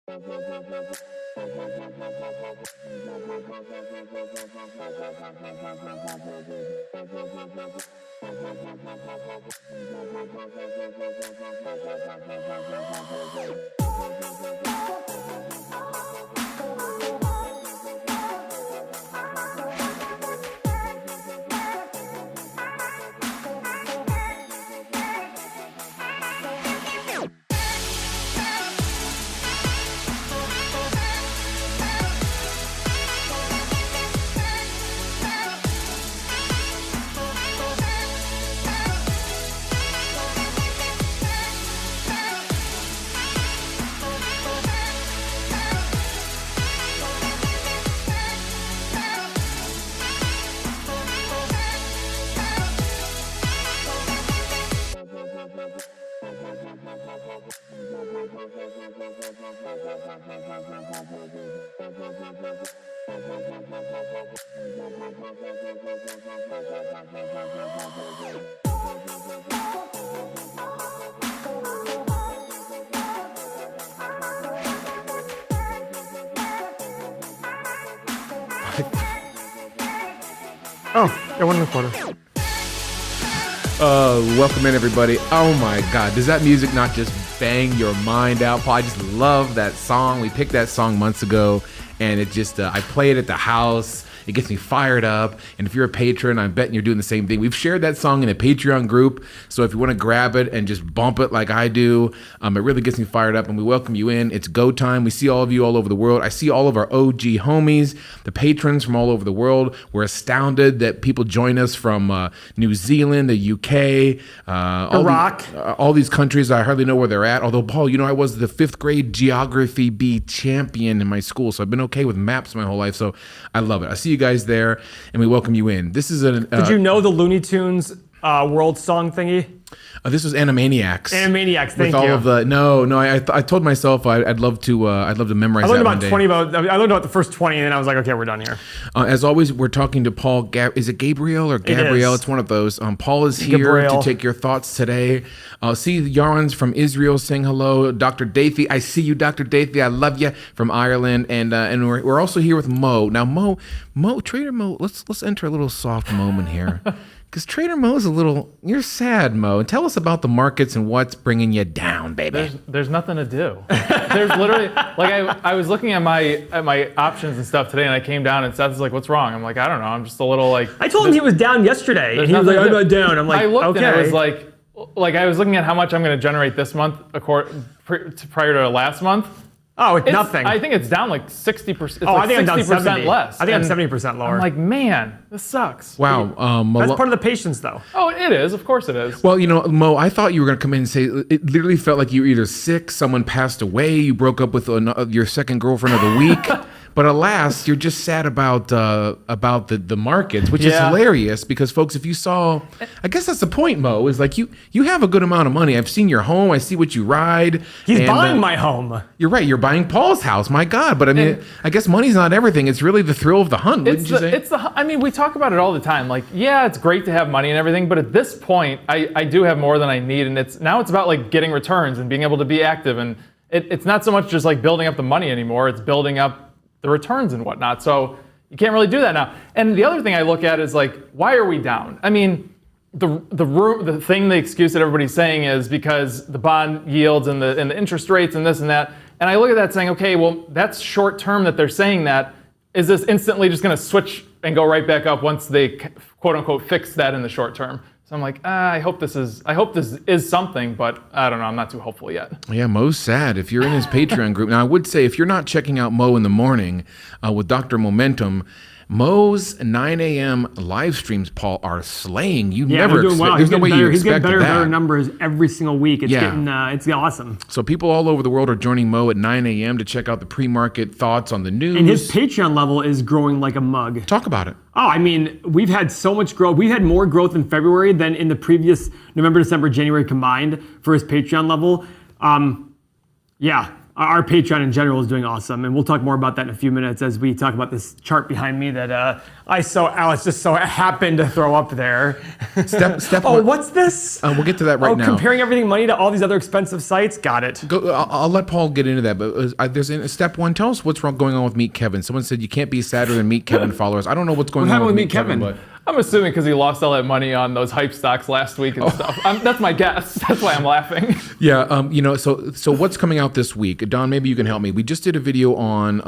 Oh, yeah, 1 1/4. Welcome in, everybody. Oh my God, does that music not just bang your mind out, Paul? I just love that song. We picked that song months ago, and it just, I play it at the house. It gets me fired up. And if you're a patron, I'm betting you're doing the same thing. We've shared that song in a Patreon group. So if you want to grab it and just bump it like I do, it really gets me fired up. And we welcome you in. It's go time. We see all of you all over the world. I see all of our OG homies, the patrons from all over the world. We're astounded that people join us from New Zealand, the UK, Iraq. All these countries. I hardly know where they're at. Although, Paul, you know, I was the 5th grade geography B champion in my school. So I've been okay with maps my whole life. So I love it. I see you guys there, and we welcome you in. This is Did you know the Looney Tunes world song thingy? This was Animaniacs. Animaniacs, thank you. With all of the I told myself I'd love to memorize. I learned that I learned about the first 20, and then I was like, okay, we're done here. As always, we're talking to Paul. Is it Gabriel or Gabrielle? It's one of those. Paul is here Gabriel. to take your thoughts today. See Yarns from Israel saying hello. Dr. Dathy, I see you, Dr. Dathy. I love you, from Ireland, and we're also here with Mo. Now, Trader Mo. Let's enter a little soft moment here. Because Trader Mo's you're sad, Mo. And tell us about the markets and what's bringing you down, baby. There's nothing to do. There's literally, I was looking at my options and stuff today, and I came down and Seth was like, what's wrong? I'm like, I don't know. I'm just a little like. I told him he was down yesterday, and he was like, I'm not down. I'm like, I looked okay. and it was like I was looking at how much I'm going to generate this month prior to last month. Oh, it's nothing. I think it's down like 60%. I think I'm down 60% less. I think I'm 70% lower. I'm like, man, this sucks. Wow. That's part of the patience, though. Oh, it is. Of course it is. Well, Mo, I thought you were going to come in and say it literally felt like you were either sick, someone passed away, you broke up with your second girlfriend of the week. But alas, you're just sad about the markets, which is hilarious because, folks, if you saw, I guess that's the point, Mo, is like you have a good amount of money. I've seen your home. I see what you ride. He's buying my home. You're right. You're buying Paul's house. My God. But I mean, I guess money's not everything. It's really the thrill of the hunt, wouldn't you say? I mean, we talk about it all the time. Like, yeah, it's great to have money and everything, but at this point, I do have more than I need, and it's about like getting returns and being able to be active, and it's not so much just like building up the money anymore. It's building up the returns and whatnot. So you can't really do that now. And the other thing I look at is like, why are we down? I mean, the excuse that everybody's saying is because the bond yields and the interest rates and this and that. And I look at that saying, okay, well, that's short term that they're saying that. Is this instantly just going to switch and go right back up once they quote unquote fix that in the short term? So I'm like, I hope this is something, but I don't know. I'm not too hopeful yet. Yeah, Mo's sad. If you're in his Patreon group, now I would say if you're not checking out Mo in the morning with Dr. Momentum, Mo's 9 a.m. live streams, Paul, are slaying. Never expect. Well. There's no way you expected that. He's getting better numbers every single week. It's it's awesome. So people all over the world are joining Mo at 9 a.m. to check out the pre-market thoughts on the news. And his Patreon level is growing like a mug. Talk about it. Oh, I mean, we've had so much growth. We had more growth in February than in the previous November, December, January combined for his Patreon level. our Patreon in general is doing awesome, and we'll talk more about that in a few minutes as we talk about this chart behind me that Alex just so happened to throw up there. Step Oh, one. what's this? We'll get to that right now. Comparing everything money to all these other expensive sites. Got it. I'll let Paul get into that, but there's step one. Tell us what's going on with Meet Kevin. Someone said you can't be sadder than Meet Kevin followers. I don't know what's going on with Meet Kevin, but I'm assuming because he lost all that money on those hype stocks last week and stuff. That's my guess. That's why I'm laughing. yeah. So what's coming out this week? Don, maybe you can help me. We just did a video on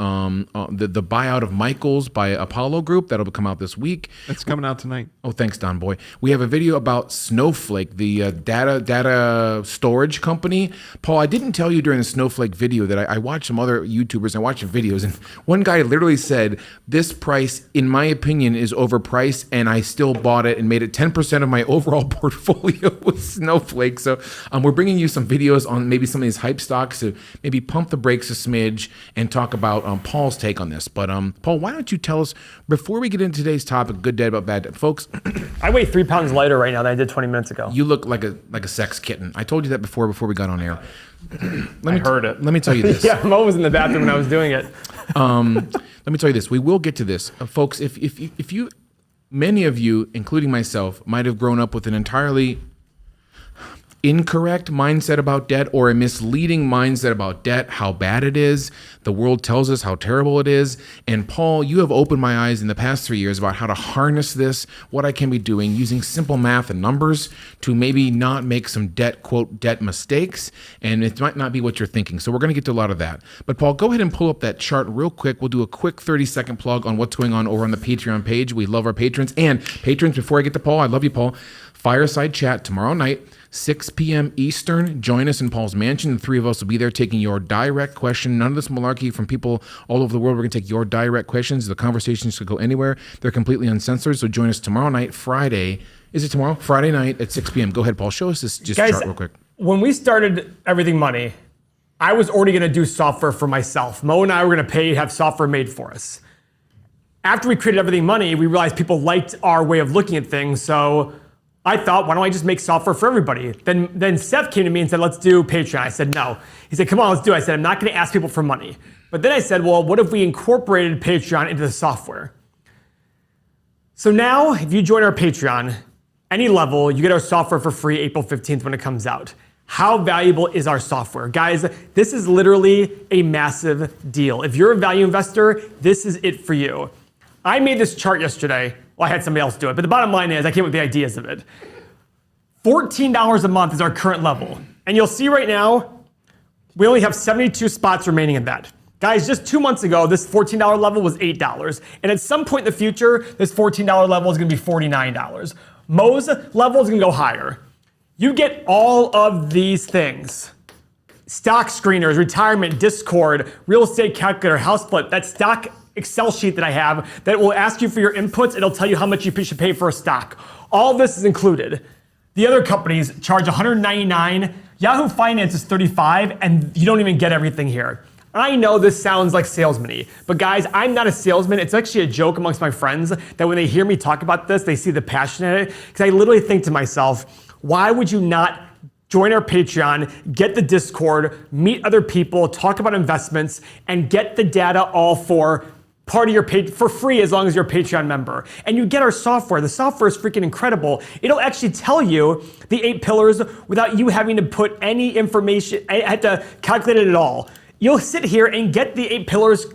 the buyout of Michaels by Apollo Group. That'll come out this week. It's coming out tonight. Oh, thanks, Don Boy. We have a video about Snowflake, the data storage company. Paul, I didn't tell you during the Snowflake video that I watched some other YouTubers. I watched videos, and one guy literally said, this price, in my opinion, is overpriced, and I still bought it and made it 10% of my overall portfolio with Snowflake. So we're bringing you some videos on maybe some of these hype stocks to maybe pump the brakes a smidge and talk about Paul's take on this. But Paul, why don't you tell us, before we get into today's topic, good, dead, about bad, folks, I weigh 3 pounds lighter right now than I did 20 minutes ago. you look like a sex kitten. I told you that before we got on air. I heard it. Let me tell you this. Yeah, Mo was in the bathroom when I was doing it. Let me tell you this. We will get to this. Folks, if you, many of you, including myself, might have grown up with an entirely incorrect mindset about debt or a misleading mindset about debt, how bad it is. The world tells us how terrible it is. And Paul, you have opened my eyes in the past 3 years about how to harness this, what I can be doing using simple math and numbers to maybe not make some quote, debt mistakes. And it might not be what you're thinking. So we're going to get to a lot of that. But Paul, go ahead and pull up that chart real quick. We'll do a quick 30-second plug on what's going on over on the Patreon page. We love our patrons. And patrons, before I get to Paul, I love you, Paul. Fireside chat tomorrow night, 6 p.m. Eastern. Join us in Paul's mansion. The three of us will be there taking your direct question. None of this malarkey from people all over the world. We're going to take your direct questions. The conversations could go anywhere. They're completely uncensored. So join us tomorrow night, Friday. Is it tomorrow? Friday night at 6 p.m. Go ahead, Paul. Show us this Guys, chart real quick. When we started Everything Money, I was already going to do software for myself. Mo and I were going to have software made for us. After we created Everything Money, we realized people liked our way of looking at things. So I thought, why don't I just make software for everybody? Then Seth came to me and said, let's do Patreon. I said, no. He said, come on, let's do it. I said, I'm not going to ask people for money. But then I said, well, what if we incorporated Patreon into the software? So now, if you join our Patreon, any level, you get our software for free April 15th when it comes out. How valuable is our software? Guys, this is literally a massive deal. If you're a value investor, this is it for you. I made this chart yesterday. Well, I had somebody else do it, but the bottom line is I came up with the ideas of it. $14 a month is our current level. And you'll see right now, we only have 72 spots remaining in that. Guys, just 2 months ago, this $14 level was $8. And at some point in the future, this $14 level is gonna be $49. Mo's level is gonna go higher. You get all of these things. Stock screeners, retirement, Discord, real estate calculator, house flip, that stock Excel sheet that I have that will ask you for your inputs. It'll tell you how much you should pay for a stock. All this is included. The other companies charge $199. Yahoo Finance is $35, and you don't even get everything here. I know this sounds like salesman-y, but guys, I'm not a salesman. It's actually a joke amongst my friends that when they hear me talk about this, they see the passion in it. Because I literally think to myself, why would you not join our Patreon, get the Discord, meet other people, talk about investments, and get the data all for part of your page for free as long as you're a Patreon member. And you get our software. The software is freaking incredible. It'll actually tell you the 8 pillars without you having to put any information, I had to calculate it at all. You'll sit here and get the 8 pillars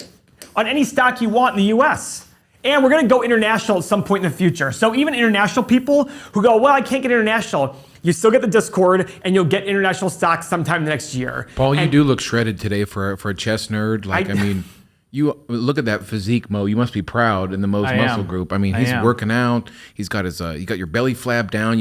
on any stock you want in the US. And we're gonna go international at some point in the future. So even international people who go, well, I can't get international, you still get the Discord and you'll get international stocks sometime next year. Paul, you do look shredded today for a chess nerd. I mean, you look at that physique, Mo. You must be proud in the Mo's muscle group. I mean, he's working out. He's got his, you got your belly flap down.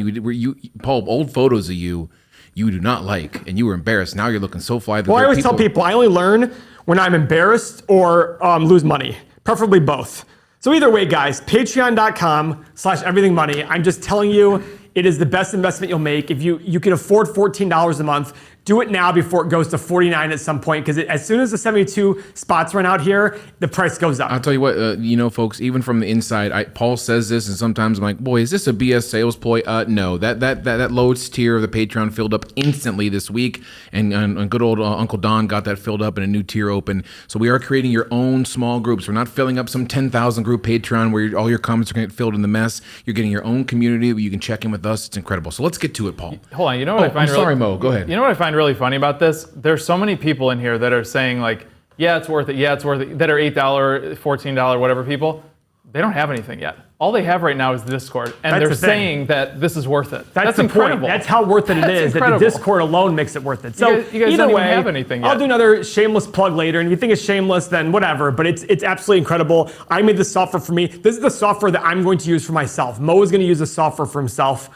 Paul, old photos of you do not like, and you were embarrassed. Now you're looking so fly. Well, I always tell people I only learn when I'm embarrassed or lose money, preferably both. So either way, guys, patreon.com/everythingmoney. I'm just telling you, it is the best investment you'll make. If you can afford $14 a month, do it now before it goes to 49 at some point, because as soon as the 72 spots run out here, the price goes up. I'll tell you what, folks, even from the inside, Paul says this, and sometimes I'm like, boy, is this a BS sales ploy? No, that lowest tier of the Patreon filled up instantly this week, and good old Uncle Don got that filled up and a new tier open. So we are creating your own small groups. We're not filling up some 10,000 group Patreon where all your comments are going to get filled in the mess. You're getting your own community where you can check in with us. It's incredible. So let's get to it, Paul. Hold on, you know what I find sorry, Mo, go ahead. You know what I find really funny about this? There's so many people in here that are saying like, yeah, it's worth it, that are $8, $14, whatever people. They don't have anything yet. All they have right now is the Discord, and they're saying that this is worth it. That's the incredible. Point. That's how worth it is. That the Discord alone makes it worth it. So you guys either don't way, even have anything yet. I'll do another shameless plug later, and if you think it's shameless, then whatever. But it's absolutely incredible. I made this software for me. This is the software that I'm going to use for myself. Mo is going to use the software for himself.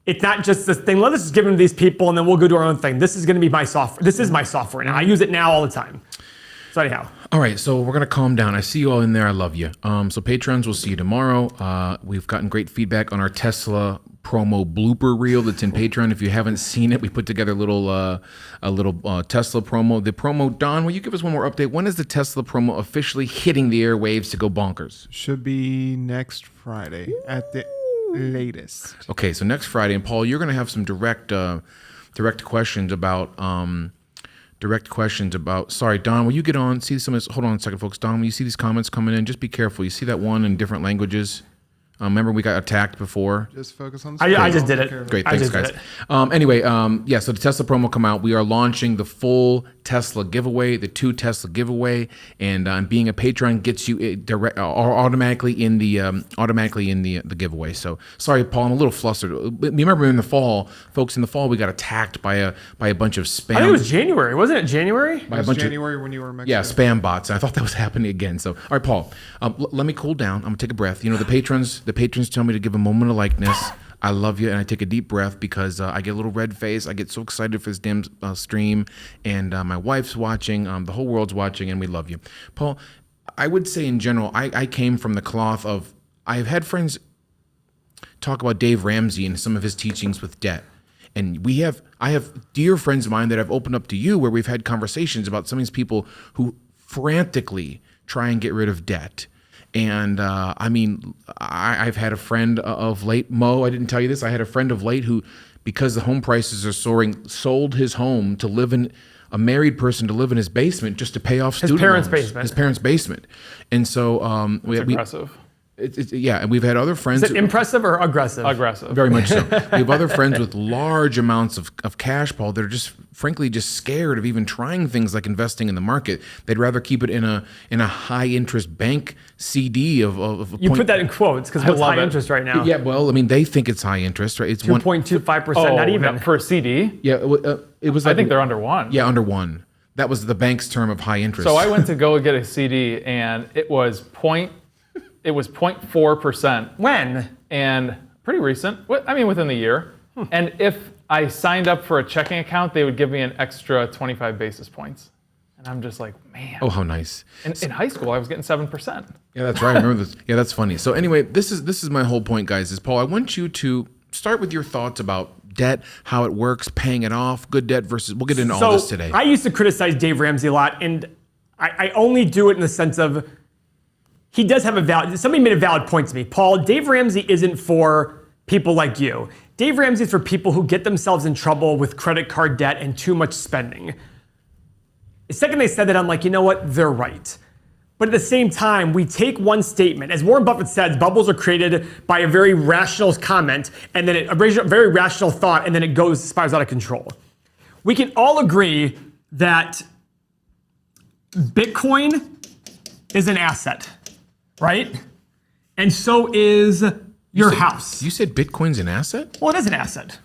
It's not just this thing. Let us just give it to these people, and then we'll go do our own thing. This is going to be my software. This is my software now. I use it now all the time. So anyhow. All right, so we're gonna calm down. I see you all in there. I love you. So patrons, we'll see you tomorrow. We've gotten great feedback on our Tesla promo blooper reel that's in Patreon. If you haven't seen it, we put together a little Tesla promo. The promo, Don, will you give us one more update? When is the Tesla promo officially hitting the airwaves to go bonkers? Should be next Friday at the latest. Okay, so next Friday, and Paul, you're gonna have some direct questions about. Sorry, Don, will you get on? See some of this, hold on a second, folks. Don, when you see these comments coming in, just be careful. You see that one in different languages? Remember we got attacked before? Just focus on the I just did it. Great, thanks, guys. Anyway, so the Tesla promo come out. We are launching the full Tesla giveaway, the 2 Tesla giveaway, and being a patron gets you automatically in the giveaway. So sorry, Paul, I'm a little flustered. Remember in the fall, folks, we got attacked by a bunch of spam. I think it was January, wasn't it? January? It was January when you were in Mexico. Yeah, spam bots. And I thought that was happening again. So, all right, Paul, let me cool down. I'm gonna take a breath. The patrons tell me to give a moment of likeness. I love you, and I take a deep breath because I get a little red face. I get so excited for this damn stream, and my wife's watching, the whole world's watching, and we love you. Paul, I would say in general, I came from the cloth of, I've had friends talk about Dave Ramsey and some of his teachings with debt. And I have dear friends of mine that I've opened up to you where we've had conversations about some of these people who frantically try and get rid of debt. And I've had a friend of late, Mo, I didn't tell you this, I had a friend of late who, because the home prices are soaring, sold his home to live in, a married person to live in his basement just to pay off student loans. His parents' basement. And so Aggressive. And we've had other friends. Is it impressive or aggressive? Aggressive. Very much so. We have other friends with large amounts of cash, Paul, that are just, frankly, just scared of even trying things like investing in the market. They'd rather keep it in a high interest bank CD of you put that in quotes because what's high interest right now? Yeah, well, I mean, they think it's high interest, right? It's 2.25%, not even. For a CD? Yeah, it was. Like, I think they're under 1. Yeah, under 1. That was the bank's term of high interest. So I went to go get a CD, and it was 0.4%. When? And pretty recent. Within the year. And if I signed up for a checking account, they would give me an extra 25 basis points. And I'm just like, man. Oh, how nice. In high school, I was getting 7%. Yeah, that's right. I remember this. Yeah, that's funny. So anyway, this is my whole point, guys, is Paul, I want you to start with your thoughts about debt, how it works, paying it off, good debt versus, we'll get into all this today. I used to criticize Dave Ramsey a lot, and I only do it in the sense of, he does have a valid, somebody made a valid point to me. Paul, Dave Ramsey isn't for people like you. Dave Ramsey is for people who get themselves in trouble with credit card debt and too much spending. The second they said that, I'm like, you know what? They're right. But at the same time, we take one statement. As Warren Buffett says, bubbles are created by a very rational comment, and then a very rational thought, and then it spirals out of control. We can all agree that Bitcoin is an asset. Right? And so is your house. You said Bitcoin's an asset? Well, it is an asset.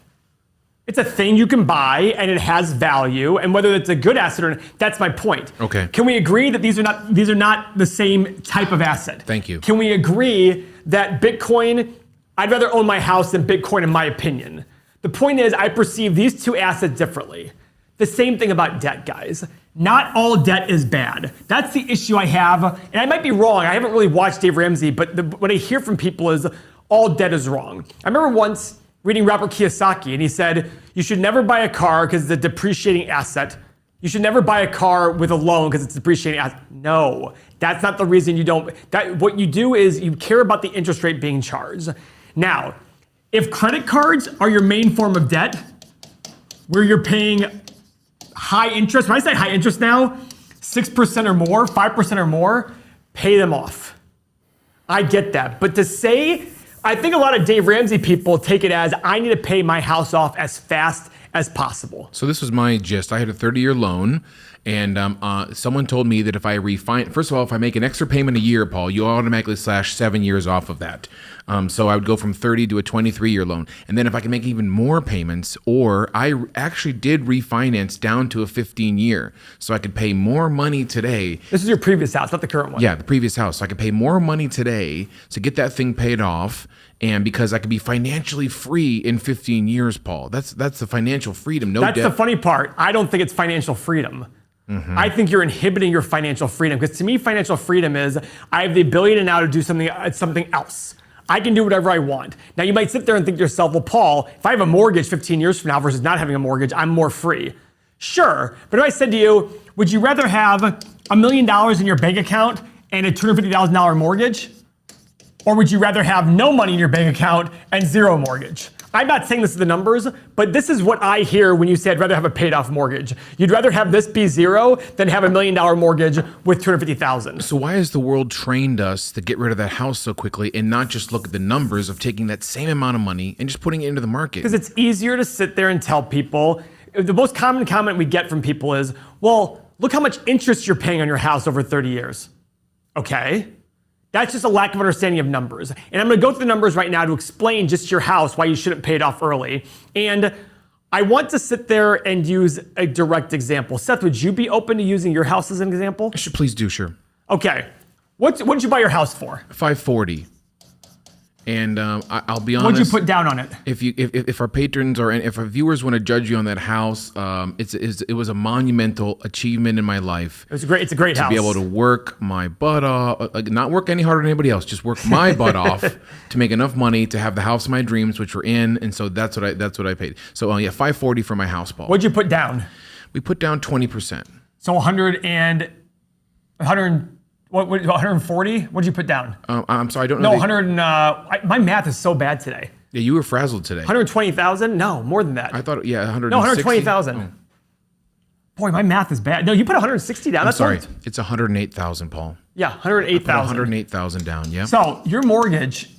It's a thing you can buy and it has value, and whether it's a good asset or not, that's my point. Okay. Can we agree that these are not the same type of asset? Thank you. Can we agree that Bitcoin, I'd rather own my house than Bitcoin in my opinion? The point is, I perceive these two assets differently. The same thing about debt, guys. Not all debt is bad. That's the issue I have. And I might be wrong. I haven't really watched Dave Ramsey, but what I hear from people is all debt is wrong. I remember once reading Robert Kiyosaki, and he said, you should never buy a car because it's a depreciating asset. You should never buy a car with a loan because it's a depreciating asset. No, that's not the reason you don't. What you do is you care about the interest rate being charged. Now, if credit cards are your main form of debt, where you're paying high interest, when I say high interest now, 6% or more, 5% or more, pay them off. I get that. But to say, I think a lot of Dave Ramsey people take it as I need to pay my house off as fast as possible. So this was my gist. I had a 30-year loan, and someone told me that if I refinance, first of all, if I make an extra payment a year, Paul, you automatically slash 7 years off of that. So I would go from 30 to a 23-year loan. And then if I can make even more payments, or I actually did refinance down to a 15-year, so I could pay more money today. This is your previous house, not the current one. Yeah, the previous house. So I could pay more money today to get that thing paid off. And because I could be financially free in 15 years, Paul. That's the financial freedom. No That's debt. the funny part. I don't think it's financial freedom. I think you're inhibiting your financial freedom. Because to me, financial freedom is I have the ability to now to do something else. I can do whatever I want. Now, you might sit there and think to yourself, well, Paul, if I have a mortgage 15 years from now versus not having a mortgage, I'm more free. Sure. But if I said to you, would you rather have $1 million in your bank account and a $250,000 mortgage? Or would you rather have no money in your bank account and zero mortgage? I'm not saying this is the numbers, but this is what I hear when you say I'd rather have a paid off mortgage. You'd rather have this be zero than have $1 million mortgage with $250,000. So why has the world trained us to get rid of that house so quickly and not just look at the numbers of taking that same amount of money and just putting it into the market? Because it's easier to sit there and tell people. The most common comment we get from people is, well, look how much interest you're paying on your house over 30 years. Okay. That's just a lack of understanding of numbers. And I'm going to go through the numbers right now to explain just your house, why you shouldn't pay it off early. And I want to sit there and use a direct example. Seth, would you be open to using your house as an example? Please do, sure. Okay. What did you buy your house for? $540. And I'll be honest. What did you put down on it? If our patrons or if our viewers want to judge you on that house, it was a monumental achievement in my life. It's a great house. To be able to work my butt off, not work any harder than anybody else, just work my butt off to make enough money to have the house of my dreams, which we're in, and so that's what I paid. So yeah, $540 for my house, Paul. What'd you put down? We put down 20%. So 140? What'd you put down? I'm sorry, I don't know. No, 100 my math is so bad today. Yeah, you were frazzled today. 120,000? No, more than that. I thought, yeah, 160. No, 120,000. Oh. Boy, my math is bad. No, you put 160 down. I'm sorry. It's 108,000, Paul. Yeah, 108,000. 108,000 down, yeah. So your mortgage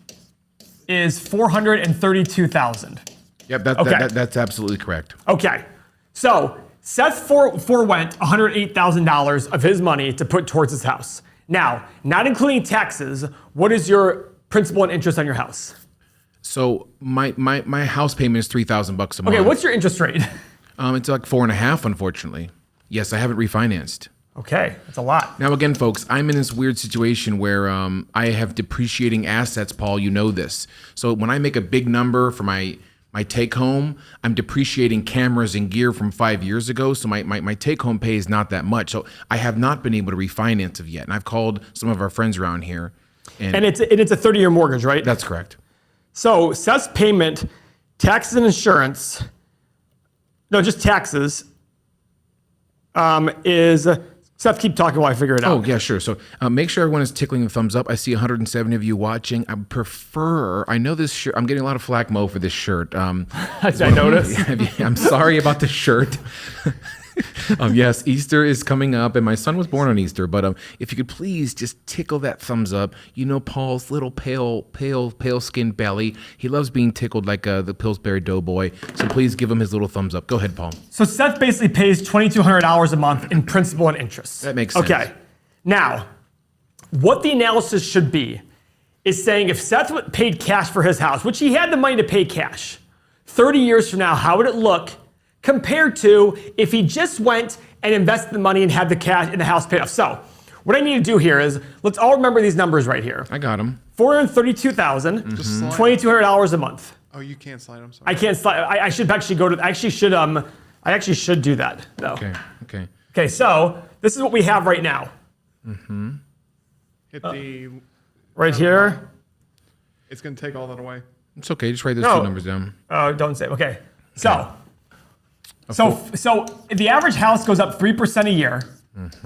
is 432,000. Yep, that's absolutely correct. Okay. So Seth forewent $108,000 of his money to put towards his house. Now, not including taxes, what is your principal and interest on your house? So my house payment is $3,000 a month. Okay, what's your interest rate? It's like 4.5%, unfortunately. Yes, I haven't refinanced. Okay, that's a lot. Now again, folks, I'm in this weird situation where I have depreciating assets, Paul. You know this. So when I make a big number for my take home, I'm depreciating cameras and gear from 5 years ago. So my take home pay is not that much. So I have not been able to refinance it yet. And I've called some of our friends around here. And it's a 30-year mortgage, right? That's correct. So Seth's payment, taxes and insurance, no, just taxes, is, Seth, keep talking while I figure it out. Oh, yeah, sure. So make sure everyone is tickling the thumbs up. I see 170 of you watching. I know this shirt, I'm getting a lot of flack, Mo, for this shirt. I noticed. I'm sorry about the shirt. Yes, Easter is coming up, and my son was born on Easter. But if you could please just tickle that thumbs up. You know Paul's little pale skinned belly. He loves being tickled like the Pillsbury Doughboy. So please give him his little thumbs up. Go ahead, Paul. So Seth basically pays $2,200 a month in principal and interest. That makes sense. Okay. Now, what the analysis should be is saying if Seth paid cash for his house, which he had the money to pay cash, 30 years from now, how would it look compared to if he just went and invested the money and had the cash in the house paid off? So what I need to do here is, let's all remember these numbers right here. I got them. $432,000, $2,200 a month. Oh, you can't slide. I'm sorry. I can't slide. I should actually go to. I actually should do that though. Okay. Okay. So this is what we have right now. Hit the Right here. It's gonna take all that away. It's okay. Just write those No. two numbers down. Don't say. Okay. So the average house goes up 3% a year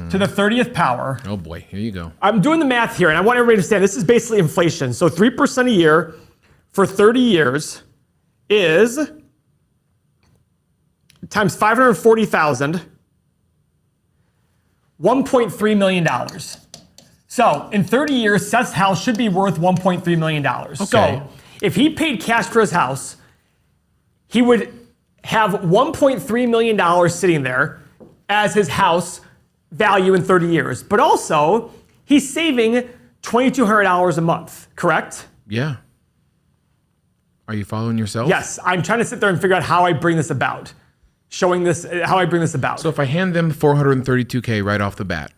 to the 30th power. Oh boy, here you go. I'm doing the math here, and I want everybody to understand this is basically inflation. So 3% a year for 30 years is times 540,000, $1.3 million. So in 30 years, Seth's house should be worth $1.3 million. Okay. So if he paid cash for his house, he would have $1.3 million sitting there as his house value in 30 years. But also, he's saving $2,200 a month, correct? Yeah. Are you following yourself? Yes, I'm trying to sit there and figure out how I bring this about. Showing this, how I bring this about. So if I hand them $432K right off the bat,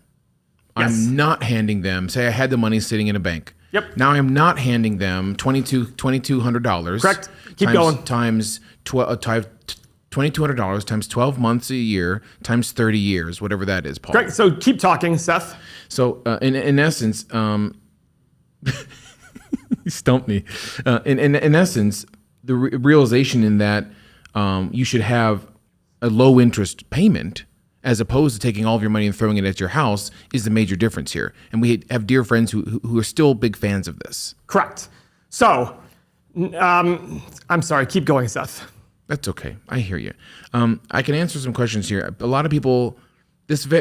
Yes. I'm not handing them, say I had the money sitting in a bank. Yep. Now I'm not handing them $2,200. Correct. Keep going. Times $2,200 times 12 months a year times 30 years, whatever that is, Paul. Correct. So keep talking, Seth. So in essence, you stumped me. In essence, the realization in that you should have a low interest payment as opposed to taking all of your money and throwing it at your house is the major difference here. And we have dear friends who are still big fans of this. Correct. So, I'm sorry. Keep going, Seth. That's okay. I hear you. I can answer some questions here. A lot of people,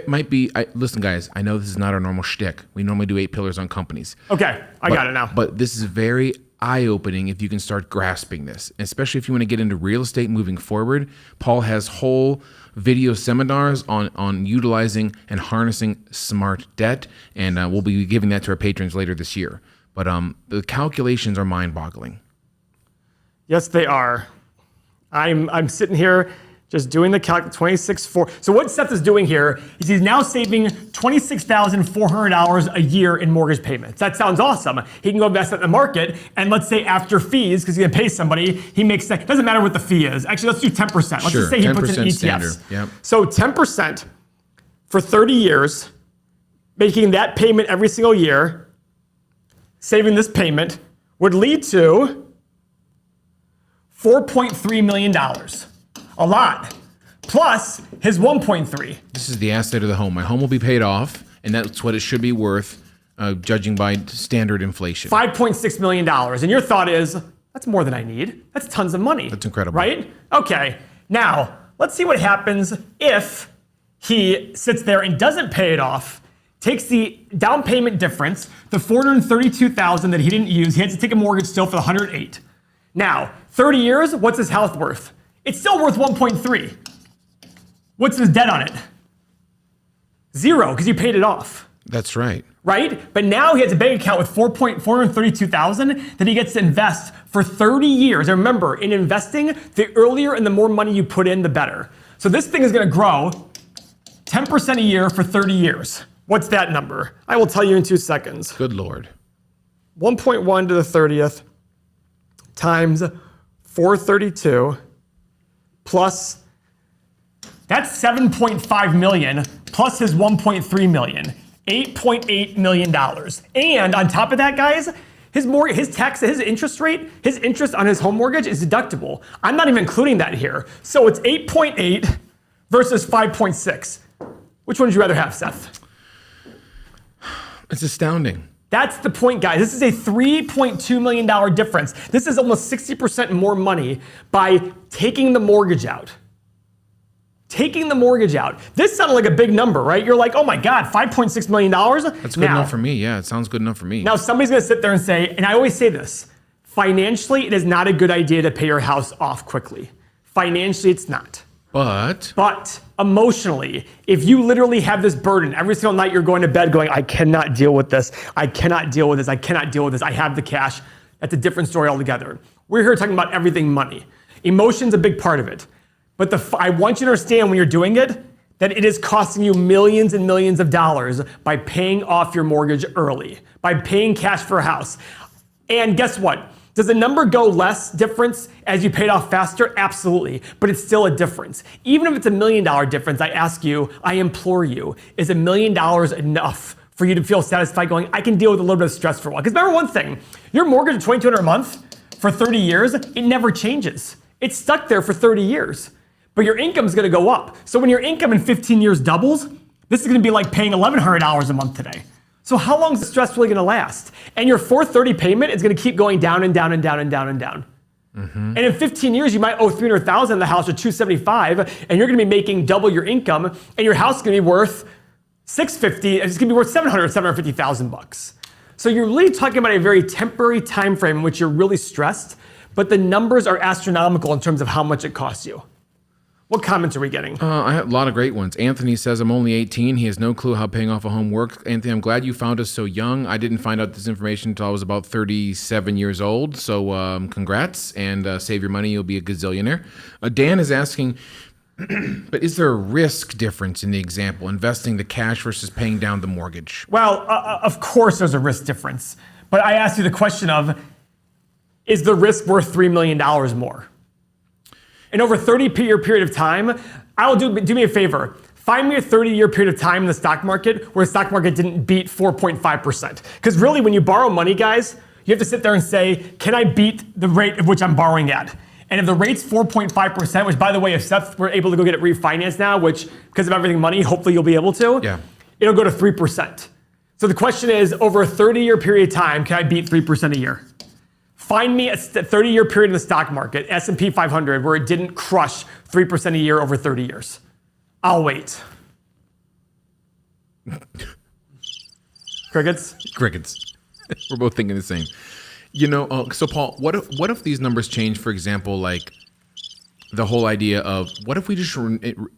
might be, listen guys, I know this is not our normal shtick. We normally do 8 pillars on companies. Okay, I got it now. But this is very eye-opening if you can start grasping this, especially if you want to get into real estate moving forward. Paul has whole video seminars on utilizing and harnessing smart debt, and we'll be giving that to our patrons later this year. But the calculations are mind-boggling. Yes, they are. I'm sitting here just doing the calc 26.4. So what Seth is doing here is he's now saving $26,400 a year in mortgage payments. That sounds awesome. He can go invest in the market, and let's say after fees, because he's gonna pay somebody, he makes that. Doesn't matter what the fee is. Actually, let's do 10%. Let's Sure, just say he puts in 10% ETFs. standard. Yep. So 10% for 30 years, making that payment every single year, saving this payment would lead to $4.3 million. A lot. Plus his 1.3. This is the asset of the home. My home will be paid off, and that's what it should be worth, judging by standard inflation. $5.6 million. And your thought is, that's more than I need. That's tons of money. That's incredible. Right? Okay. Now, let's see what happens if he sits there and doesn't pay it off, takes the down payment difference, the $432,000 that he didn't use. He had to take a mortgage still for the $108,000. Now, 30 years, what's his house worth? It's still worth 1.3. What's his debt on it? 0, because you paid it off. That's right. Right? But now he has a bank account with $432,000 that he gets to invest for 30 years. And remember, in investing, the earlier and the more money you put in, the better. So this thing is going to grow 10% a year for 30 years. What's that number? I will tell you in 2 seconds. Good Lord. 1.1 to the 30th times 432 plus, that's 7.5 million plus his 1.3 million, $8.8 million. And on top of that, guys, his interest rate, his interest on his home mortgage is deductible. I'm not even including that here. So it's 8.8 versus 5.6. Which one would you rather have, Seth? It's astounding. That's the point, guys. This is a $3.2 million difference. This is almost 60% more money by taking the mortgage out. Taking the mortgage out. This sounded like a big number, right? You're like, oh my God, $5.6 million? That's good enough for me. Yeah, it sounds good enough for me. Now, somebody's gonna sit there and say, and I always say this, financially, it is not a good idea to pay your house off quickly. Financially, it's not. But emotionally, if you literally have this burden, every single night you're going to bed going, I cannot deal with this. I cannot deal with this. I cannot deal with this. I have the cash. That's a different story altogether. We're here talking about everything money. Emotion's a big part of it. But I want you to understand when you're doing it, that it is costing you millions and millions of dollars by paying off your mortgage early, by paying cash for a house. And guess what? Does the number go less difference as you pay it off faster? Absolutely, but it's still a difference. Even if it's $1 million difference, I ask you, I implore you, is $1 million enough for you to feel satisfied going, I can deal with a little bit of stress for a while? Because remember one thing, your mortgage of $2,200 a month for 30 years, it never changes. It's stuck there for 30 years. But your income's gonna go up. So when your income in 15 years doubles, this is gonna be like paying $1,100 a month today. So how long is the stress really gonna last? And your 430 payment is gonna keep going down and down and down and down and down. And in 15 years, you might owe $300,000 in the house or $275, and you're gonna be making double your income, and your house is gonna be worth $650, and it's gonna be worth $750,000. So you're really talking about a very temporary time frame in which you're really stressed, but the numbers are astronomical in terms of how much it costs you. What comments are we getting? I have a lot of great ones. Anthony says, I'm only 18. He has no clue how paying off a home works. Anthony, I'm glad you found us so young. I didn't find out this information until I was about 37 years old. So congrats, and save your money. You'll be a gazillionaire. Dan is asking, but is there a risk difference in the example, investing the cash versus paying down the mortgage? Well, of course there's a risk difference. But I asked you the question of, is the risk worth $3 million more? And over a 30-year period of time, do me a favor. Find me a 30-year period of time in the stock market where the stock market didn't beat 4.5%. Because really, when you borrow money, guys, you have to sit there and say, can I beat the rate at which I'm borrowing at? And if the rate's 4.5%, which by the way, if Seth were able to go get it refinanced now, which because of everything money, hopefully you'll be able to, it'll go to 3%. So the question is, over a 30-year period of time, can I beat 3% a year? Find me a 30-year period in the stock market, S&P 500, where it didn't crush 3% a year over 30 years. I'll wait. Crickets? Crickets. We're both thinking the same. You know, so Paul, what if these numbers change, for example, like the whole idea of what if we just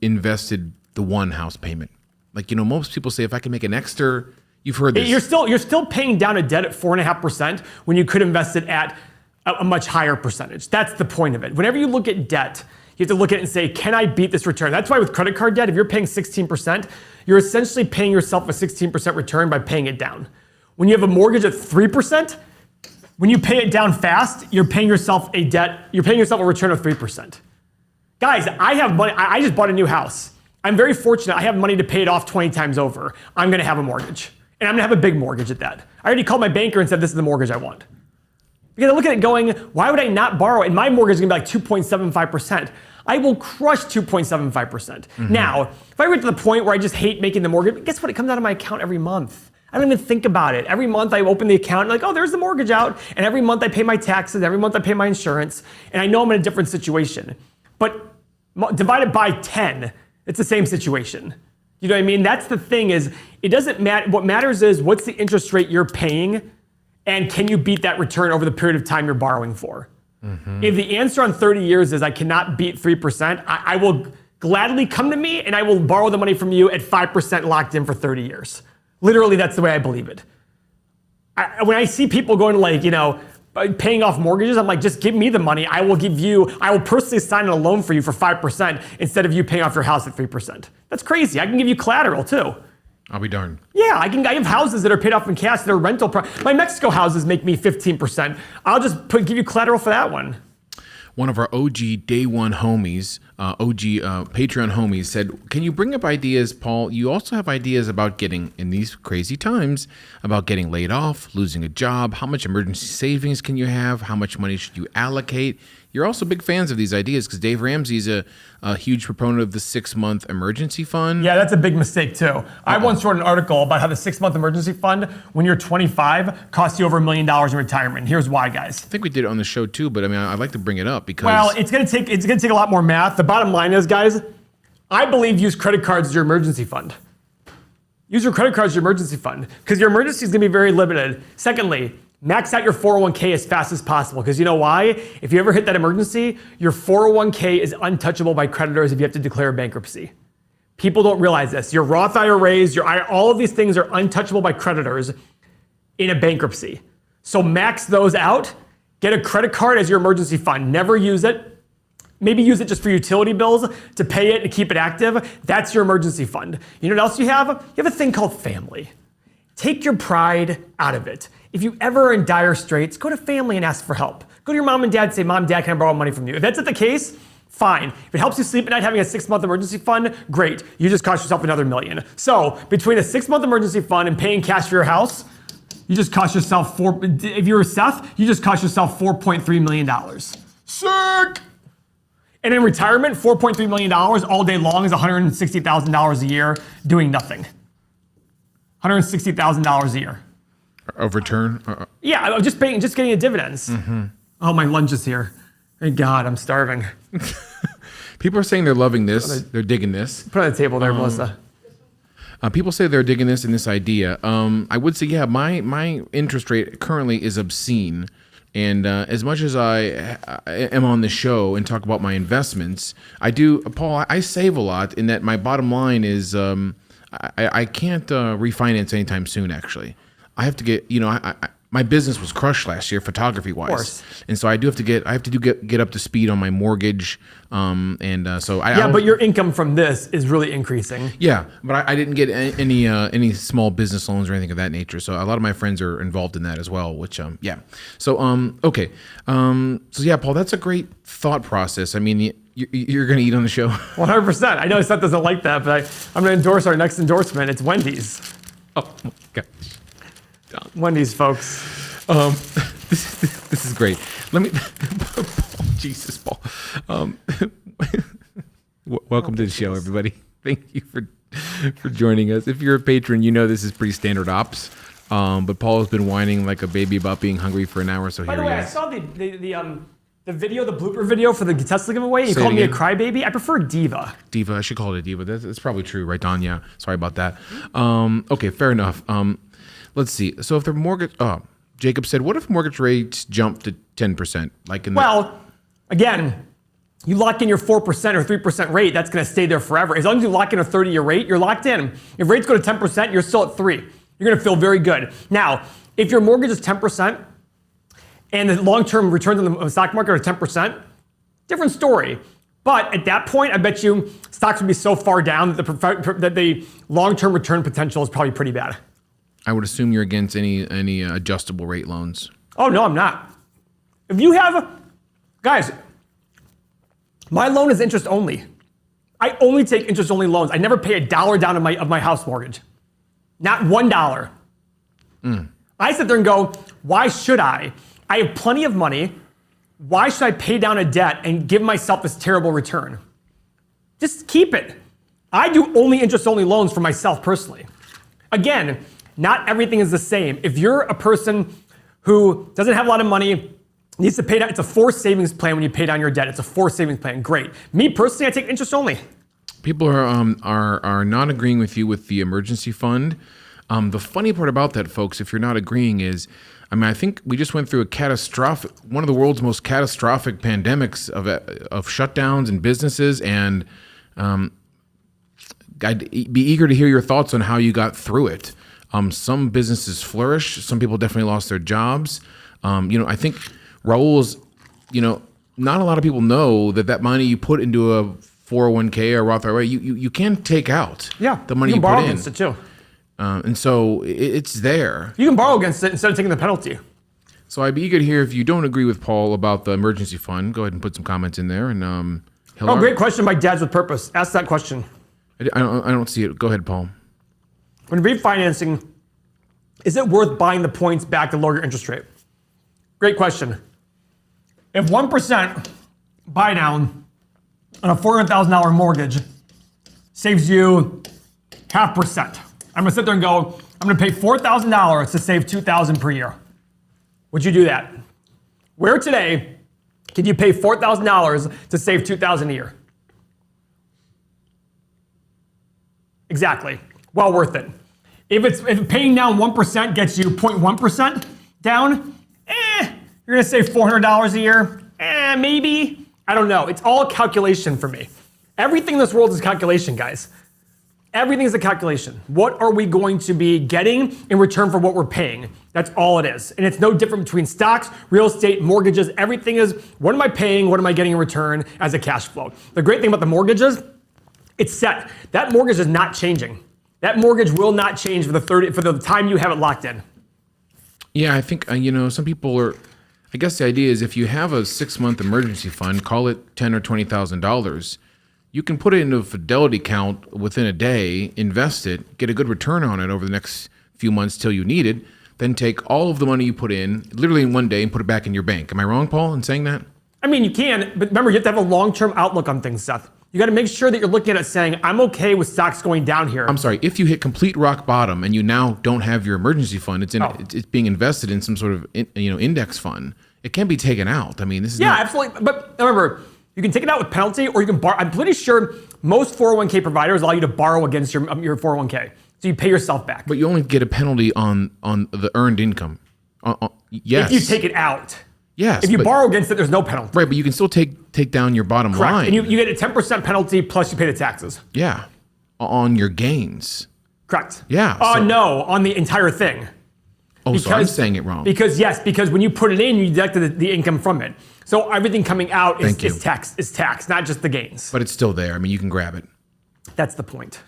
invested the one house payment? Like, you know, most people say if I can make an extra, you've heard this. You're still paying down a debt at 4.5% when you could invest it at a much higher percentage. That's the point of it. Whenever you look at debt, you have to look at it and say, can I beat this return? That's why with credit card debt, if you're paying 16%, you're essentially paying yourself a 16% return by paying it down. When you have a mortgage at 3%, when you pay it down fast, you're paying yourself a return of 3%. Guys, I have money. I just bought a new house. I'm very fortunate. I have money to pay it off 20 times over. I'm gonna have a mortgage. And I'm gonna have a big mortgage at that. I already called my banker and said, this is the mortgage I want. Because I look at it going, why would I not borrow? And my mortgage is gonna be like 2.75%. I will crush 2.75%. Now, if I get to the point where I just hate making the mortgage, guess what? It comes out of my account every month. I don't even think about it. Every month I open the account and like, oh, there's the mortgage out. And every month I pay my taxes. Every month I pay my insurance. And I know I'm in a different situation. But divided by 10, it's the same situation. You know what I mean? That's the thing is, it doesn't matter. What matters is what's the interest rate you're paying and can you beat that return over the period of time you're borrowing for? If the answer on 30 years is I cannot beat 3%, I will gladly come to me and I will borrow the money from you at 5% locked in for 30 years. Literally, that's the way I believe it. When I see people going like, you know, paying off mortgages, I'm like, just give me the money. I will personally sign a loan for you for 5% instead of you paying off your house at 3%. That's crazy. I can give you collateral too. I'll be darned. Yeah, I have houses that are paid off in cash that are rental. My Mexico houses make me 15%. I'll just give you collateral for that one. One of our OG day one homies, Patreon homies said, can you bring up ideas, Paul? You also have ideas about getting, in these crazy times, about getting laid off, losing a job. How much emergency savings can you have? How much money should you allocate? You're also big fans of these ideas because Dave Ramsey's a huge proponent of the 6-month emergency fund. Yeah, that's a big mistake too. I once wrote an article about how the 6-month emergency fund, when you're 25, costs you over $1 million in retirement. Here's why, guys. I think we did it on the show too, but I mean, I'd like to bring it up because... Well, it's gonna take a lot more math. The bottom line is, guys, I believe use credit cards as your emergency fund. Use your credit cards as your emergency fund because your emergency is gonna be very limited. Secondly, max out your 401k as fast as possible because you know why? If you ever hit that emergency, your 401k is untouchable by creditors if you have to declare bankruptcy. People don't realize this. Your Roth IRAs, all of these things are untouchable by creditors in a bankruptcy. So max those out, get a credit card as your emergency fund. Never use it. Maybe use it just for utility bills to pay it and keep it active. That's your emergency fund. You know what else you have? You have a thing called family. Take your pride out of it. If you ever are in dire straits, go to family and ask for help. Go to your mom and dad and say, Mom, Dad, can I borrow money from you? If that's not the case, fine. If it helps you sleep at night having a 6-month emergency fund, great. You just cost yourself another $1 million. So between a 6-month emergency fund and paying cash for your house, you just cost yourself if you're Seth, you just cost yourself $4.3 million. Sick! And in retirement, $4.3 million all day long is $160,000 a year doing nothing. $160,000 a year. Of return? Yeah, I'm just getting a dividends. Oh, my lunch is here. Thank God, I'm starving. People are saying they're loving this. They're digging this. Put it on the table there, Melissa. People say they're digging this and this idea. I would say, yeah, my interest rate currently is obscene. And as much as I am on the show and talk about my investments, Paul, I save a lot in that my bottom line is I can't refinance anytime soon, actually. I have to get, my business was crushed last year, photography wise, and so I have to get up to speed on my mortgage, but your income from this is really increasing. Yeah, but I didn't get any small business loans or anything of that nature. So a lot of my friends are involved in that as well. Which yeah, so okay, so yeah, Paul, that's a great thought process. I mean, you're going to eat on the show. 100%. I know Seth doesn't like that, but I'm going to endorse our next endorsement. It's Wendy's. Oh my gosh. Wendy's, folks. This is great. Let me, Jesus, Paul. Welcome to the show, everybody. Thank you for joining us. If you're a patron, you know this is pretty standard ops. But Paul has been whining like a baby about being hungry for an hour, so here he is. By the way, I saw the video, the blooper video for the Tesla giveaway. You called me a crybaby. I prefer Diva. Diva. I should call it a Diva. That's probably true, right, Don? Yeah. Sorry about that. Okay, fair enough. Let's see. So if the mortgage, Jacob said, what if mortgage rates jump to 10%? Well, again, you lock in your 4% or 3% rate, that's going to stay there forever. As long as you lock in a 30-year rate, you're locked in. If rates go to 10%, you're still at 3. You're going to feel very good. Now, if your mortgage is 10% and the long-term returns on the stock market are 10%, different story. But at that point, I bet you stocks would be so far down that the long-term return potential is probably pretty bad. I would assume you're against any adjustable rate loans. Oh, no, I'm not. If you have, guys, my loan is interest only. I only take interest only loans. I never pay $1 down of my house mortgage. Not $1. I sit there and go, why should I? I have plenty of money. Why should I pay down a debt and give myself this terrible return? Just keep it. I do only interest only loans for myself personally. Again, not everything is the same. If you're a person who doesn't have a lot of money, needs to pay down, it's a forced savings plan when you pay down your debt. It's a forced savings plan. Great. Me personally, I take interest only. People are not agreeing with you with the emergency fund. The funny part about that, folks, if you're not agreeing is, I think we just went through one of the world's most catastrophic pandemics of shutdowns and businesses, and I'd be eager to hear your thoughts on how you got through it. Some businesses flourish. Some people definitely lost their jobs. I think Raul's, not a lot of people know that money you put into a 401k or Roth IRA, you can take out the money you put in. You can borrow against it too. And so it's there. You can borrow against it instead of taking the penalty. So I'd be eager to hear if you don't agree with Paul about the emergency fund. Go ahead and put some comments in there. And great question by Dads with Purpose. Ask that question. I don't see it. Go ahead, Paul. When refinancing, is it worth buying the points back to lower your interest rate? Great question. If 1% buy down on a $400,000 mortgage saves you 0.5%, I'm gonna sit there and go, I'm gonna pay $4,000 to save $2,000 per year. Would you do that? Where today can you pay $4,000 to save $2,000 a year? Exactly. Well worth it. If paying down 1% gets you 0.1% down, you're gonna save $400 a year. Maybe. I don't know. It's all a calculation for me. Everything in this world is calculation, guys. Everything is a calculation. What are we going to be getting in return for what we're paying? That's all it is. And it's no different between stocks, real estate, mortgages. Everything is, what am I paying? What am I getting in return as a cash flow? The great thing about the mortgages, it's set. That mortgage is not changing. That mortgage will not change for the time you have it locked in. Yeah, I think, some people are, I guess the idea is if you have a 6-month emergency fund, call it $10,000 or $20,000, you can put it into a Fidelity account within a day, invest it, get a good return on it over the next few months till you need it, then take all of the money you put in, literally in one day, and put it back in your bank. Am I wrong, Paul, in saying that? I mean, you can, but remember, you have to have a long-term outlook on things, Seth. You got to make sure that you're looking at it saying, I'm okay with stocks going down here. I'm sorry. If you hit complete rock bottom and you now don't have your emergency fund, it's being invested in some sort of index fund. It can be taken out. I mean, this is absolutely. But remember, you can take it out with penalty, or you can borrow. I'm pretty sure most 401k providers allow you to borrow against your 401k, so you pay yourself back. But you only get a penalty on the earned income. Yes. If you take it out. Yes. If you borrow against it, there's no penalty. Right, but you can still take down your bottom Correct. line. And you get a 10% penalty plus you pay the taxes. Yeah, on your gains. Correct. Yeah. No, on the entire thing. Oh, so I'm saying it wrong. Because when you put it in, you deducted the income from it. So everything coming out is taxed, not just the gains. But it's still there. I mean, you can grab it. That's the point.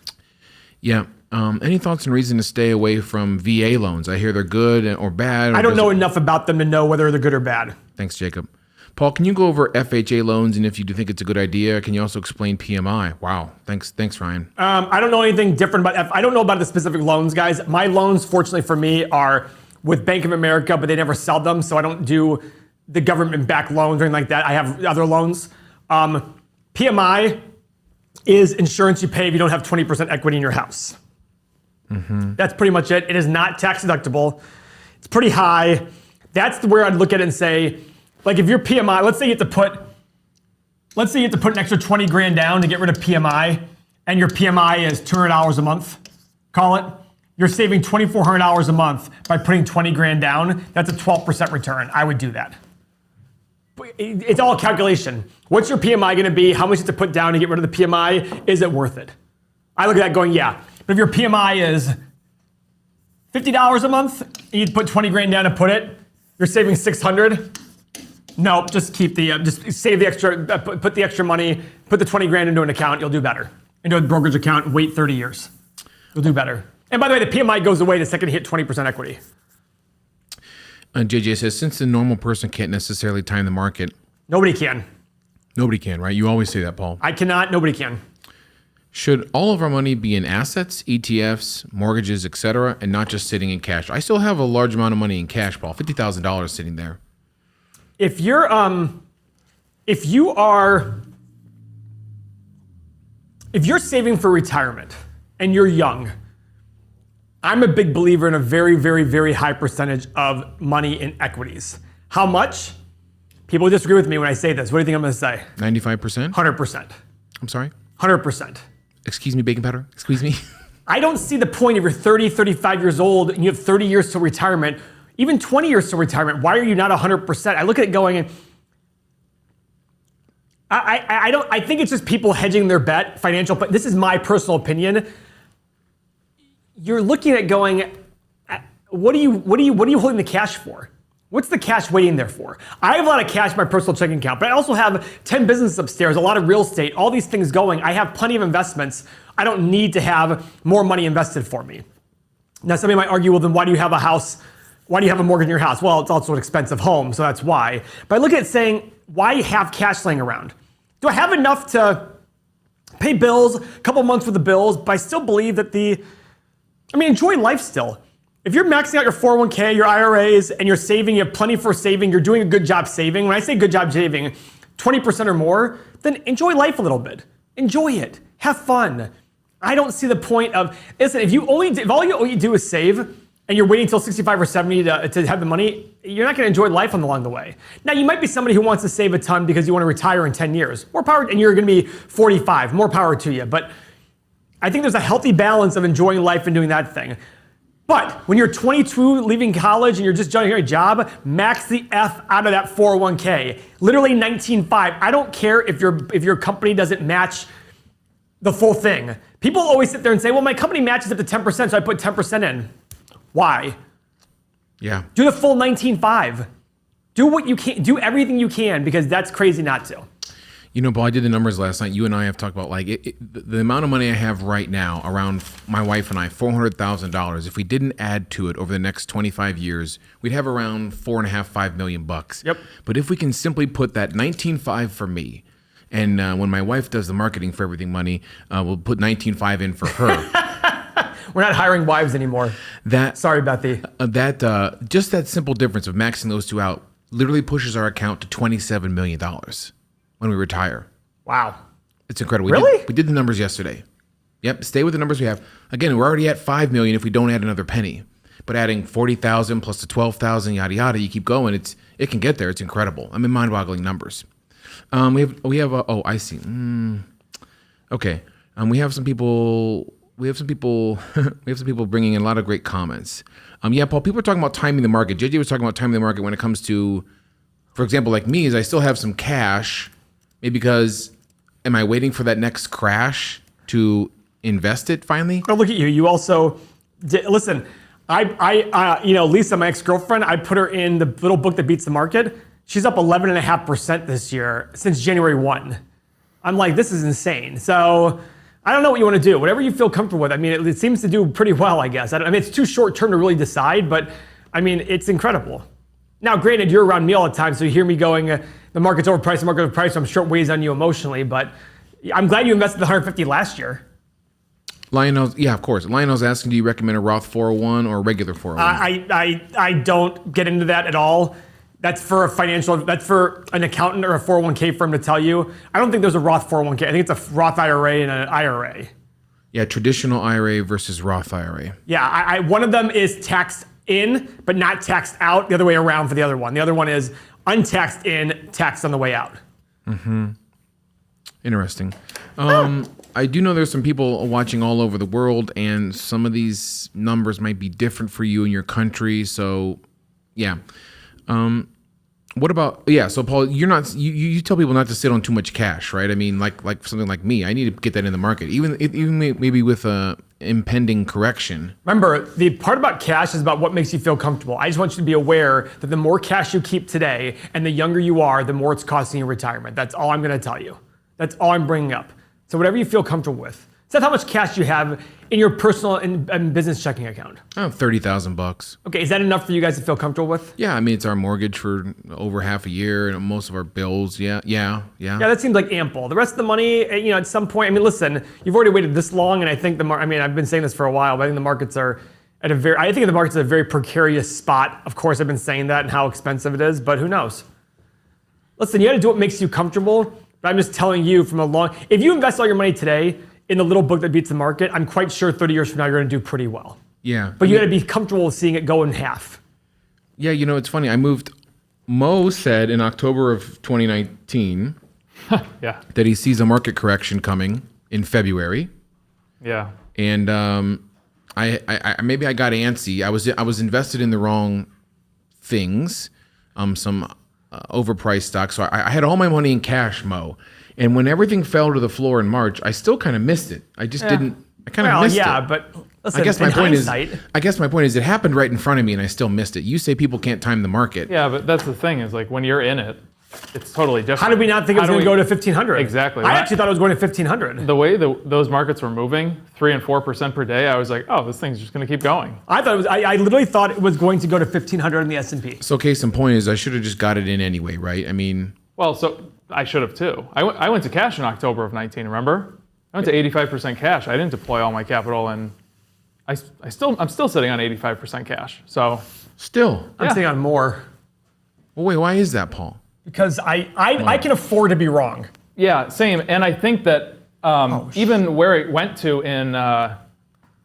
Yeah. Any thoughts and reason to stay away from VA loans? I hear they're good or bad. I don't know enough about them to know whether they're good or bad. Thanks, Jacob. Paul, can you go over FHA loans, and if you do think it's a good idea, can you also explain PMI? Wow. Thanks, Ryan. I don't know anything different about I don't know about the specific loans, guys. My loans, fortunately for me, are with Bank of America, but they never sell them, so I don't do the government-backed loans or anything like that. I have other loans. PMI is insurance you pay if you don't have 20% equity in your house. Mm-hmm. That's pretty much it. It is not tax deductible. It's pretty high. That's where I'd look at it and say, like, if your PMI, let's say you have to put an extra 20 grand down to get rid of PMI, and your PMI is $200 a month, call it. You're saving $2,400 a month by putting 20 grand down. That's a 12% return. I would do that. It's all calculation. What's your PMI going to be? How much you have to put down to get rid of the PMI? Is it worth it? I look at that going, yeah. But if your PMI is $50 a month, and you put 20 grand down to put it, you're saving 600. No, just keep just save the extra, put the extra money, put the 20 grand into an account, you'll do better. Into a brokerage account, wait 30 years. You'll do better. And by the way, the PMI goes away the second you hit 20% equity. JJ says, since the normal person can't necessarily time the market. Nobody can. Nobody can, right? You always say that, Paul. I cannot, nobody can. Should all of our money be in assets, ETFs, mortgages, etc., and not just sitting in cash? I still have a large amount of money in cash, Paul. $50,000 sitting there. If you're saving for retirement and you're young, I'm a big believer in a very, very, very high percentage of money in equities. How much? People disagree with me when I say this. What do you think I'm going to say? 95%? 100%. I'm sorry? 100%. Excuse me, baking powder? Excuse me? I don't see the point if you're 30, 35 years old and you have 30 years to retirement, even 20 years to retirement. Why are you not 100%? I look at it going, I think it's just people hedging their bet, financial, but this is my personal opinion. You're looking at going, what are you holding the cash for? What's the cash waiting there for? I have a lot of cash in my personal checking account, but I also have 10 businesses upstairs, a lot of real estate, all these things going. I have plenty of investments. I don't need to have more money invested for me. Now, somebody might argue, well, then why do you have a house? Why do you have a mortgage in your house? Well, it's also an expensive home, so that's why. But I look at it saying, why have cash laying around? Do I have enough to pay bills, a couple months worth of bills, but I still believe that enjoy life still. If you're maxing out your 401k, your IRAs, and you're saving, you have plenty for saving, you're doing a good job saving. When I say good job saving, 20% or more, then enjoy life a little bit. Enjoy it. Have fun. I don't see the point of, listen, if all you do is save, and you're waiting until 65 or 70 to have the money, you're not going to enjoy life along the way. Now, you might be somebody who wants to save a ton because you want to retire in 10 years. More power, and you're going to be 45. More power to you. But I think there's a healthy balance of enjoying life and doing that thing. But when you're 22, leaving college, and you're just joining a job, max the F out of that 401k. Literally 19.5. I don't care if your company doesn't match the full thing. People always sit there and say, well, my company matches up to 10%, so I put 10% in. Why? Yeah. Do the full 19.5. Do what you can. Do everything you can, because that's crazy not to. You know, Paul, I did the numbers last night. You and I have talked about the amount of money I have right now around my wife and I, $400,000. If we didn't add to it over the next 25 years, we'd have around $4.5 million. Yep. But if we can simply put that 19.5 for me, and when my wife does the marketing for everything money, we'll put 19.5 in for her. We're not hiring wives anymore. That Sorry, Bethy. Just that simple difference of maxing those two out literally pushes our account to $27 million when we retire. Wow. It's incredible. Really? We did the numbers yesterday. Yep. Stay with the numbers we have. Again, we're already at 5 million if we don't add another penny. But adding 40,000 plus the 12,000, yada yada, you keep going. It can get there. It's incredible. I mean, mind-boggling numbers. We have. Oh, I see. Okay. We have some people. We have some people bringing in a lot of great comments. Yeah, Paul. People are talking about timing the market. JJ was talking about timing the market when it comes to, for example, like me, is I still have some cash, maybe because am I waiting for that next crash to invest it finally? Oh, look at you. You also listen. Lisa, my ex-girlfriend, I put her in the little book that beats the market. She's up 11.5% this year since January 1. I'm like, this is insane. So I don't know what you want to do. Whatever you feel comfortable with. I mean, it seems to do pretty well, I guess. I mean, it's too short term to really decide, but I mean, it's incredible. Now, granted, you're around me all the time, so you hear me going, the market's overpriced, the market's overpriced, so I'm sure it weighs on you emotionally, but I'm glad you invested the 150 last year. Lionel's, yeah, of course. Lionel's asking, do you recommend a Roth 401 or a regular 401? I don't get into that at all. That's for an accountant or a 401k firm to tell you. I don't think there's a Roth 401k. I think it's a Roth IRA and an IRA. Yeah, traditional IRA versus Roth IRA. Yeah, one of them is taxed in, but not taxed out. The other way around for the other one. The other one is untaxed in, taxed on the way out. Mm-hmm. Interesting. I do know there's some people watching all over the world, and some of these numbers might be different for you in your country. So, yeah. What about, so Paul, you tell people not to sit on too much cash, right? I mean, like something like me, I need to get that in the market, even maybe with a impending correction. Remember, the part about cash is about what makes you feel comfortable. I just want you to be aware that the more cash you keep today and the younger you are, the more it's costing you retirement. That's all I'm going to tell you. That's all I'm bringing up. So whatever you feel comfortable with. Is that how much cash you have in your personal and business checking account? I have $30,000. Okay, is that enough for you guys to feel comfortable with? Yeah, I mean, it's our mortgage for over half a year and most of our bills. Yeah. Yeah, that seems like ample. The rest of the money, at some point, I mean, listen, you've already waited this long, and I think I've been saying this for a while, but I think the markets are at a very precarious spot. Of course, I've been saying that and how expensive it is, but who knows? Listen, you got to do what makes you comfortable. But I'm just telling you if you invest all your money today in the little book that beats the market, I'm quite sure 30 years from now, you're going to do pretty well. Yeah. But you got to be comfortable with seeing it go in half. Yeah, it's funny. Mo said in October of 2019 that he sees a market correction coming in February. Yeah. And I maybe I got antsy. I was invested in the wrong things, some overpriced stock. So I had all my money in cash, Mo. And when everything fell to the floor in March, I still kind of missed it. I just didn't. I kind of missed it. Yeah, but listen, I guess my point is it happened right in front of me and I still missed it. You say people can't time the market. Yeah, but that's the thing is like when you're in it, it's totally different. How did we not think it was going to go to 1,500? Exactly. I actually thought it was going to 1,500. The way those markets were moving, 3 and 4% per day, I was like, oh, this thing's just going to keep going. I thought it was. I literally thought it was going to go to 1,500 in the S&P. So case in point is I should have just got it in anyway, right? I mean. Well, so I should have too. I went to cash in October of 19. Remember? I went to 85% cash. I didn't deploy all my capital, and I'm still sitting on 85% cash. So. Still. I'm sitting on more. Well, wait. Why is that, Paul? Because I can afford to be wrong. Yeah, same. And I think that even where it went to in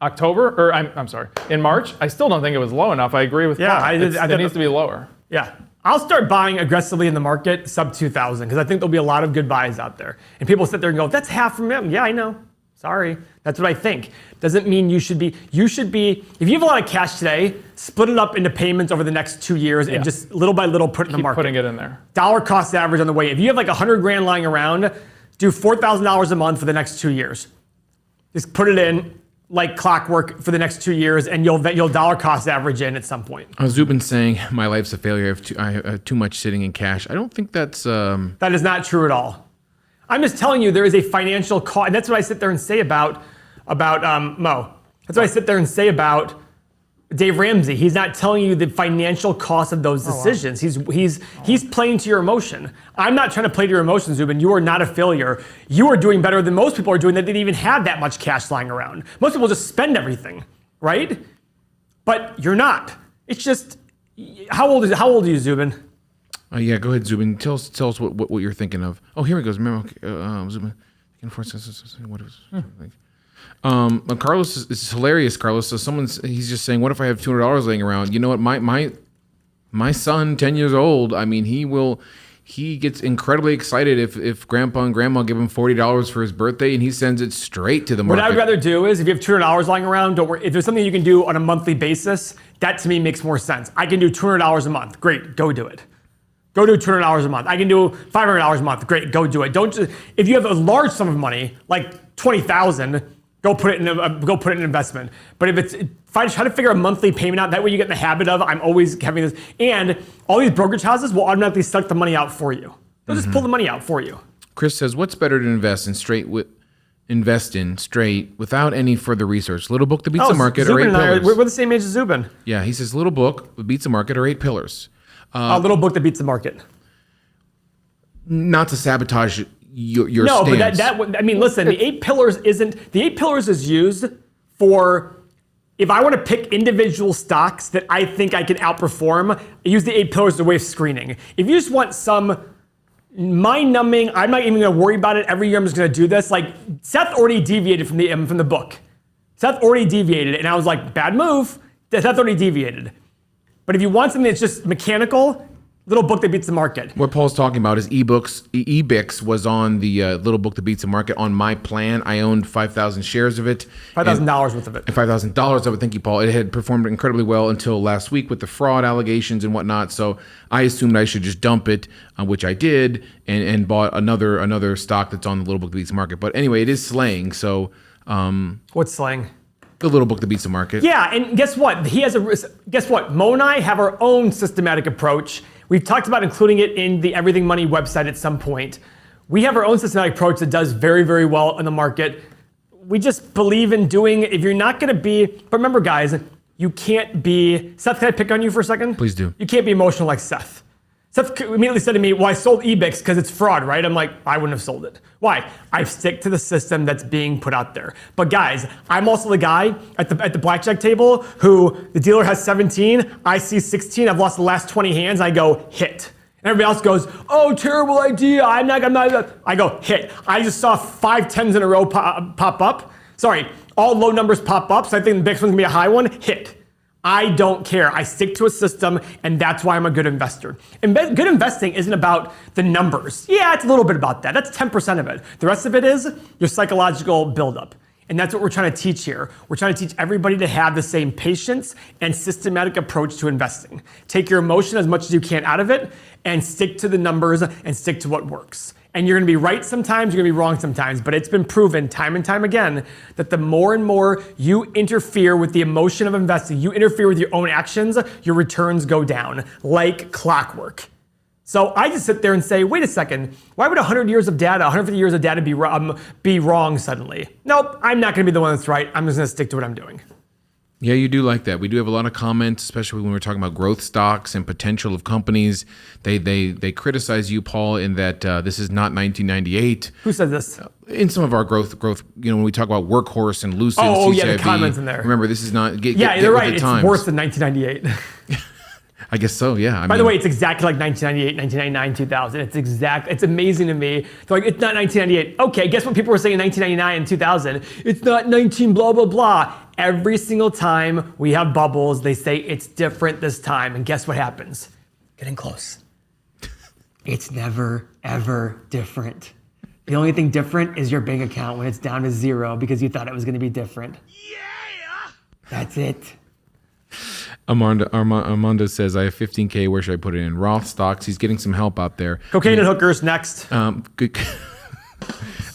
October, or I'm sorry, in March, I still don't think it was low enough. I agree with Paul. It needs to be lower. Yeah. I'll start buying aggressively in the market sub 2,000 because I think there'll be a lot of good buys out there. And people sit there and go, that's half from them. Yeah, I know. Sorry. That's what I think. Doesn't mean you should be, if you have a lot of cash today, split it up into payments over the next 2 years and just little by little put it in the market. Putting it in there. Dollar cost average on the way. If you have like 100 grand lying around, do $4,000 a month for the next 2 years. Just put it in like clockwork for the next 2 years and you'll dollar cost average in at some point. Zubin saying my life's a failure. I have too much sitting in cash. I don't think that's... That is not true at all. I'm just telling you there is a financial cost, and that's what I sit there and say about Mo. That's what I sit there and say about Dave Ramsey. He's not telling you the financial cost of those decisions. He's playing to your emotion. I'm not trying to play to your emotions, Zubin. You are not a failure. You are doing better than most people are doing that didn't even have that much cash lying around. Most people just spend everything. right? But you're not. It's just, how old are you, Zubin? Yeah, go ahead, Zubin. Tell us what you're thinking of. Oh, here he goes. Remember, Zubin. What is Carlos is hilarious, Carlos. So he's just saying, what if I have $200 laying around? You know what? My son, 10 years old, I mean, he gets incredibly excited if grandpa and grandma give him $40 for his birthday and he sends it straight to the market. What I would rather do is if you have $200 lying around, don't worry. If there's something you can do on a monthly basis, that to me makes more sense. I can do $200 a month. Great, go do it. Go do $200 a month. I can do $500 a month. Great, go do it. Don't just, if you have a large sum of money, like $20,000, go put it in investment. But if I try to figure a monthly payment out, that way you get in the habit of, I'm always having this. And all these brokerage houses will automatically suck the money out for you. They'll just pull the money out for you. Chris says, what's better to invest in straight without any further research? Little book that beats the market or 8 pillars? We're the same age as Zubin. Yeah, he says little book that beats the market or 8 pillars. A little book that beats the market. Not to sabotage your no, stance. but I mean, listen, the 8 pillars is used for, if I want to pick individual stocks that I think I can outperform, I use the 8 pillars as a way of screening. If you just want some mind-numbing, I'm not even going to worry about it, every year I'm just going to do this, like Seth already deviated from the book. Seth already deviated, and I was like, bad move. Seth already deviated. But if you want something that's just mechanical, little book that beats the market. What Paul's talking about is ebooks. eBix was on the little book that beats the market on my plan. I owned 5,000 shares of it. $5,000 worth of it. $5,000 of it. Thank you, Paul. It had performed incredibly well until last week with the fraud allegations and whatnot. So I assumed I should just dump it, which I did, and bought another stock that's on the little book that beats the market. But anyway, it is slaying. So What's slaying? the little book that beats the market. Yeah, and guess what? Guess what? Mo and I have our own systematic approach. We've talked about including it in the Everything Money website at some point. We have our own systematic approach that does very, very well in the market. We just believe in doing, if you're not going to be, but remember guys, you can't be, Seth, can I pick on you for a second? Please do. You can't be emotional like Seth. Seth immediately said to me, well, I sold eBix because it's fraud, right? I'm like, I wouldn't have sold it. Why? I stick to the system that's being put out there. But guys, I'm also the guy at the blackjack table who the dealer has 17, I see 16, I've lost the last 20 hands, I go, hit. And everybody else goes, oh, terrible idea, I'm not, I go, hit. I just saw 5 10s in a row pop up. Sorry, all low numbers pop up, so I think the next one's gonna be a high one, hit. I don't care. I stick to a system, and that's why I'm a good investor. Good investing isn't about the numbers. Yeah, it's a little bit about that. That's 10% of it. The rest of it is your psychological buildup. And that's what we're trying to teach here. We're trying to teach everybody to have the same patience and systematic approach to investing. Take your emotion as much as you can out of it, and stick to the numbers and stick to what works. And you're gonna be right sometimes, you're gonna be wrong sometimes, but it's been proven time and time again that the more and more you interfere with the emotion of investing, you interfere with your own actions, your returns go down like clockwork. So I just sit there and say, wait a second, why would 100 years of data, 150 years of data be wrong suddenly? Nope, I'm not gonna be the one that's right, I'm just gonna stick to what I'm doing. Yeah, you do like that. We do have a lot of comments, especially when we're talking about growth stocks and potential of companies. They criticize you, Paul, in that this is not 1998. Who said this? In some of our growth, when we talk about Workhorse and Lucid, oh CCIV, yeah, the comments in there. Remember, this is not. Yeah, they're right. It's worse than 1998. I guess so. Yeah. By the way, it's exactly like 1998, 1999, 2000. It's amazing to me. They're like, it's not 1998. Okay, guess what people were saying in 1999 and 2000? It's not 19 blah, blah, blah. Every single time we have bubbles, they say it's different this time. And guess what happens? Getting close. It's never, ever different. The only thing different is your bank account when it's down to 0 because you thought it was going to be different. Yeah! That's it. Armando says, I have 15K. Where should I put it in? Roth stocks. He's getting some help out there. Cocaine and hookers next. Good.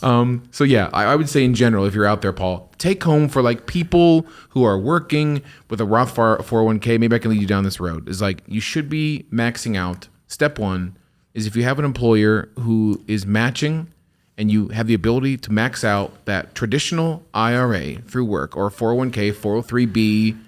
So yeah, I would say in general, if you're out there, Paul, take home for like people who are working with a Roth 401k. Maybe I can lead you down this road. Is like you should be maxing out. Step 1 is if you have an employer who is matching and you have the ability to max out that traditional IRA through work or 401k, 403b.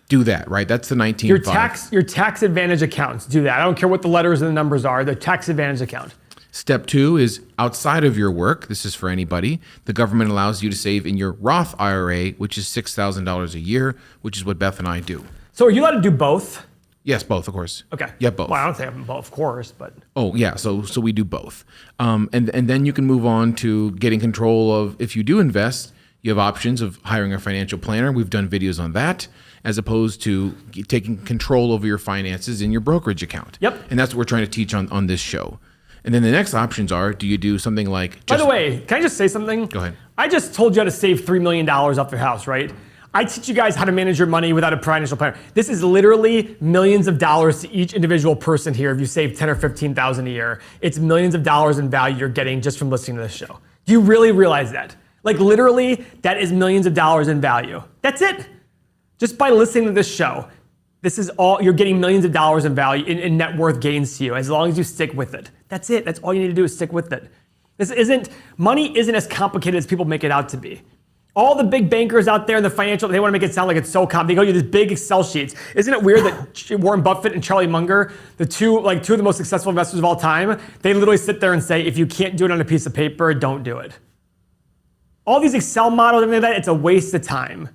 Do that, right? That's the 19.5. Your tax advantage accounts do that. I don't care what the letters and the numbers are. The tax advantage account. Step 2 is outside of your work. This is for anybody. The government allows you to save in your Roth IRA, which is $6,000 a year, which is what Beth and I do. So are you allowed to do both? Yes, both, of course. Okay. Yeah, both. Well, I don't say both, of course, but. Oh, yeah. So we do both. And then you can move on to getting control of, if you do invest, you have options of hiring a financial planner. We've done videos on that, as opposed to taking control over your finances in your brokerage account. Yep. And that's what we're trying to teach on this show. And then the next options are, do you do something like... By the way, can I just say something? Go ahead. I just told you how to save $3 million off your house, right? I teach you guys how to manage your money without a financial planner. This is literally millions of dollars to each individual person here if you save $10,000 or $15,000 a year. It's millions of dollars in value you're getting just from listening to this show. Do you really realize that? Like literally, that is millions of dollars in value. That's it. Just by listening to this show, this is all, you're getting millions of dollars in value, in net worth gains to you, as long as you stick with it. That's it. That's all you need to do is stick with it. Money isn't as complicated as people make it out to be. All the big bankers out there in the financial, they want to make it sound like it's so complicated. They go to these big Excel sheets. Isn't it weird that Warren Buffett and Charlie Munger, two of the most successful investors of all time, they literally sit there and say, if you can't do it on a piece of paper, don't do it. All these Excel models, everything like that, it's a waste of time.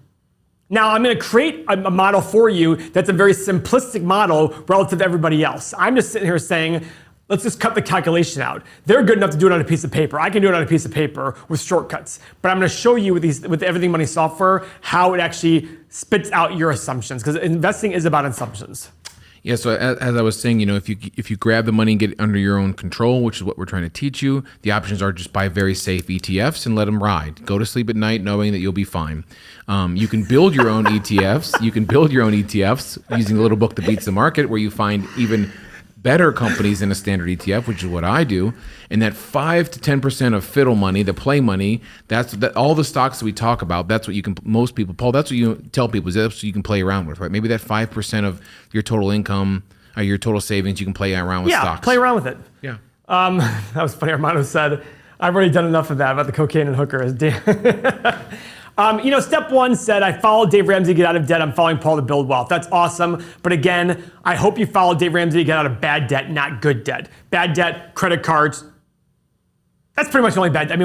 Now, I'm going to create a model for you that's a very simplistic model relative to everybody else. I'm just sitting here saying, let's just cut the calculation out. They're good enough to do it on a piece of paper. I can do it on a piece of paper with shortcuts. But I'm going to show you with Everything Money software how it actually spits out your assumptions, because investing is about assumptions. Yeah, so as I was saying, if you grab the money and get it under your own control, which is what we're trying to teach you, the options are just buy very safe ETFs and let them ride. Go to sleep at night knowing that you'll be fine. You can build your own ETFs. You can build your own ETFs using the little book that beats the market, where you find even better companies than a standard ETF, which is what I do. And that 5 to 10% of fiddle money, the play money, that's all the stocks that we talk about. That's what most people, Paul, that's what you tell people, is that's what you can play around with, right? Maybe that 5% of your total income or your total savings, you can play around with stocks. Yeah, play around with it. Yeah. That was funny. Armando said, I've already done enough of that about the cocaine and hookers. Step 1 said, I followed Dave Ramsey to get out of debt. I'm following Paul to build wealth. That's awesome. But again, I hope you followed Dave Ramsey to get out of bad debt, not good debt. Bad debt, credit cards. That's pretty much the only bad debt.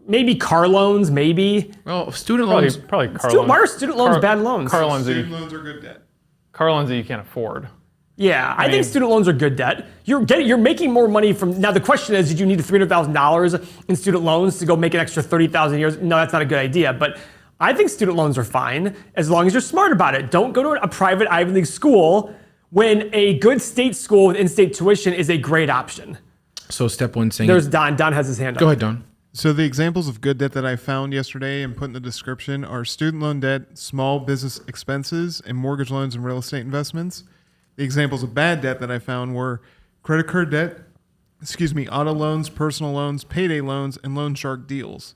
Maybe car loans, maybe. Well, student loans. Probably car loans. Why are student loans bad loans? Car loans Student loans are good debt. Car loans that you can't afford. Yeah, I think student loans are good debt. You're making more money from, now the question is, did you need $300,000 in student loans to go make an extra $30,000 a year? No, that's not a good idea, but I think student loans are fine as long as you're smart about it. Don't go to a private Ivy League school when a good state school with in-state tuition is a great option. So step 1 saying... There's Don. Don has his hand up. Go ahead, Don. So the examples of good debt that I found yesterday and put in the description are student loan debt, small business expenses, and mortgage loans and real estate investments. The examples of bad debt that I found were credit card debt, auto loans, personal loans, payday loans, and loan shark deals.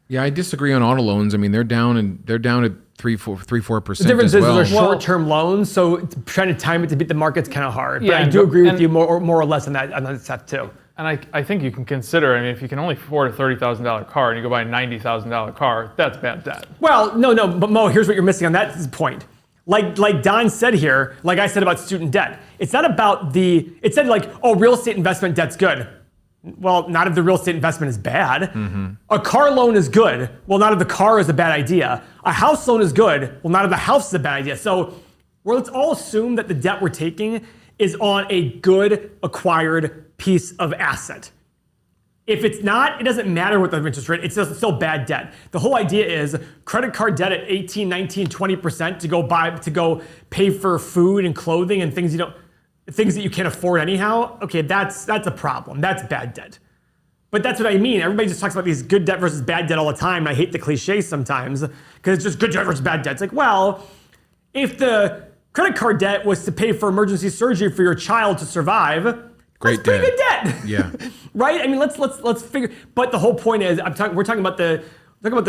Yeah, I disagree on auto loans. They're down at 3-4%. The difference as is well. those are short-term loans, so trying to time it to beat the market's kind of hard. But Yeah, I do agree with you more or less on that stuff too. And I think you can consider, if you can only afford a $30,000 car and you go buy a $90,000 car, that's bad debt. Well, no, but Mo, here's what you're missing on that point. Like Don said here, like I said about student debt, it's not about it said real estate investment debt's good. Well, not if the real estate investment is bad. Mm-hmm. A car loan is good. Well, not if the car is a bad idea. A house loan is good. Well, not if the house is a bad idea. So let's all assume that the debt we're taking is on a good acquired piece of asset. If it's not, it doesn't matter what the interest rate, it's still bad debt. The whole idea is credit card debt at 18, 19, 20% to go pay for food and clothing and things that you can't afford anyhow. Okay, that's a problem. That's bad debt. But that's what I mean. Everybody just talks about these good debt versus bad debt all the time. And I hate the cliche sometimes because it's just good debt versus bad debt. It's like, well, if the credit card debt was to pay for emergency surgery for your child to survive, Great that's pretty good debt. Yeah. Right? Let's figure. But the whole point is, we're talking about the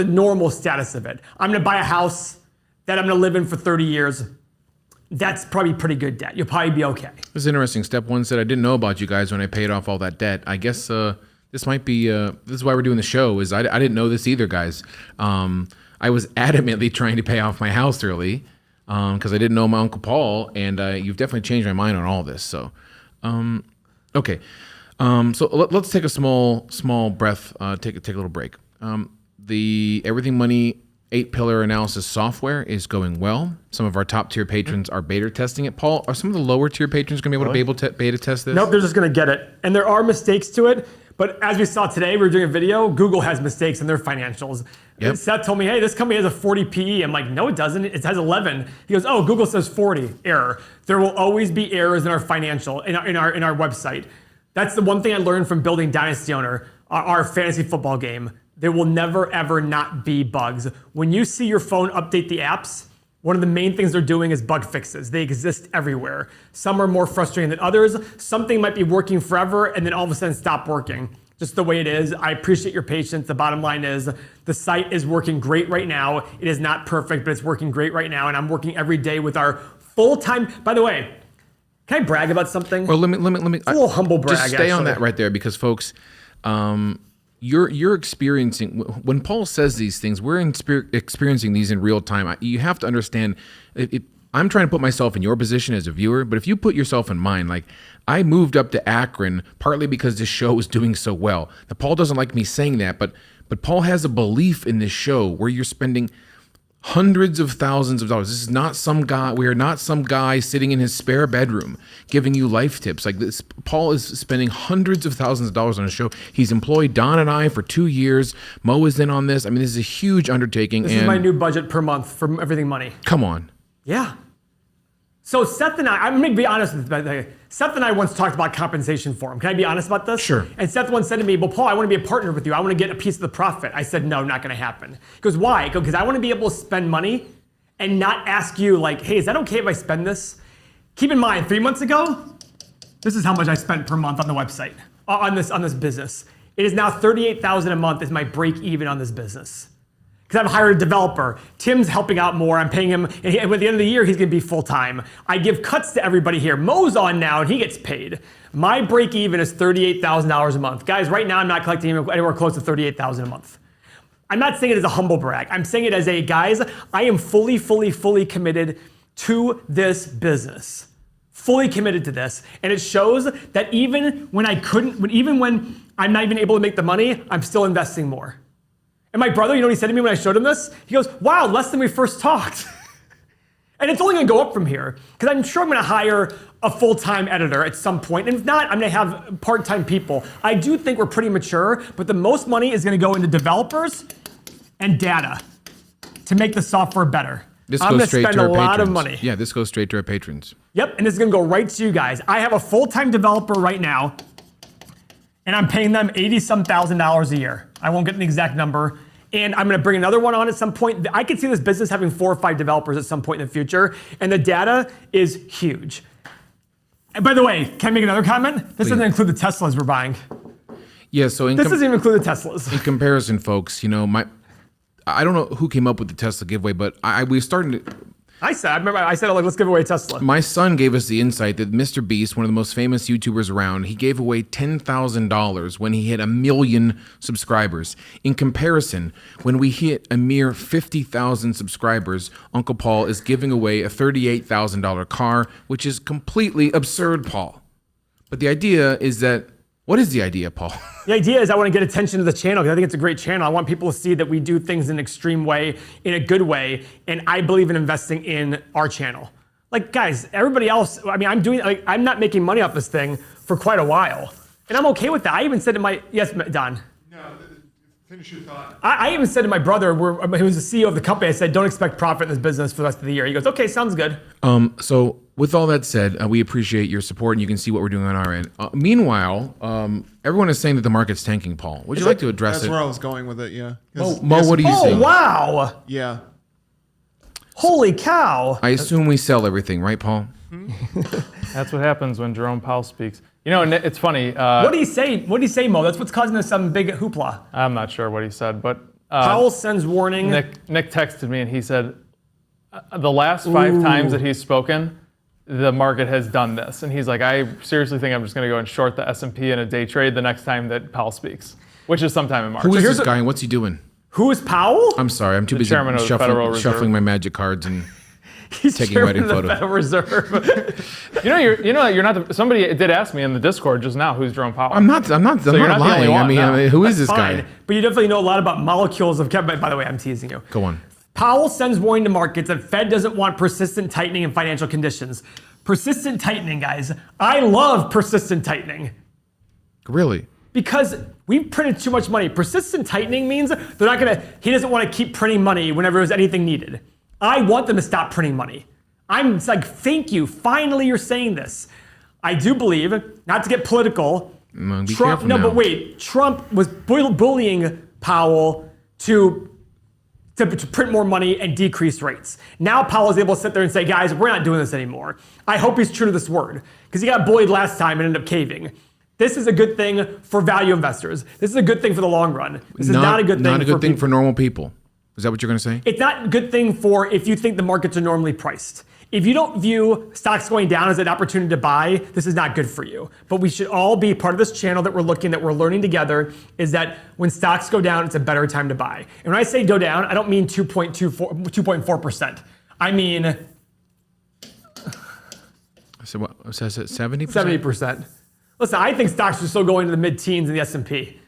normal status of it. I'm going to buy a house that I'm going to live in for 30 years. That's probably pretty good debt. You'll probably be okay. This is interesting. Step 1 said, I didn't know about you guys when I paid off all that debt. I guess this might be, this is why we're doing the show, is I didn't know this either, guys. I was adamantly trying to pay off my house early because I didn't know my Uncle Paul, and you've definitely changed my mind on all this. So, okay. So let's take a small breath. Take a little break. The Everything Money 8-pillar analysis software is going well. Some of our top tier patrons are beta testing it. Paul, are some of the lower tier patrons going to be able to beta test this? Nope, they're just going to get it. And there are mistakes to it. But as we saw today, we were doing a video. Google has mistakes in their financials. Yep. Seth told me, hey, this company has a 40 PE. I'm like, no, it doesn't. It has 11. He goes, oh, Google says 40. Error. There will always be errors in our financial, in our website. That's the one thing I learned from building Dynasty Owner, our fantasy football game. There will never, ever not be bugs. When you see your phone update the apps, one of the main things they're doing is bug fixes. They exist everywhere. Some are more frustrating than others. Something might be working forever and then all of a sudden stop working. Just the way it is. I appreciate your patience. The bottom line is the site is working great right now. It is not perfect, but it's working great right now. And I'm working every day with our full-time, by the way, can I brag about something? Well, let me. It's a little humble brag, Just stay on actually. that right there, because folks, you're experiencing, when Paul says these things, we're experiencing these in real time. You have to understand, I'm trying to put myself in your position as a viewer, but if you put yourself in mine, like I moved up to Akron partly because this show is doing so well. Now, Paul doesn't like me saying that, but Paul has a belief in this show where you're spending hundreds of thousands of dollars. This is not some guy. We are not some guy sitting in his spare bedroom giving you life tips like this. Paul is spending hundreds of thousands of dollars on a show. He's employed Don and I for 2 years. Mo is in on this. I mean, this is a huge undertaking. This is my new budget per month for Everything Money. Come on. Yeah. So Seth and I'm going to be honest with you. Seth and I once talked about compensation for him. Can I be honest about this? Sure. And Seth once said to me, well, Paul, I want to be a partner with you. I want to get a piece of the profit. I said, no, not going to happen. He goes, why? Because I want to be able to spend money and not ask you like, hey, is that okay if I spend this? Keep in mind, 3 months ago, this is how much I spent per month on the website, on this business. It is now $38,000 a month is my break even on this business. Because I've hired a developer. Tim's helping out more. I'm paying him. And at the end of the year, he's going to be full-time. I give cuts to everybody here. Mo's on now, and he gets paid. My break-even is $38,000 a month. Guys, right now, I'm not collecting anywhere close to $38,000 a month. I'm not saying it as a humble brag. I'm saying it as a, guys, I am fully committed to this business. Fully committed to this. And it shows that even when I'm not even able to make the money, I'm still investing more. And my brother, you know what he said to me when I showed him this? He goes, wow, less than we first talked. And it's only going to go up from here, because I'm sure I'm going to hire a full-time editor at some point. And if not, I'm going to have part-time people. I do think we're pretty mature, but the most money is going to go into developers and data to make the software better. I'm going to spend a lot of money. Yeah, this goes straight to our patrons. Yep, and this is going to go right to you guys. I have a full-time developer right now, and I'm paying them $80-some thousand a year. I won't get the exact number. And I'm going to bring another one on at some point. I could see this business having 4 or 5 developers at some point in the future. And the data is huge. And by the way, can I make another comment? This doesn't include the Teslas we're buying. Yeah, so This doesn't even include the Teslas. in comparison, folks, you know, I don't know who came up with the Tesla giveaway, but we started to. I said, like, let's give away a Tesla. My son gave us the insight that Mr. Beast, one of the most famous YouTubers around, he gave away $10,000 when he hit 1 million subscribers. In comparison, when we hit a mere 50,000 subscribers, Uncle Paul is giving away a $38,000 car, which is completely absurd, Paul. But the idea is that, what is the idea, Paul? The idea is I want to get attention to the channel because I think it's a great channel. I want people to see that we do things in an extreme way, in a good way, and I believe in investing in our channel. Like, guys, everybody else, I mean, I'm not making money off this thing for quite a while, and I'm okay with that. I even said to yes, Don. No, finish your thought. I even said to my brother, who was the CEO of the company, I said, don't expect profit in this business for the rest of the year. He goes, okay, sounds good. So with all that said, we appreciate your support, and you can see what we're doing on our end. Meanwhile, everyone is saying that the market's tanking, Paul. Would you like to address That's it? where I was going with it, yeah. Mo, what do you Oh, think? wow. Yeah. Holy cow. I assume we sell everything, right, Paul? That's what happens when Jerome Powell speaks. You know, it's funny. What do you say, Mo? That's what's causing us some big hoopla. I'm not sure what he said, but Powell sends warning. Nick texted me and he said, the last 5 times that he's spoken, the market has done this. And he's like, I seriously think I'm just going to go and short the S&P in a day trade the next time that Powell speaks, which is sometime in March. Who is this guy and what's he doing? Who is Powell? I'm sorry, I'm too busy chairman of the Federal Reserve. shuffling my magic cards. And He's Taking chairman wedding of the photos. Federal Reserve. you're not. Somebody did ask me in the Discord just now who's Jerome Powell. I'm not you're not the only lying. one, no. I mean, who is That's this fine. guy? But you definitely know a lot about molecules of chemistry. By the way, I'm teasing you. Go on. Powell sends warning to markets that Fed doesn't want persistent tightening in financial conditions. Persistent tightening, guys. I love persistent tightening. Really? Because we've printed too much money. Persistent tightening means they're not gonna, he doesn't want to keep printing money whenever there's anything needed. I want them to stop printing money. It's like, thank you, finally you're saying this. I do believe, not to get political, Be Trump, careful no, now. but wait, Trump was bullying Powell to print more money and decrease rates. Now Powell is able to sit there and say, guys, we're not doing this anymore. I hope he's true to this word, because he got bullied last time and ended up caving. This is a good thing for value investors. This is a good thing for the long run. This is not a good thing Not a good for thing people. for normal people. Is that what you're going to say? It's not a good thing for if you think the markets are normally priced. If you don't view stocks going down as an opportunity to buy, this is not good for you. But we should all be part of this channel that we're learning together, is that when stocks go down, it's a better time to buy. And when I say go down, I don't mean 2.4%. I mean So what? Says it 70%? 70%. Listen, I think stocks are still going to the mid-teens in the S&P.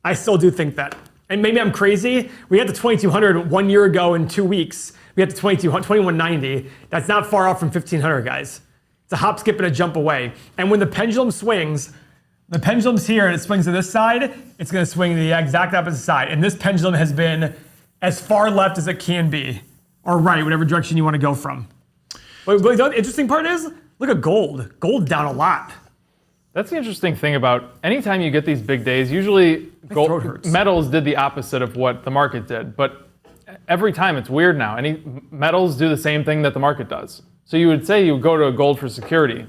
I still do think that. And maybe I'm crazy. We had the 2200 1 year ago in 2 weeks. We had the 2190. That's not far off from 1500, guys. It's a hop, skip, and a jump away. And when the pendulum swings, the pendulum's here and it swings to this side, it's going to swing to the exact opposite side. And this pendulum has been as far left as it can be, or right, whatever direction you want to go from. But the interesting part is, look at gold. Gold's down a lot. That's the interesting thing about anytime you get these big days, usually throat hurts. metals did the opposite of what the market did. But every time it's weird now. Metals do the same thing that the market does. So you would say you would go to a gold for security.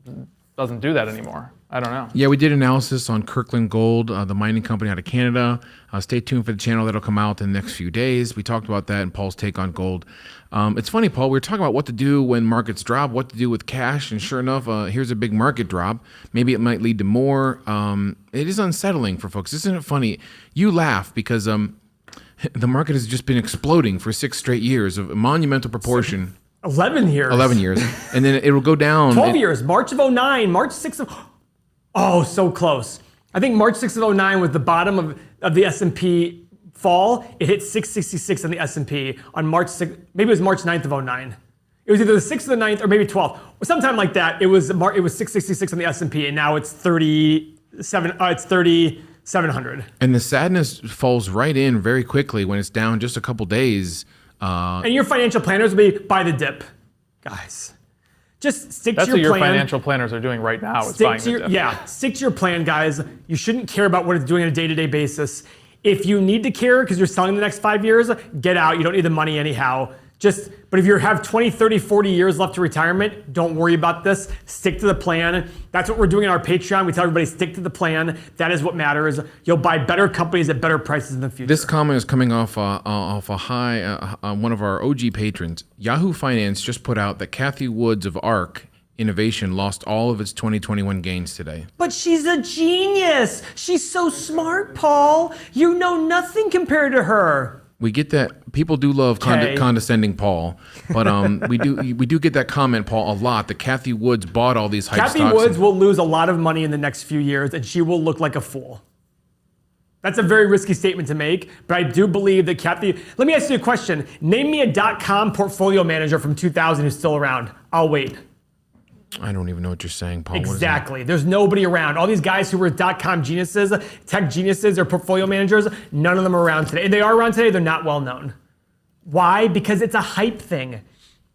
It doesn't do that anymore. I don't know. Yeah, we did analysis on Kirkland Gold, the mining company out of Canada. Stay tuned for the channel. That'll come out in the next few days. We talked about that and Paul's take on gold. It's funny, Paul, we were talking about what to do when markets drop, what to do with cash, and sure enough, here's a big market drop. Maybe it might lead to more. It is unsettling for folks. Isn't it funny? You laugh because the market has just been exploding for 6 straight years of monumental proportion. 11 years. 11 years. And then it will go down. 12 years. March of 09, March 6th of... Oh, so close. I think March 6th of 09 was the bottom of the S&P fall. It hit 666 on the S&P on March 6th. Maybe it was March 9th of 09. It was either the 6th or the 9th or maybe 12th. Or sometime like that. It was 666 on the S&P and now it's 3,700. And the sadness falls right in very quickly when it's down just a couple days. And your financial planners will be buy the dip. Guys, just stick That's to your what plan. your financial planners are doing right now. Is Stick buying to the your, dip. yeah, stick to your plan, guys. You shouldn't care about what it's doing on a day-to-day basis. If you need to care because you're selling the next 5 years, get out. You don't need the money anyhow. But if you have 20, 30, 40 years left to retirement, don't worry about this. Stick to the plan. That's what we're doing in our Patreon. We tell everybody, stick to the plan. That is what matters. You'll buy better companies at better prices in the future. This comment is coming off a high, one of our OG patrons. Yahoo Finance just put out that Kathy Woods of ARK Innovation lost all of its 2021 gains today. But she's a genius. She's so smart, Paul. You know nothing compared to her. We get that. People do love Okay. condescending Paul, but we do get that comment, Paul, a lot. That Kathy Woods bought all these hype Kathy stocks. Woods will lose a lot of money in the next few years, and she will look like a fool. That's a very risky statement to make, but I do believe that Kathy... Let me ask you a question. Name me a .com portfolio manager from 2000 who's still around. I'll wait. I don't even know what you're saying, Paul. What is that? Exactly. There's nobody around. All these guys who were .com geniuses, tech geniuses, or portfolio managers, none of them are around today. If they are around today, they're not well known. Why? Because it's a hype thing.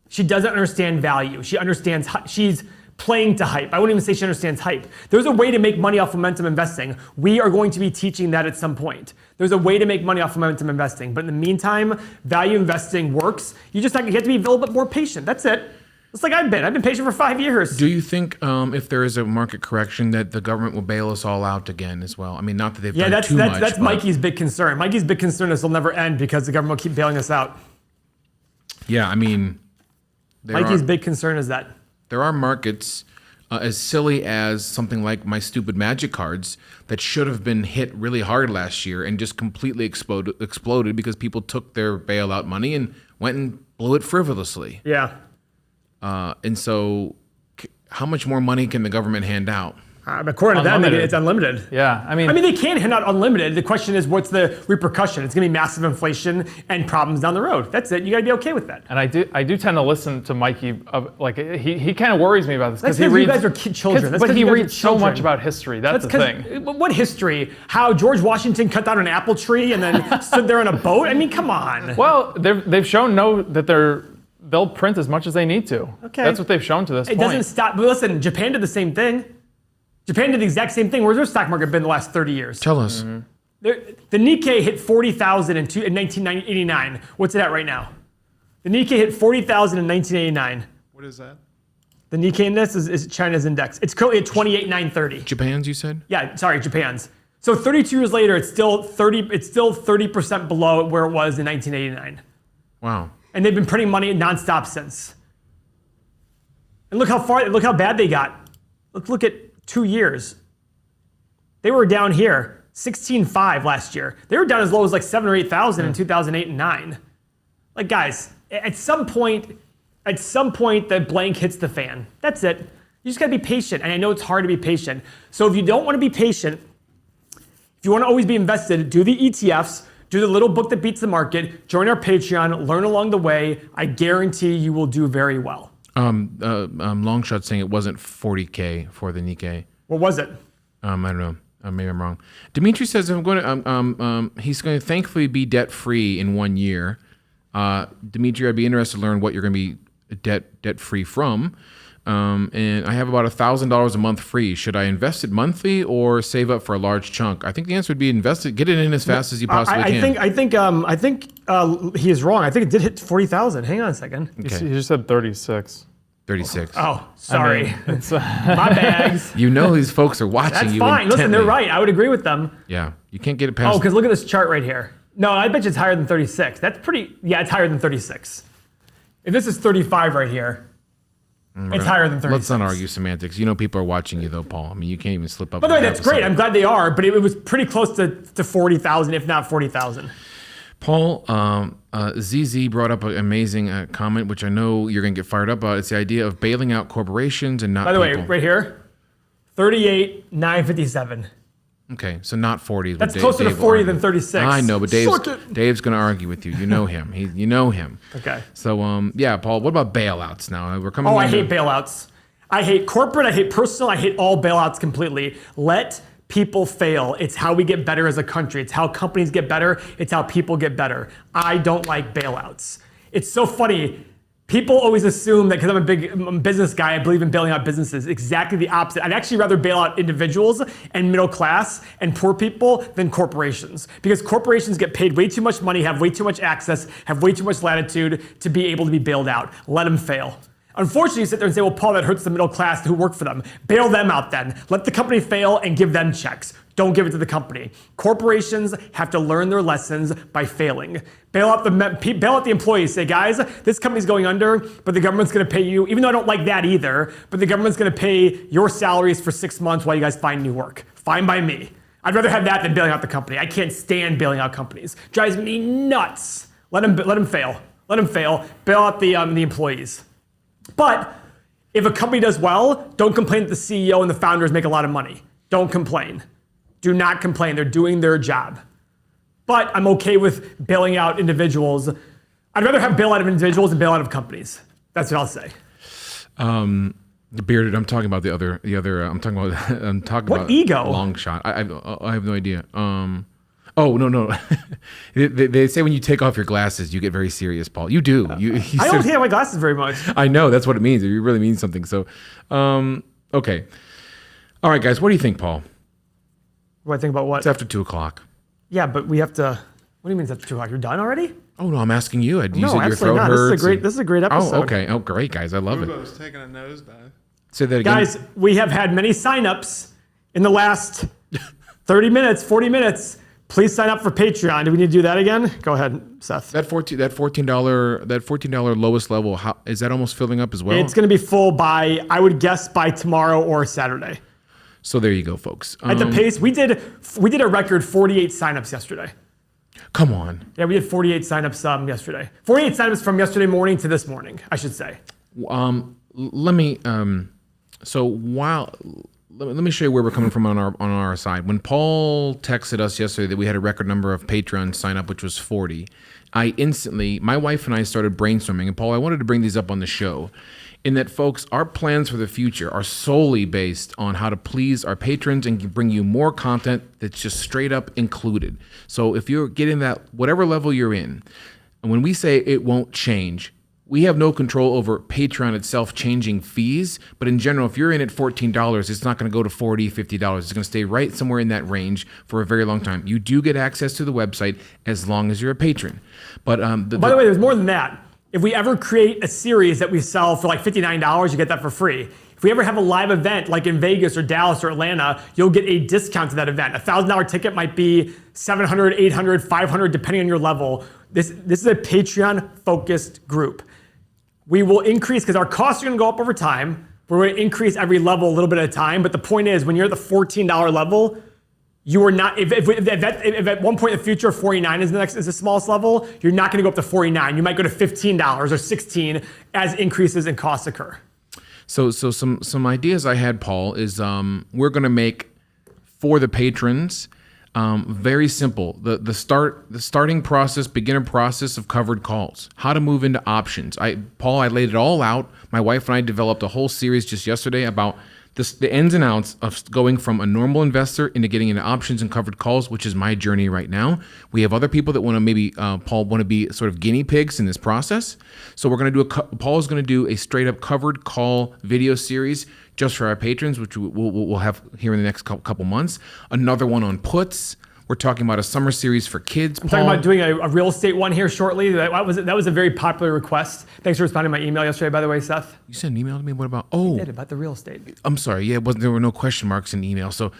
She doesn't understand value. She understands, she's playing to hype. I wouldn't even say she understands hype. There's a way to make money off momentum investing. We are going to be teaching that at some point. There's a way to make money off momentum investing. But in the meantime, value investing works. You just have to be a little bit more patient. That's it. It's like I've been patient for 5 years. Do you think if there is a market correction that the government will bail us all out again as well? I mean, not that they've done too much. That's but Mikey's big concern. Mikey's big concern is it'll never end because the government will keep bailing us out. Yeah, I mean, Mikey's big concern is that. there are markets as silly as something like my stupid magic cards that should have been hit really hard last year and just completely exploded because people took their bailout money and went and blew it frivolously. Yeah. And so how much more money can the government hand out? According to them, Unlimited. it's unlimited. Yeah, I mean, they can hand out unlimited. The question is, what's the repercussion? It's going to be massive inflation and problems down the road. That's it. You got to be okay with that. and I do tend to listen to Mikey. Like he kind of worries me about this That's he because you reads. guys are children. That's But 'cause he you guys are reads so children. much about history. That's the thing. What history? How George Washington cut down an apple tree and then stood there on a boat? I mean, come on. Well, they've shown that they'll print as much as they need to. Okay. That's what they've shown to this It point. doesn't stop. But listen, Japan did the same thing. Japan did the exact same thing. Where's their stock market been the last 30 years? Tell us. The Nikkei hit 40,000 in 1989. What's it at right now? The Nikkei hit 40,000 in 1989. What is that? The Nikkei index is China's index. It's currently at 28,930. Japan's, you said? Yeah, sorry, Japan's. So 32 years later, it's still 30% below where it was in 1989. Wow. And they've been printing money nonstop since. And look how bad they got. Look at 2 years. They were down here, 16.5 last year. They were down as low as like 7,000 or 8,000 in 2008 and 9. Like guys, at some point the blank hits the fan. That's it. You just gotta be patient. And I know it's hard to be patient. So if you don't wanna be patient, if you wanna always be invested, do the ETFs, do the little book that beats the market, join our Patreon, learn along the way. I guarantee you will do very well. Longshot saying it wasn't 40K for the Nikkei. What was it? I don't know. Maybe I'm wrong. Dimitri says he's going to thankfully be debt free in 1 year. Dimitri, I'd be interested to learn what you're going to be debt free from. And I have about $1,000 a month free. Should I invest it monthly or save up for a large chunk? I think the answer would be invest it. Get it in as fast as you possibly can. I think he is wrong. I think it did hit 40,000. Hang on a second. Okay. You just said 36. 36. Oh, sorry. I mean, it's, My bags. You know these folks are watching That's you fine. Listen, intently. they're right. I would agree with them. Yeah, you can't get it past. Oh, because look at this chart right here. No, I bet you it's higher than 36. That's pretty. Yeah, it's higher than 36. If this is 35 right here, it's higher than 36. Let's not argue semantics. You know people are watching you though, Paul. I mean, you can't even slip up. By the way, and that's have a great. second. I'm glad they are, but it was pretty close to 40,000, if not 40,000. Paul, ZZ brought up an amazing comment, which I know you're going to get fired up about. It's the idea of bailing out corporations and not By the people. way, right here, 38,957. Okay, so not 40. That's closer to 40 than 36. I know, but Suck it. Dave's going to argue with you. You know him. You know him. Okay. So, yeah, Paul, what about bailouts now? We're coming. Oh, I into- hate bailouts. I hate corporate. I hate personal. I hate all bailouts completely. Let people fail. It's how we get better as a country. It's how companies get better. It's how people get better. I don't like bailouts. It's so funny. People always assume that because I'm a big business guy, I believe in bailing out businesses. Exactly the opposite. I'd actually rather bail out individuals and middle class and poor people than corporations. Because corporations get paid way too much money, have way too much access, have way too much latitude to be able to be bailed out. Let them fail. Unfortunately, you sit there and say, well, Paul, that hurts the middle class who work for them. Bail them out then. Let the company fail and give them checks. Don't give it to the company. Corporations have to learn their lessons by failing. Bail out the employees. Say, guys, this company's going under, but the government's going to pay you, even though I don't like that either, but the government's going to pay your salaries for 6 months while you guys find new work. Fine by me. I'd rather have that than bailing out the company. I can't stand bailing out companies. Drives me nuts. Let them fail. Let them fail. Bail out the employees. But if a company does well, don't complain that the CEO and the founders make a lot of money. Don't complain. Do not complain. They're doing their job. But I'm okay with bailing out individuals. I'd rather have bailout of individuals than bailout of companies. That's what I'll say. The bearded. I'm talking about the other. I'm talking about. What about ego? Long shot. I have no idea. Oh no. they say when you take off your glasses, you get very serious, Paul. You do. I don't take out my glasses very much. I know that's what it means. It really means something. So, okay. All right, guys. What do you think, Paul? What do I think about what? It's after 2:00. Yeah, but we have to. What do you mean it's after 2 o'clock? You're done already? Oh no, I'm asking you. You No, said your absolutely throat not. hurts. This is a great episode. Oh, okay. Oh, great, guys. I love it. Fubo's taking a nosedive. Say that again. Guys, we have had many signups in the last 30 minutes, 40 minutes. Please sign up for Patreon. Do we need to do that again? Go ahead, Seth. That $14 lowest level, how is that almost filling up as well? It's going to be full by, I would guess, by tomorrow or Saturday. So there you go, folks. At the pace, we did a record 48 signups yesterday. Come on. Yeah, we had 48 signups yesterday. 48 signups from yesterday morning to this morning, I should say. Let me let me show you where we're coming from on our side. When Paul texted us yesterday that we had a record number of Patreon sign up, which was 40, my wife and I started brainstorming. And Paul, I wanted to bring these up on the show. In that, folks, our plans for the future are solely based on how to please our patrons and bring you more content that's just straight up included. So if you're getting that, whatever level you're in, and when we say it won't change, we have no control over Patreon itself changing fees. But in general, if you're in at $14, it's not going to go to $40, $50. It's going to stay right somewhere in that range for a very long time. You do get access to the website as long as you're a patron. But by the way, there's more than that. If we ever create a series that we sell for like $59, you get that for free. If we ever have a live event like in Vegas or Dallas or Atlanta, you'll get a discount to that event. A $1,000 ticket might be $700, $800, $500, depending on your level. This is a Patreon-focused group. We will increase, because our costs are going to go up over time. We're going to increase every level a little bit at a time. But the point is, when you're at the $14 level, you are not, if at one point in the future 49 is the smallest level, you're not going to go up to 49. You might go to $15 or $16 as increases in costs occur. So some ideas I had, Paul, is we're going to make for the patrons very simple. The starting process, beginner process of covered calls, how to move into options. Paul, I laid it all out. My wife and I developed a whole series just yesterday about the ins and outs of going from a normal investor into getting into options and covered calls, which is my journey right now. We have other people that want to maybe, Paul, want to be sort of guinea pigs in this process. So we're going to Paul is going to do a straight up covered call video series just for our patrons, which we'll have here in the next couple months. Another one on puts. We're talking about a summer series for kids. I'm talking about doing a real estate one here shortly. That was a very popular request. Thanks for responding to my email yesterday, by the way, Seth. You sent an email to me? What about? I did, about the real estate. I'm sorry. Yeah, there were no question marks in the email. So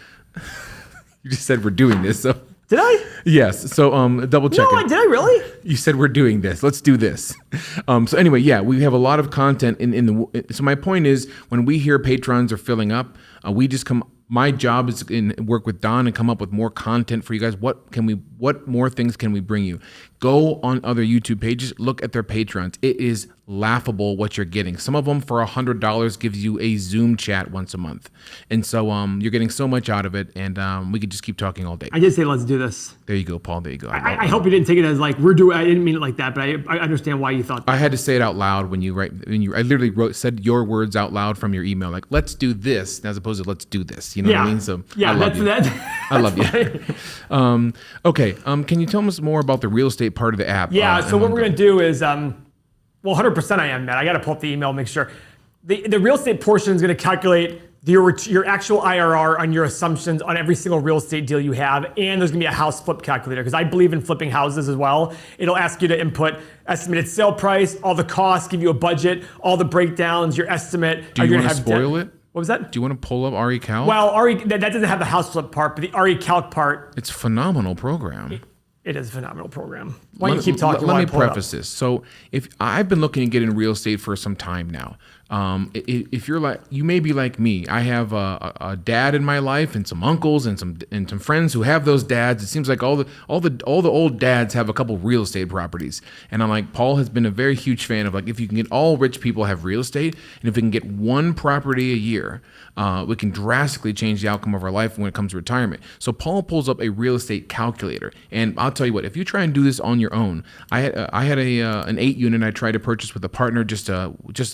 you just said we're doing this. So did I? Yes. So double check. No, did I really? You said we're doing this. Let's do this. So anyway, yeah, we have a lot of content so my point is, when we hear patrons are filling up, we just come. My job is work with Don and come up with more content for you guys. What more things can we bring you? Go on other YouTube pages, look at their patrons. It is laughable what you're getting. Some of them for $100 gives you a Zoom chat once a month. And so you're getting so much out of it, and we could just keep talking all day. I did say let's do this. There you go, Paul. There you go. I hope you didn't take it as like we're doing. I didn't mean it like that, but I understand why you thought that. I had to say it out loud when you I literally said your words out loud from your email, like let's do this, as opposed to let's do this. You know what I mean? So yeah, I love you. I love you. Okay. Can you tell us more about the real estate part of the app? Yeah. So what we're gonna do is, 100% I am, Matt. I got to pull up the email, make sure. The real estate portion is going to calculate your actual IRR on your assumptions on every single real estate deal you have, and there's going to be a house flip calculator, because I believe in flipping houses as well. It'll ask you to input estimated sale price, all the costs, give you a budget, all the breakdowns, your estimate. Do you want to spoil it? What was that? Do you want to pull up RE Calc? Well, that doesn't have the house flip part, but the RE Calc part. It's a phenomenal program. It is a phenomenal program. Why don't you keep talking? Let me preface this. So, if I've been looking to get in real estate for some time now, if you're like, you may be like me. I have a dad in my life and some uncles and some friends who have those dads. It seems like all the old dads have a couple real estate properties. And I'm like, Paul has been a very huge fan of, like, if you can get all rich people have real estate, and if we can get one property a year, we can drastically change the outcome of our life when it comes to retirement. So Paul pulls up a real estate calculator, and I'll tell you what, if you try and do this on your own, I had an 8 unit I tried to purchase with a partner just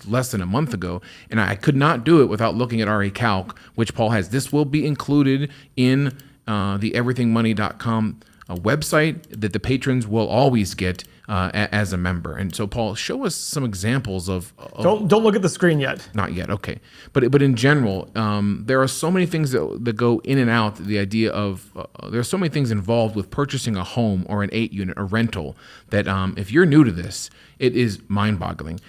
less than a month ago, and I could not do it without looking at RE Calc, which Paul has. This will be included in the everythingmoney.com website that the patrons will always get as a member. And so, Paul, show us some examples of don't look at the screen yet. Not yet, okay. But in general, there are so many things that go in and out. The idea of there are so many things involved with purchasing a home or an 8 unit, a rental, that if you're new to this, it is mind-boggling.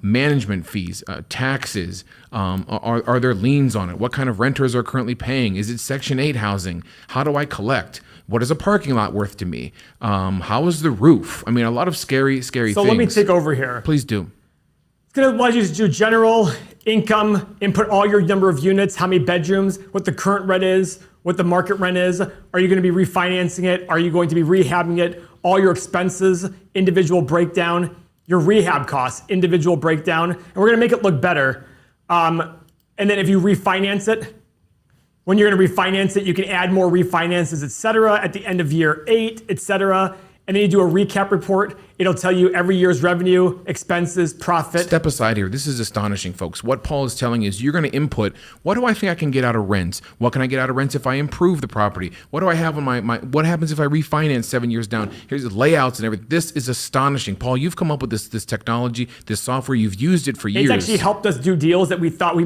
Management fees, taxes, are there liens on it? What kind of renters are currently paying? Is it Section 8 housing? How do I collect? What is a parking lot worth to me? How is the roof? I mean, a lot of scary things. So let me take over here. Please do. It's going to allow you to do general income, input all your number of units, how many bedrooms, what the current rent is, what the market rent is. Are you going to be refinancing it? Are you going to be rehabbing it? all your expenses, individual breakdown, your rehab costs, individual breakdown, and we're gonna make it look better. And then if you refinance it, when you're gonna refinance it, you can add more refinances, et cetera, at the end of year 8, et cetera. And then you do a recap report. It'll tell you every year's revenue, expenses, profit. Step aside here. This is astonishing, folks. What Paul is telling you is you're going to input, what do I think I can get out of rents? What can I get out of rents if I improve the property? What do I have on my what happens if I refinance 7 years down? Here's the layouts and everything. This is astonishing. Paul, you've come up with this technology, this software. You've used it for years. It's actually helped us do deals that we thought we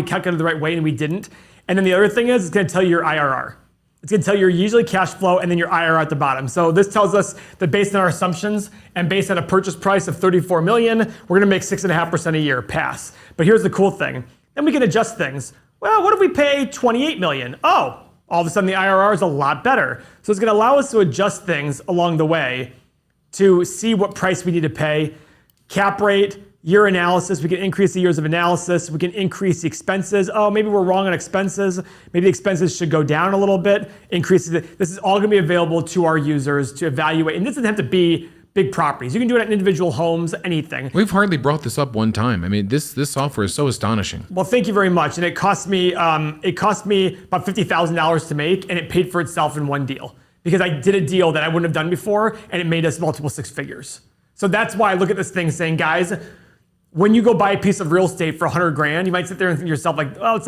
calculated the right way and we didn't. And then the other thing is, it's going to tell you your IRR. It's going to tell you your usually cash flow and then your IRR at the bottom. So this tells us that based on our assumptions and based on a purchase price of $34 million, we're going to make 6.5% a year, pass. But here's the cool thing. Then we can adjust things. Well, what if we pay $28 million? Oh, all of a sudden the IRR is a lot better. So it's going to allow us to adjust things along the way to see what price we need to pay, cap rate, year analysis. We can increase the years of analysis. We can increase the expenses. Oh, maybe we're wrong on expenses. Maybe the expenses should go down a little bit. This is all going to be available to our users to evaluate. And this doesn't have to be big properties. You can do it on individual homes, anything. We've hardly brought this up one time. I mean, this software is so astonishing. Well, thank you very much. And it cost me about $50,000 to make, and it paid for itself in one deal because I did a deal that I wouldn't have done before, and it made us multiple 6 figures. So that's why I look at this thing saying, guys, when you go buy a piece of real estate for 100 grand, you might sit there and think to yourself like, oh,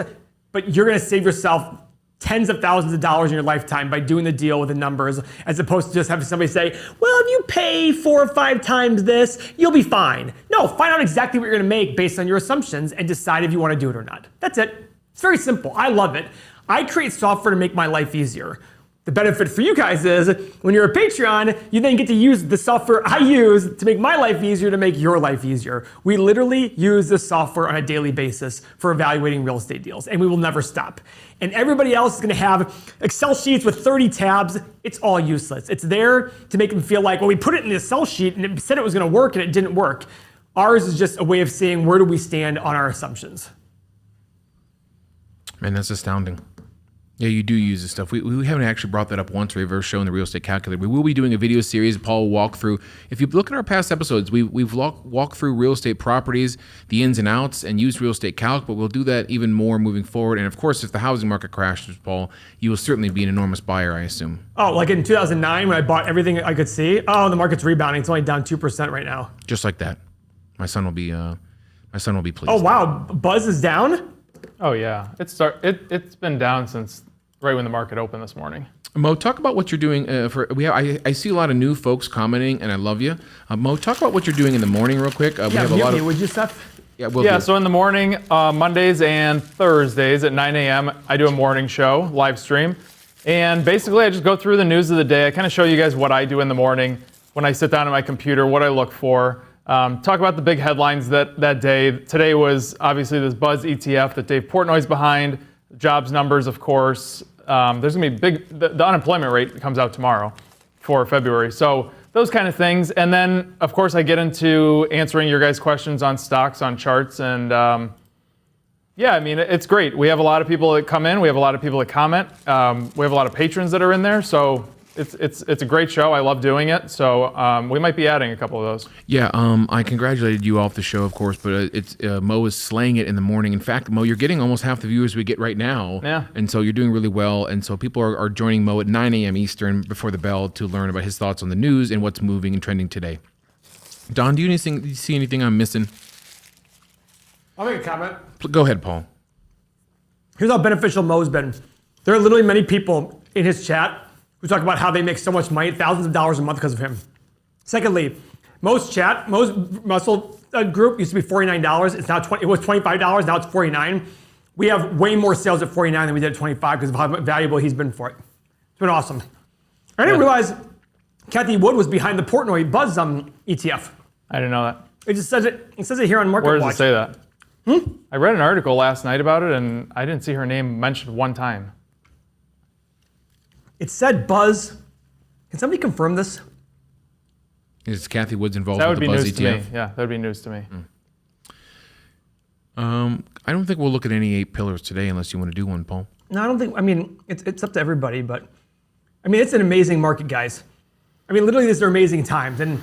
but you're going to save yourself tens of thousands of dollars in your lifetime by doing the deal with the numbers, as opposed to just having somebody say, well, if you pay 4 or 5 times this, you'll be fine. No, find out exactly what you're going to make based on your assumptions and decide if you want to do it or not. That's it. It's very simple. I love it. I create software to make my life easier. The benefit for you guys is when you're a Patreon, you then get to use the software I use to make my life easier to make your life easier. We literally use this software on a daily basis for evaluating real estate deals, and we will never stop. And everybody else is going to have Excel sheets with 30 tabs. It's all useless. It's there to make them feel like, well, we put it in the Excel sheet and it said it was going to work and it didn't work. Ours is just a way of seeing where do we stand on our assumptions. Man, that's astounding. Yeah, you do use this stuff. We haven't actually brought that up once. We've ever shown the real estate calculator. We will be doing a video series. Paul will walk through. If you look at our past episodes, we've walked through real estate properties, the ins and outs, and used real estate calc. But we'll do that even more moving forward. And of course, if the housing market crashes, Paul, you will certainly be an enormous buyer, I assume. Oh, like in 2009 when I bought everything I could see. Oh, the market's rebounding. It's only down 2% right now. Just like that, my son will be pleased. Oh wow, Buzz is down. Oh yeah, it's been down since right when the market opened this morning. Mo, talk about what you're doing. I see a lot of new folks commenting, and I love you. Mo, talk about what you're doing in the morning, real quick. We have a lot of. Would you, Seth? Yeah, we'll do. So in the morning, Mondays and Thursdays at 9 a.m., I do a morning show, live stream, and basically I just go through the news of the day. I kind of show you guys what I do in the morning when I sit down at my computer, what I look for. Talk about the big headlines that day. Today was obviously this Buzz ETF that Dave Portnoy's behind, jobs numbers, of course. There's gonna be the unemployment rate comes out tomorrow for February. So those kind of things. And then, of course, I get into answering your guys' questions on stocks, on charts. And yeah, I mean, it's great. We have a lot of people that come in. We have a lot of people that comment. We have a lot of patrons that are in there. So it's a great show. I love doing it. So we might be adding a couple of those. Yeah, I congratulated you off the show, of course, but Mo is slaying it in the morning. In fact, Mo, you're getting almost half the viewers we get right now. Yeah. And so you're doing really well. And so people are joining Mo at 9 a.m. Eastern before the bell to learn about his thoughts on the news and what's moving and trending today. Don, do you see anything I'm missing? I'll make a comment. Go ahead, Paul. Here's how beneficial Mo's been. There are literally many people in his chat who talk about how they make so much money, thousands of dollars a month because of him. Secondly, Mo's muscle group used to be $49. It's now it was $25. Now it's $49. We have way more sales at $49 than we did at $25 because of how valuable he's been for it. It's been awesome. I didn't realize Kathy Wood was behind the Portnoy Buzz ETF. I didn't know that. It just says it. It says it here on Market Where does Watch. it say that? I read an article last night about it, and I didn't see her name mentioned one time. It said Buzz. Can somebody confirm this? Is Kathy Woods involved That with would be the Buzz news ETF? to me. Yeah, that would be news to me. I don't think we'll look at any 8 pillars today unless you want to do one, Paul. No, I don't think. I mean, it's up to everybody, but I mean, it's an amazing market, guys. I mean, literally, these are amazing times. And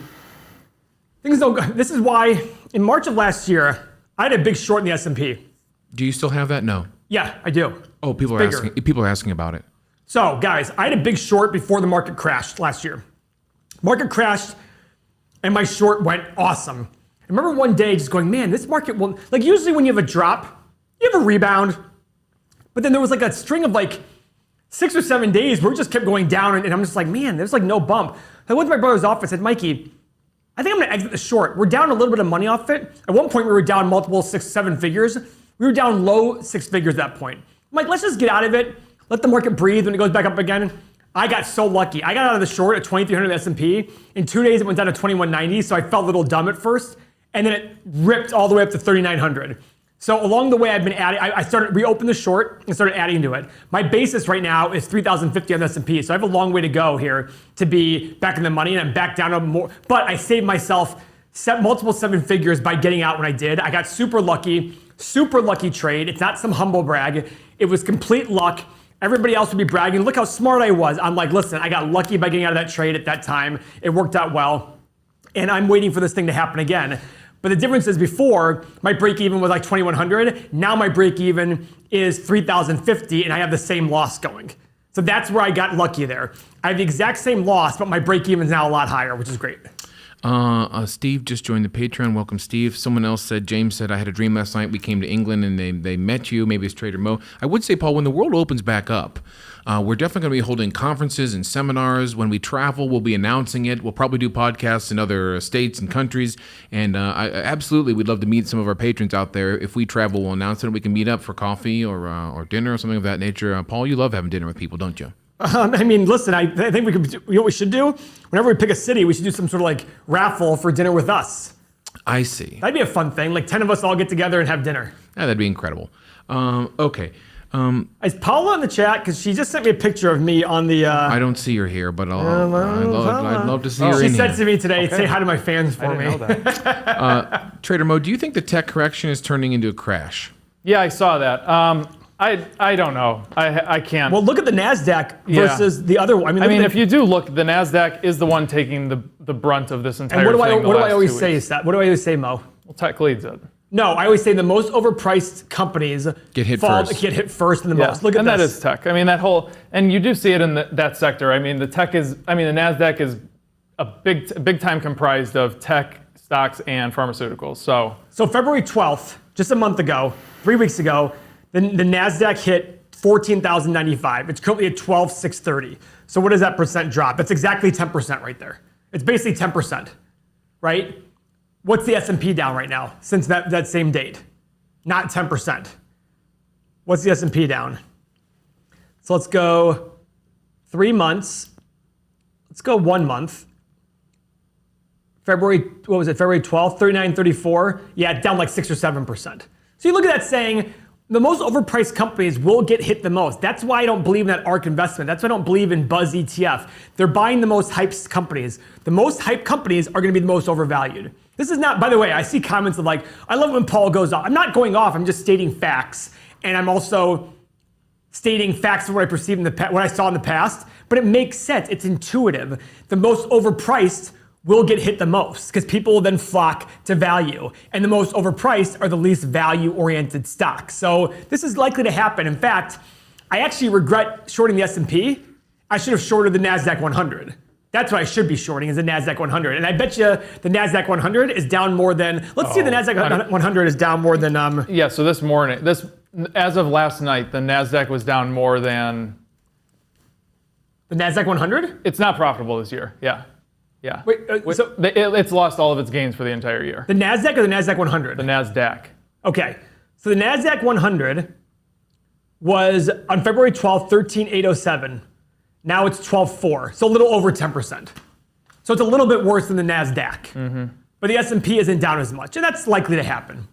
things don't go. This is why in March of last year, I had a big short in the S&P. Do you still have that? No. Yeah, I do. Oh, people are asking. People are asking about it. So, guys, I had a big short before the market crashed last year. Market crashed, and my short went awesome. I remember one day just going, man, this market will, like usually when you have a drop, you have a rebound. But then there was like a string of like 6 or 7 days where it just kept going down, and I'm just like, man, there's like no bump. I went to my brother's office and said, Mikey, I think I'm gonna exit the short. We're down a little bit of money off it. At one point, we were down multiple 6, 7 figures. We were down low 6 figures at that point. I'm like, let's just get out of it. Let the market breathe when it goes back up again. I got so lucky. I got out of the short at 2,300 S&P. In 2 days, it went down to 2,190, so I felt a little dumb at first. And then it ripped all the way up to 3,900. So along the way, I've been adding, I started reopened the short and started adding to it. My basis right now is 3,050 on the S&P, so I have a long way to go here to be back in the money, and I'm back down to more. But I saved myself multiple 7 figures by getting out when I did. I got super lucky trade. It's not some humble brag. It was complete luck. Everybody else would be bragging, look how smart I was. I'm like, listen, I got lucky by getting out of that trade at that time. It worked out well. And I'm waiting for this thing to happen again. But the difference is before, my break even was like 2,100. Now my break even is 3,050, and I have the same loss going. So that's where I got lucky there. I have the exact same loss, but my break even is now a lot higher, which is great. Steve just joined the Patreon. Welcome, Steve. Someone else said, James said, I had a dream last night. We came to England and they met you. Maybe it's Trader Mo. I would say, Paul, when the world opens back up, we're definitely going to be holding conferences and seminars. When we travel, we'll be announcing it. We'll probably do podcasts in other states and countries. And absolutely, we'd love to meet some of our patrons out there. If we travel, we'll announce it. We can meet up for coffee or dinner or something of that nature. Paul, you love having dinner with people, don't you? I mean, listen, I think we could, you know what we should do? Whenever we pick a city, we should do some sort of like raffle for dinner with us. I see. That'd be a fun thing. Like 10 of us all get together and have dinner. Yeah, that'd be incredible. Okay. Is Paula in the chat? Because she just sent me a picture of me on the... I don't see her here, but I'd love to see her She in here. said to me today, say hi to my fans for me. I didn't know that. Trader Mo, do you think the tech correction is turning into a crash? Yeah, I saw that. I don't know. I can't. Well, look at the NASDAQ versus the other one. I mean, if you do look, the NASDAQ is the one taking the brunt of this entire and thing. what do I always say is that? What do I always say, Mo? Well, tech leads it. No, I always say the most overpriced companies get hit first and the most. Look at and this. that is tech. I mean, that whole, and you do see it in that sector. I mean, the NASDAQ is a big time comprised of tech stocks and pharmaceuticals. So February 12th, just a month ago, 3 weeks ago, the NASDAQ hit 14,095. It's currently at 12,630. So what is that percent drop? That's exactly 10% right there. It's basically 10%, right? What's the S&P down right now since that same date? Not 10%. What's the S&P down? So let's go 3 months. Let's go 1 month. February 12th, 39.34. Yeah, down like 6 or 7%. So you look at that saying, the most overpriced companies will get hit the most. That's why I don't believe in that ARK investment. That's why I don't believe in Buzz ETF. They're buying the most hyped companies. The most hyped companies are going to be the most overvalued. This is not, by the way, I see comments of like, I love when Paul goes off. I'm not going off. I'm just stating facts. And I'm also stating facts of what I perceive in what I saw in the past. But it makes sense. It's intuitive. The most overpriced will get hit the most because people will then flock to value. And the most overpriced are the least value-oriented stocks. So this is likely to happen. In fact, I actually regret shorting the S&P. I should have shorted the NASDAQ 100. That's what I should be shorting is the NASDAQ 100. And I bet you the NASDAQ 100 is down more than, let's see if the NASDAQ 100 is down more than... Yeah, so this morning, as of last night, the NASDAQ was down more than... The NASDAQ 100? It's not profitable this year, yeah. Yeah. Wait, so it's lost all of its gains for the entire year. The NASDAQ or the NASDAQ 100? The NASDAQ. Okay. So the NASDAQ 100 was on February 12th, 13,807. Now it's 12,4. So a little over 10%. So it's a little bit worse than the NASDAQ. Mm-hmm. But the S&P isn't down as much. And that's likely to happen.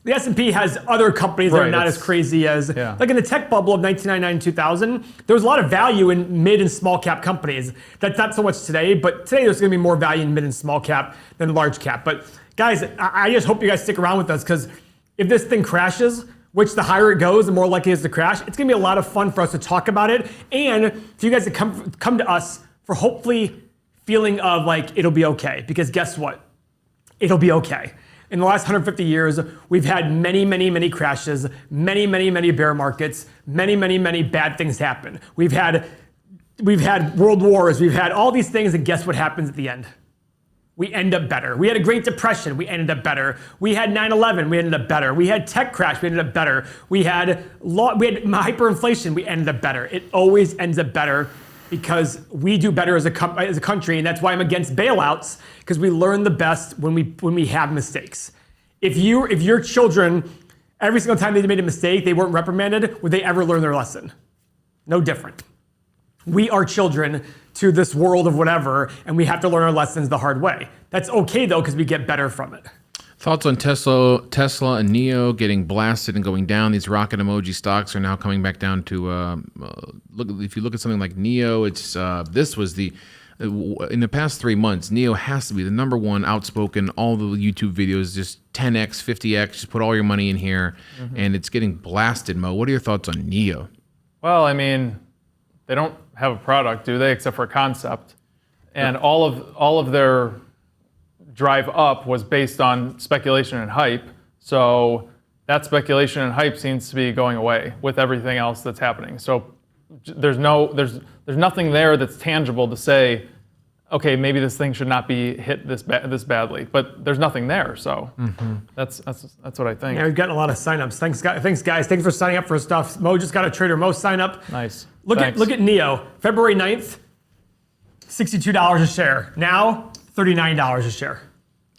The S&P has other companies that are not as crazy as, like in the tech bubble of 1999 2000, there was a lot of value in mid and small cap companies. That's not so much today, but today there's going to be more value in mid and small cap than large cap. But guys, I just hope you guys stick around with us because if this thing crashes, which the higher it goes, the more likely it is to crash, it's going to be a lot of fun for us to talk about it and for you guys to come to us for hopefully feeling of like, it'll be okay. Because guess what? It'll be okay. In the last 150 years, we've had many, many, many crashes, many, many, many bear markets, many, many, many bad things happen. We've had world wars, we've had all these things, and guess what happens at the end? We end up better. We had a Great Depression, we ended up better. We had 9/11, we ended up better. We had tech crash, we ended up better. We had hyperinflation, we ended up better. It always ends up better because we do better as a country, and that's why I'm against bailouts, because we learn the best when we have mistakes. If your children, every single time they made a mistake, they weren't reprimanded, would they ever learn their lesson? No different. We are children to this world of whatever, and we have to learn our lessons the hard way. That's okay though, because we get better from it. Thoughts on Tesla and NIO getting blasted and going down? These rocket emoji stocks are now coming back down to look. If you look at something like NIO, it's this was in the past 3 months, NIO has to be the number one outspoken. All the YouTube videos, just 10x, 50x. Just put all your money in here, and it's getting blasted. Mo, what are your thoughts on NIO? Well, I mean, they don't have a product, do they? Except for a concept, and all of their drive up was based on speculation and hype. So that speculation and hype seems to be going away with everything else that's happening. So there's nothing there that's tangible to say, okay, maybe this thing should not be hit this badly. But there's nothing there. So that's what I think. Yeah, we've gotten a lot of signups. Thanks guys. Thanks for signing up for stuff. Mo just got a Trader Mo sign up. Nice. Look at NIO. February 9th, $62 a share. Now, $39 a share.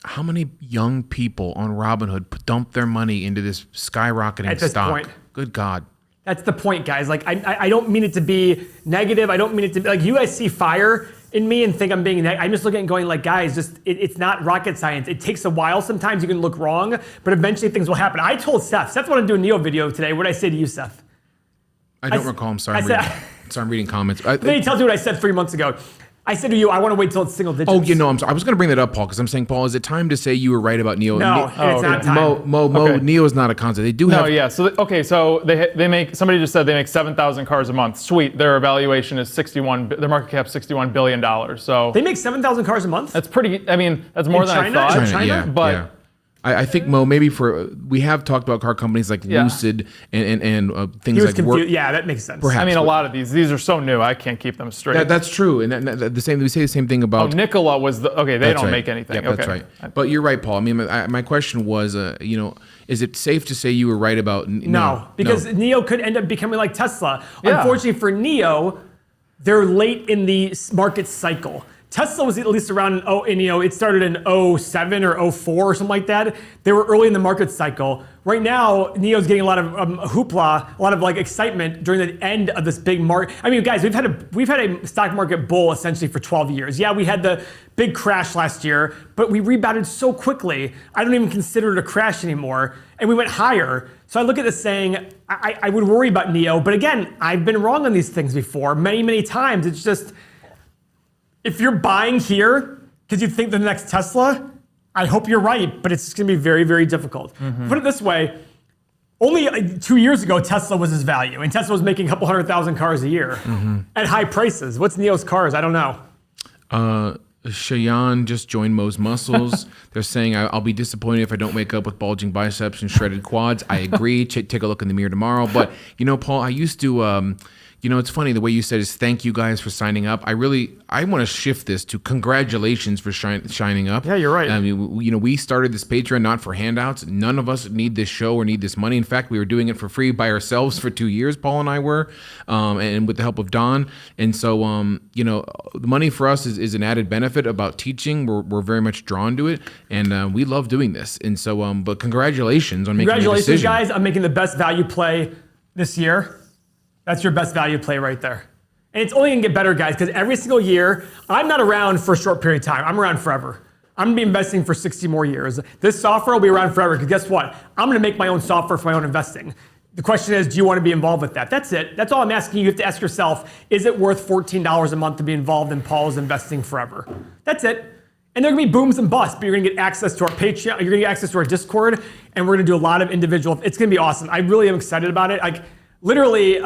How many young people on Robinhood dump their money into this skyrocketing at this stock? point? Good God. That's the point, guys. Like, I don't mean it to be negative. I don't mean it to be like, you guys see fire in me and think I'm being negative. I'm just looking and going like, guys, it's not rocket science. It takes a while. Sometimes you can look wrong, but eventually things will happen. I told Seth wanted to do a NIO video today. What did I say to you, Seth? I don't recall. I'm sorry. I'm reading comments. Then he tells you what I said 3 months ago. I said to you, I want to wait till it's single digits. Oh, I'm sorry. I was going to bring that up, Paul, because I'm saying, Paul, is it time to say you were right about NIO? No, it's not time. NIO is not a concept. They do have. No, yeah. So they make. Somebody just said they make 7,000 cars a month. Sweet. Their valuation is 61. Their market cap $61 billion. So they make 7,000 cars a month. That's pretty. I mean, that's more than China? I thought. China? Yeah, but. Yeah. I think, Mo, maybe we have talked about car companies like Lucid and things He was like confused. Yeah, that makes sense. Perhaps. I mean, a lot of these are so new. I can't keep them straight. That's true, and we say the same thing about. Nikola was okay. They don't right. make anything. Yeah, okay. that's right. But you're right, Paul. I mean, my question was, is it safe to say you were right about? No, because NIO could end up becoming like Tesla. Yeah. Unfortunately for NIO, they're late in the market cycle. Tesla was at least around, it started in 07 or 04 or something like that. They were early in the market cycle. Right now, NIO's getting a lot of hoopla, a lot of like excitement during the end of this big market. I mean, guys, we've had a stock market bull essentially for 12 years. Yeah, we had the big crash last year, but we rebounded so quickly. I don't even consider it a crash anymore. And we went higher. So I look at this saying, I would worry about NIO. But again, I've been wrong on these things before many, many times. It's just, if you're buying here because you think the next Tesla, I hope you're right, but it's going to be very, very difficult. Put it this way, only 2 years ago, Tesla was his value, and Tesla was making a couple 100,000 cars a year at high prices. What's NIO's cars? I don't know. Cheyenne just joined Mo's Muscles. They're saying, I'll be disappointed if I don't wake up with bulging biceps and shredded quads. I agree. Take a look in the mirror tomorrow. But, Paul, I used to... it's funny, the way you said is thank you guys for signing up. I want to shift this to congratulations for signing up. Yeah, you're right. I mean, we started this Patreon not for handouts. None of us need this show or need this money. In fact, we were doing it for free by ourselves for 2 years, Paul and I were, and with the help of Don. And so, the money for us is an added benefit about teaching. We're very much drawn to it, and we love doing this. And so, but congratulations on making the decision. Congratulations, guys, on making the best value play this year. That's your best value play right there. And it's only gonna get better, guys, because every single year, I'm not around for a short period of time. I'm around forever. I'm gonna be investing for 60 more years. This software will be around forever, because guess what? I'm gonna make my own software for my own investing. The question is, do you wanna be involved with that? That's it. That's all I'm asking you. You have to ask yourself, is it worth $14 a month to be involved in Paul's investing forever? That's it. And there are gonna be booms and busts, but you're gonna get access to our Patreon, you're gonna get access to our Discord, and we're gonna do a lot of individual, it's gonna be awesome. I really am excited about it. Literally,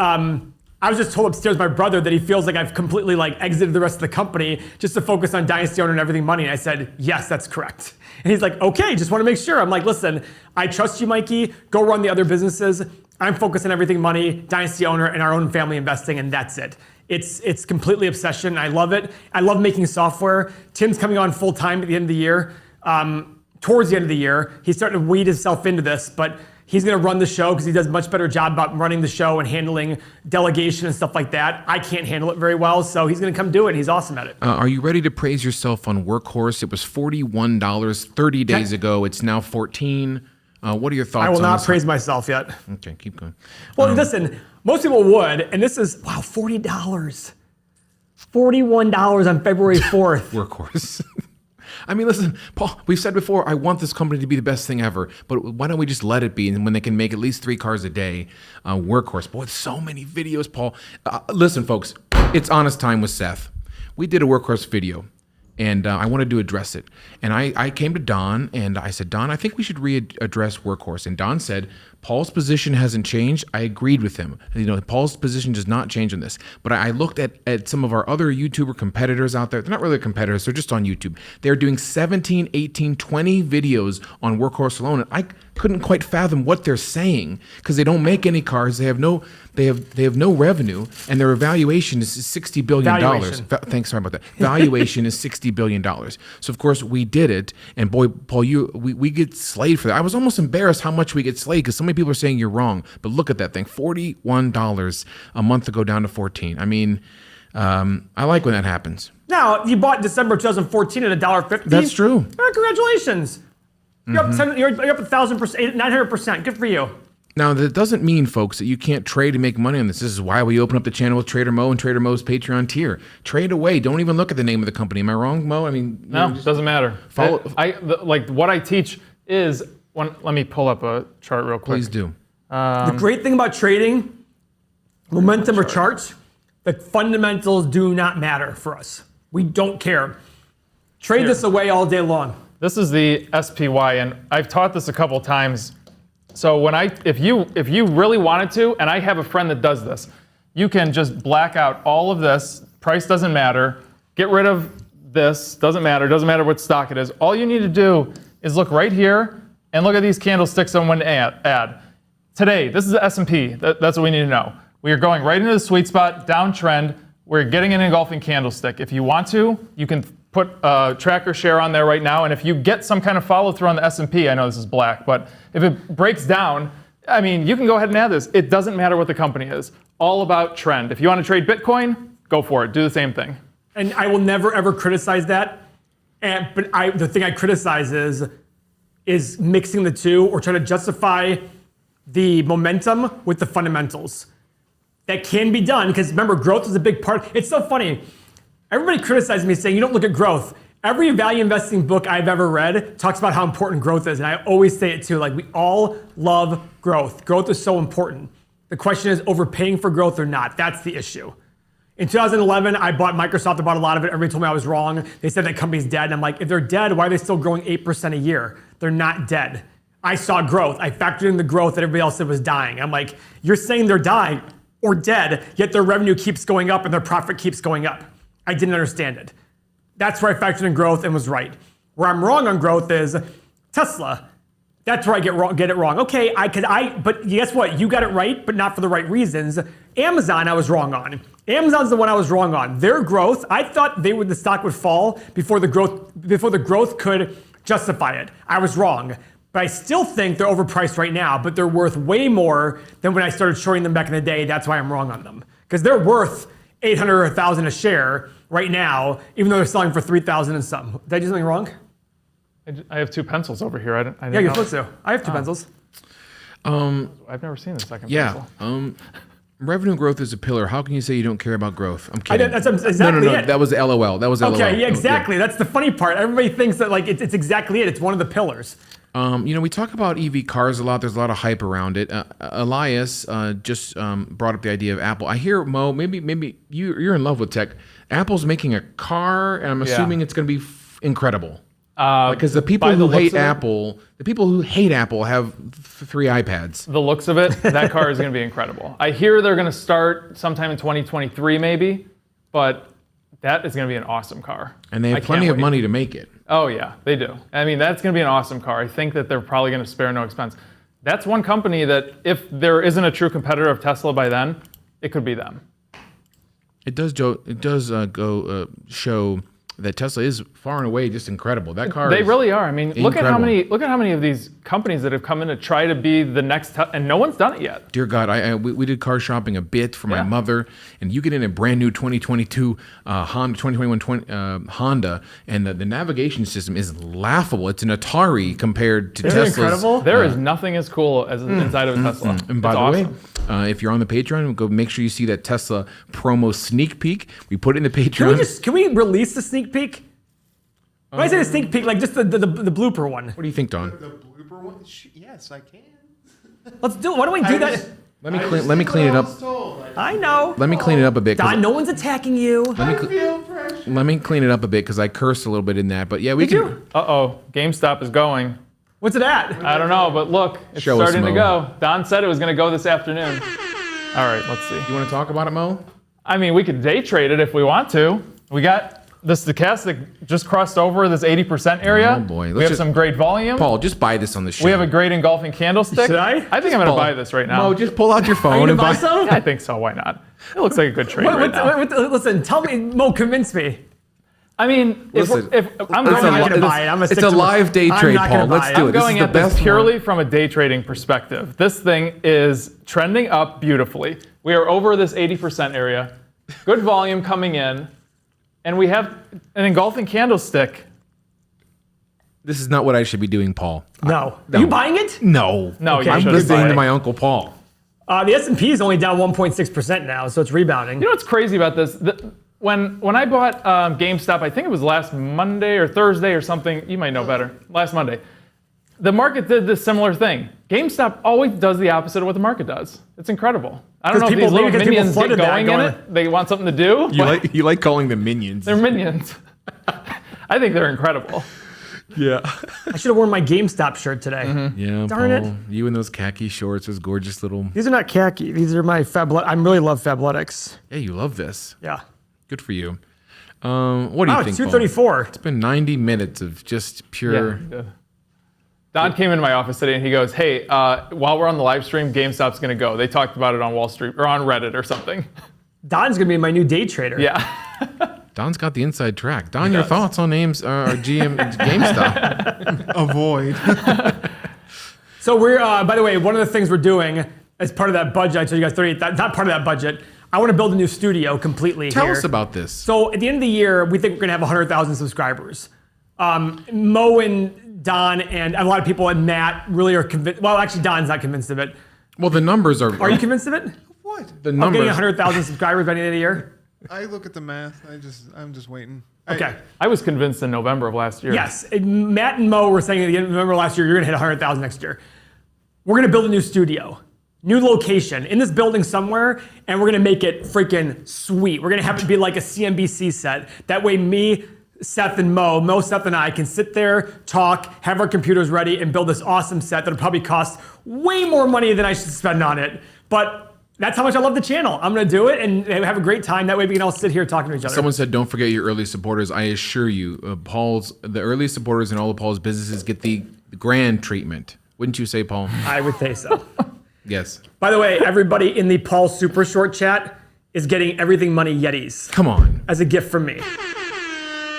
I was just told upstairs by my brother that he feels like I've completely like exited the rest of the company just to focus on Dynasty Owner and Everything Money. And I said, yes, that's correct. And he's like, okay, just want to make sure. I'm like, listen, I trust you, Mikey. Go run the other businesses. I'm focused on Everything Money, Dynasty Owner, and our own family investing, and that's it. It's completely obsession. I love it. I love making software. Tim's coming on full time at the end of the year. Towards the end of the year, he's starting to weed himself into this, but he's going to run the show because he does a much better job about running the show and handling delegation and stuff like that. I can't handle it very well, so he's going to come do it. He's awesome at it. Are you ready to praise yourself on Workhorse? It was $41 30 days ago. It's now $14. What are your thoughts on this? I will not praise myself yet. Okay, keep going. Well, listen, most people would, and this is, wow, $40. $41 on February 4th. Workhorse. I mean, listen, Paul, we've said before, I want this company to be the best thing ever, but why don't we just let it be? And when they can make at least 3 cars a day, Workhorse. Boy, so many videos, Paul. Listen, folks, it's Honest Time with Seth. We did a Workhorse video, and I wanted to address it. And I came to Don, and I said, Don, I think we should readdress Workhorse. And Don said, Paul's position hasn't changed. I agreed with him. You know, Paul's position does not change on this. But I looked at some of our other YouTuber competitors out there. They're not really competitors. They're just on YouTube. They're doing 17, 18, 20 videos on Workhorse alone. And I couldn't quite fathom what they're saying because they don't make any cars. They have no revenue, and their valuation is $60 billion. Sorry about that. Valuation is $60 billion. So of course we did it, and boy, Paul, we get slayed for that. I was almost embarrassed how much we get slayed because so many people are saying you're wrong. But look at that thing, $41 a month ago down to $14. I mean, I like when that happens. Now, you bought December 2014 at $1.50. That's true. Congratulations. You're up 1,000%, 900%. Good for you. Now, that doesn't mean, folks, that you can't trade and make money on this. This is why we open up the channel with Trader Mo and Trader Mo's Patreon tier. Trade away. Don't even look at the name of the company. Am I wrong, Mo? I mean, no, it doesn't matter. Like what I teach is let me pull up a chart real quick. Please do. The great thing about trading, momentum or charts, the fundamentals do not matter for us. We don't care. Trade this away all day long. This is the SPY, and I've taught this a couple times. So if you really wanted to, and I have a friend that does this, you can just black out all of this. Price doesn't matter. Get rid of this. Doesn't matter. Doesn't matter what stock it is. All you need to do is look right here and look at these candlesticks on one add. Today, this is the S&P. That's what we need to know. We are going right into the sweet spot, downtrend. We're getting an engulfing candlestick. If you want to, you can put a tracker share on there right now, and if you get some kind of follow through on the S&P, I know this is black, but if it breaks down, I mean, you can go ahead and add this. It doesn't matter what the company is. All about trend. If you want to trade Bitcoin, go for it. Do the same thing. And I will never ever criticize that. But the thing I criticize is mixing the two or trying to justify the momentum with the fundamentals. That can be done because remember, growth is a big part. It's so funny. Everybody criticizes me saying you don't look at growth. Every value investing book I've ever read talks about how important growth is. And I always say it too, like we all love growth. Growth is so important. The question is overpaying for growth or not. That's the issue. In 2011, I bought Microsoft. I bought a lot of it. Everybody told me I was wrong. They said that company's dead. And I'm like, if they're dead, why are they still growing 8% a year? They're not dead. I saw growth. I factored in the growth that everybody else said was dying. I'm like, you're saying they're dying or dead, yet their revenue keeps going up and their profit keeps going up. I didn't understand it. That's where I factored in growth and was right. Where I'm wrong on growth is Tesla. That's where I get it wrong. Okay, but guess what? You got it right, but not for the right reasons. Amazon, I was wrong on. Amazon's the one I was wrong on. Their growth, I thought the stock would fall before the growth could justify it. I was wrong. But I still think they're overpriced right now, but they're worth way more than when I started shorting them back in the day. That's why I'm wrong on them. Because they're worth $800 or $1,000 a share right now, even though they're selling for $3,000 and some. Did I do something wrong? I have 2 pencils over here. I didn't yeah, you're know. supposed to. I have 2 pencils. I've never seen the second pencil. Revenue growth is a pillar. How can you say you don't care about growth? I'm kidding. That's exactly it. That was LOL. That was LOL. Okay, yeah, exactly. Yeah. That's the funny part. Everybody thinks that like it's exactly it. It's one of the pillars. We talk about EV cars a lot. There's a lot of hype around it. Elias just brought up the idea of Apple. I hear, Mo, maybe you're in love with tech. Apple's making a car, and I'm assuming it's going to be incredible. Because the people by the who looks hate of it- Apple, the people who hate Apple have 3 iPads. The looks of it, that car is going to be incredible. I hear they're going to start sometime in 2023 maybe, but that is going to be an awesome car. And they have I can't plenty of wait. money to make it. Oh yeah, they do. I mean, that's going to be an awesome car. I think that they're probably going to spare no expense. That's one company that if there isn't a true competitor of Tesla by then, it could be them. It does show that Tesla is far and away just incredible. That car They is really are. I mean, look at how incredible. many of these companies that have come in to try to be the next, and no one's done it yet. Dear God, we did car shopping a bit for my Yeah. mother, and you get in a brand new 2022 Honda, 2021 Honda, and the navigation system is laughable. It's an Atari compared to Isn't it Tesla's. incredible? There is nothing as cool as inside of a Tesla. And by It's the awesome. way, if you're on the Patreon, go make sure you see that Tesla promo sneak peek. We put it in the Patreon. Can we release the sneak peek? When I say the sneak peek, like just the blooper one. What do you think, Don? The blooper one? Yes, I can. Let's do. Why don't we do that? Let me clean it up. I know. Let me clean it up a bit. 'cause Don, no one's attacking you. Let me clean it up a bit because I cursed a little bit in that. But yeah, we Did can. you? Uh-oh, GameStop is going. What's it at? I don't know, but look, it's Show us, starting to Mo. go. Don said it was going to go this afternoon. All right, let's see. You want to talk about it, Mo? I mean, we could day trade it if we want to. We got the stochastic just crossed over this 80% area. Oh, boy. We Let's have just- some great volume. Paul, just buy this on the show. We have a great engulfing candlestick. Should I? I think I'm going to Paul, buy this right now. Mo, just pull out your Are phone you and gonna buy buy. some? I think so. Why not? It looks like a good trade right now. Listen, tell me, Mo, convince me. I mean, if Listen, I'm it's going a I'm not li- gonna buy it. I'm gonna it's stick a to live day I'm trade, not Paul. gonna Let's buy do it. it. This going is the at this best one. purely from a day trading perspective. This thing is trending up beautifully. We are over this 80% area. Good volume coming in. And we have an engulfing candlestick. This is not what I should be doing, Paul. No. No. Are you buying it? No. No, you I'm shouldn't listening buy to it. my Uncle Paul. The S&P is only down 1.6% now, so it's rebounding. You know what's crazy about this? When I bought GameStop, I think it was last Monday or Thursday or something. You might know better. Last Monday. The market did this similar thing. GameStop always does the opposite of what the market does. It's incredible. I don't know if these little maybe because people minions get flooded that going in going- it. They want something to do. but You like calling them minions. they're minions. I think they're incredible. Yeah. I should have worn my GameStop shirt today. Yeah, Darn Paul. it. You in those khaki shorts, those gorgeous little. These are not khaki. These are my I really love Fabletics. Yeah, you love this. Yeah. Good for you. What do you Oh, think, it's Paul? 234. It's been 90 minutes of just pure. Yeah. Don came into my office today and he goes, "Hey, while we're on the live stream, GameStop's going to go." They talked about it on Wall Street or on Reddit or something. Don's gonna be my new day trader. Yeah. Don's got the inside track. Don, your thoughts on names GM GameStop? Avoid. So we're, by the way, one of the things we're doing as part of that budget, I told you guys 38, not part of that budget, I want to build a new studio completely Tell here. us about this. So at the end of the year, we think we're gonna have 100,000 subscribers. Mo and Don and a lot of people and Matt really are convinced. Well, actually, Don's not convinced of it. Well, the numbers are. Are you convinced of it? What? The Of getting numbers. 100,000 subscribers by the end of the year? I look at the math. I'm just waiting. Okay. I was convinced in November of last year. Yes. Matt and Mo were saying at the end of November last year, you're going to hit 100,000 next year. We're going to build a new studio, new location in this building somewhere, and we're going to make it freaking sweet. We're going to have it be like a CNBC set. That way, me, Seth, and Mo, Seth, and I can sit there, talk, have our computers ready, and build this awesome set that'll probably cost way more money than I should spend on it. But that's how much I love the channel. I'm going to do it and have a great time. That way, we can all sit here talking to each other. Someone said, "Don't forget your early supporters." I assure you, the early supporters in all of Paul's businesses get the grand treatment. Wouldn't you say, Paul? I would say so. Yes. By the way, everybody in the Paul Super Short chat is getting Everything Money Yetis Come on. as a gift from me.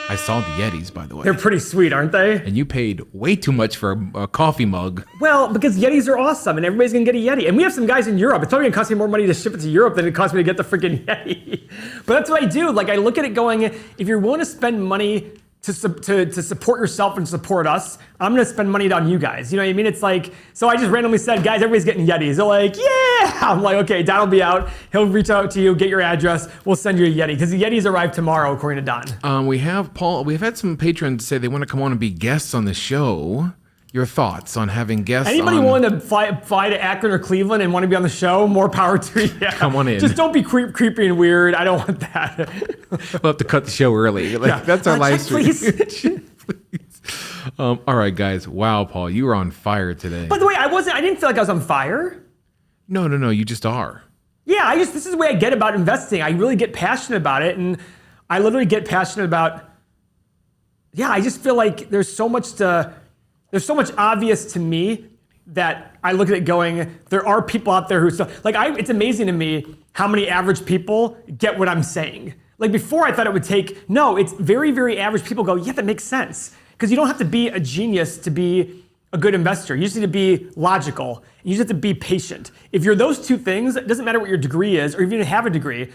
I saw the Yetis, by the way. They're pretty sweet, aren't they? And you paid way too much for a coffee mug. Well, because Yetis are awesome and everybody's gonna get a Yeti. And we have some guys in Europe. It's probably gonna cost me more money to ship it to Europe than it cost me to get the freaking Yeti. But that's what I do. Like, I look at it going, if you're willing to spend money to support yourself and support us, I'm gonna spend money on you guys. You know what I mean? It's like, so I just randomly said, guys, everybody's getting Yetis. They're like, yeah! I'm like, okay, Don will be out. He'll reach out to you, get your address. We'll send you a Yeti. Because the Yetis arrive tomorrow, according to Don. We have, Paul, we've had some patrons say they want to come on and be guests on the show. Your thoughts on having guests Anybody on? willing to fly to Akron or Cleveland and want to be on the show, more power to you. Yeah. Come on in. Just don't be creepy and weird. I don't want that. We'll have to cut the show early. Like, Yeah. That's our live Check, stream. please. Please. All right, guys. Wow, Paul, you were on fire today. By the way, I didn't feel like I was on fire. No, you just are. Yeah, this is the way I get about investing. I really get passionate about it, and I literally get passionate about. Yeah, I just feel like there's so much obvious to me that I look at it going, there are people out there who it's amazing to me how many average people get what I'm saying. Like before, I thought it would take. No, it's very, very average people go, yeah, that makes sense, because you don't have to be a genius to be a good investor. You just need to be logical. You just have to be patient. If you're those two things, it doesn't matter what your degree is, or if you didn't have a degree.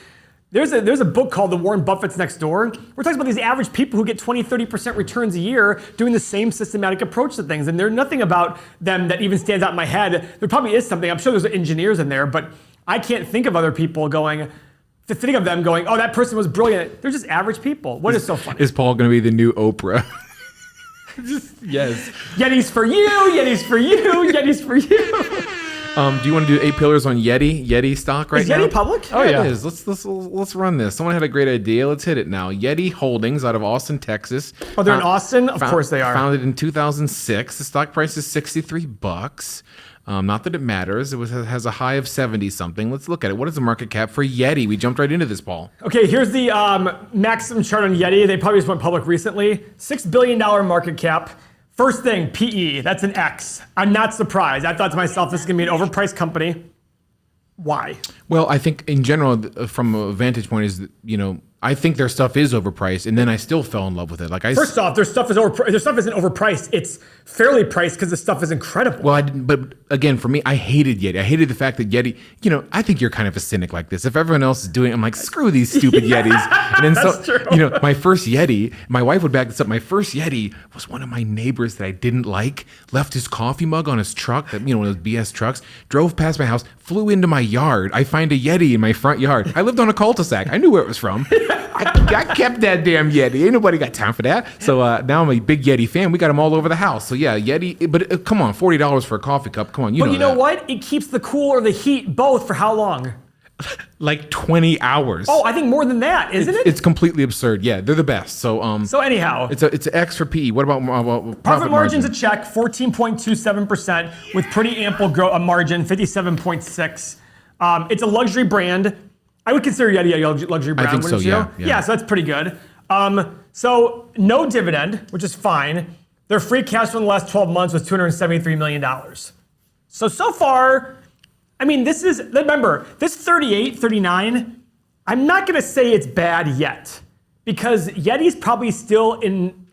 There's a book called The Warren Buffett's Next Door. We're talking about these average people who get 20, 30% returns a year doing the same systematic approach to things. And there's nothing about them that even stands out in my head. There probably is something. I'm sure there's engineers in there, but I can't think of other people oh, that person was brilliant. They're just average people. What is so funny? Is Paul going to be the new Oprah? Yes. Yetis for you, Yetis for you, Yetis for you. Do you want to do 8 pillars on Yeti stock right now? Is Yeti public? Oh, yeah. It is. Let's run this. Someone had a great idea. Let's hit it now. Yeti Holdings out of Austin, Texas. Oh, they're in Austin? Of course they are. Founded in 2006. The stock price is $63. Not that it matters. It has a high of 70 something. Let's look at it. What is the market cap for Yeti? We jumped right into this, Paul. Okay, here's the maximum chart on Yeti. They probably just went public recently. $6 billion market cap. First thing, PE, that's an X. I'm not surprised. I thought to myself, this is gonna be an overpriced company. Why? Well, I think in general, from a vantage point, is I think their stuff is overpriced, and then I still fell in love with it. First off, their stuff isn't overpriced. It's fairly priced because the stuff is incredible. Well, but again, for me, I hated Yeti. I hated the fact that Yeti. I think you're kind of a cynic like this. If everyone else is doing it, I'm like, screw these stupid Yetis. And then That's true. My first Yeti, my wife would back this up. My first Yeti was one of my neighbors that I didn't like. Left his coffee mug on his truck, one of those BS trucks. Drove past my house, flew into my yard. I find a Yeti in my front yard. I lived on a cul-de-sac. I knew where it was from. I kept that damn Yeti. Ain't nobody got time for that. So now I'm a big Yeti fan. We got them all over the house. So yeah, Yeti. But come on, $40 for a coffee cup. Come on, But you know what? It keeps the cool or the heat both for how long? Like 20 hours. Oh, I think more than that, isn't it? It's completely absurd. Yeah, they're the best. So So anyhow, it's an X for PE. What about profit margin's a check, 14.27% with pretty ample margin, 57.6. It's a luxury brand. I would consider Yeti a luxury brand, I think wouldn't so, you? yeah. So that's pretty good. So no dividend, which is fine. Their free cash flow in the last 12 months was $273 million. So far, I mean, remember, this 38, 39, I'm not gonna say it's bad yet, because Yeti's probably still in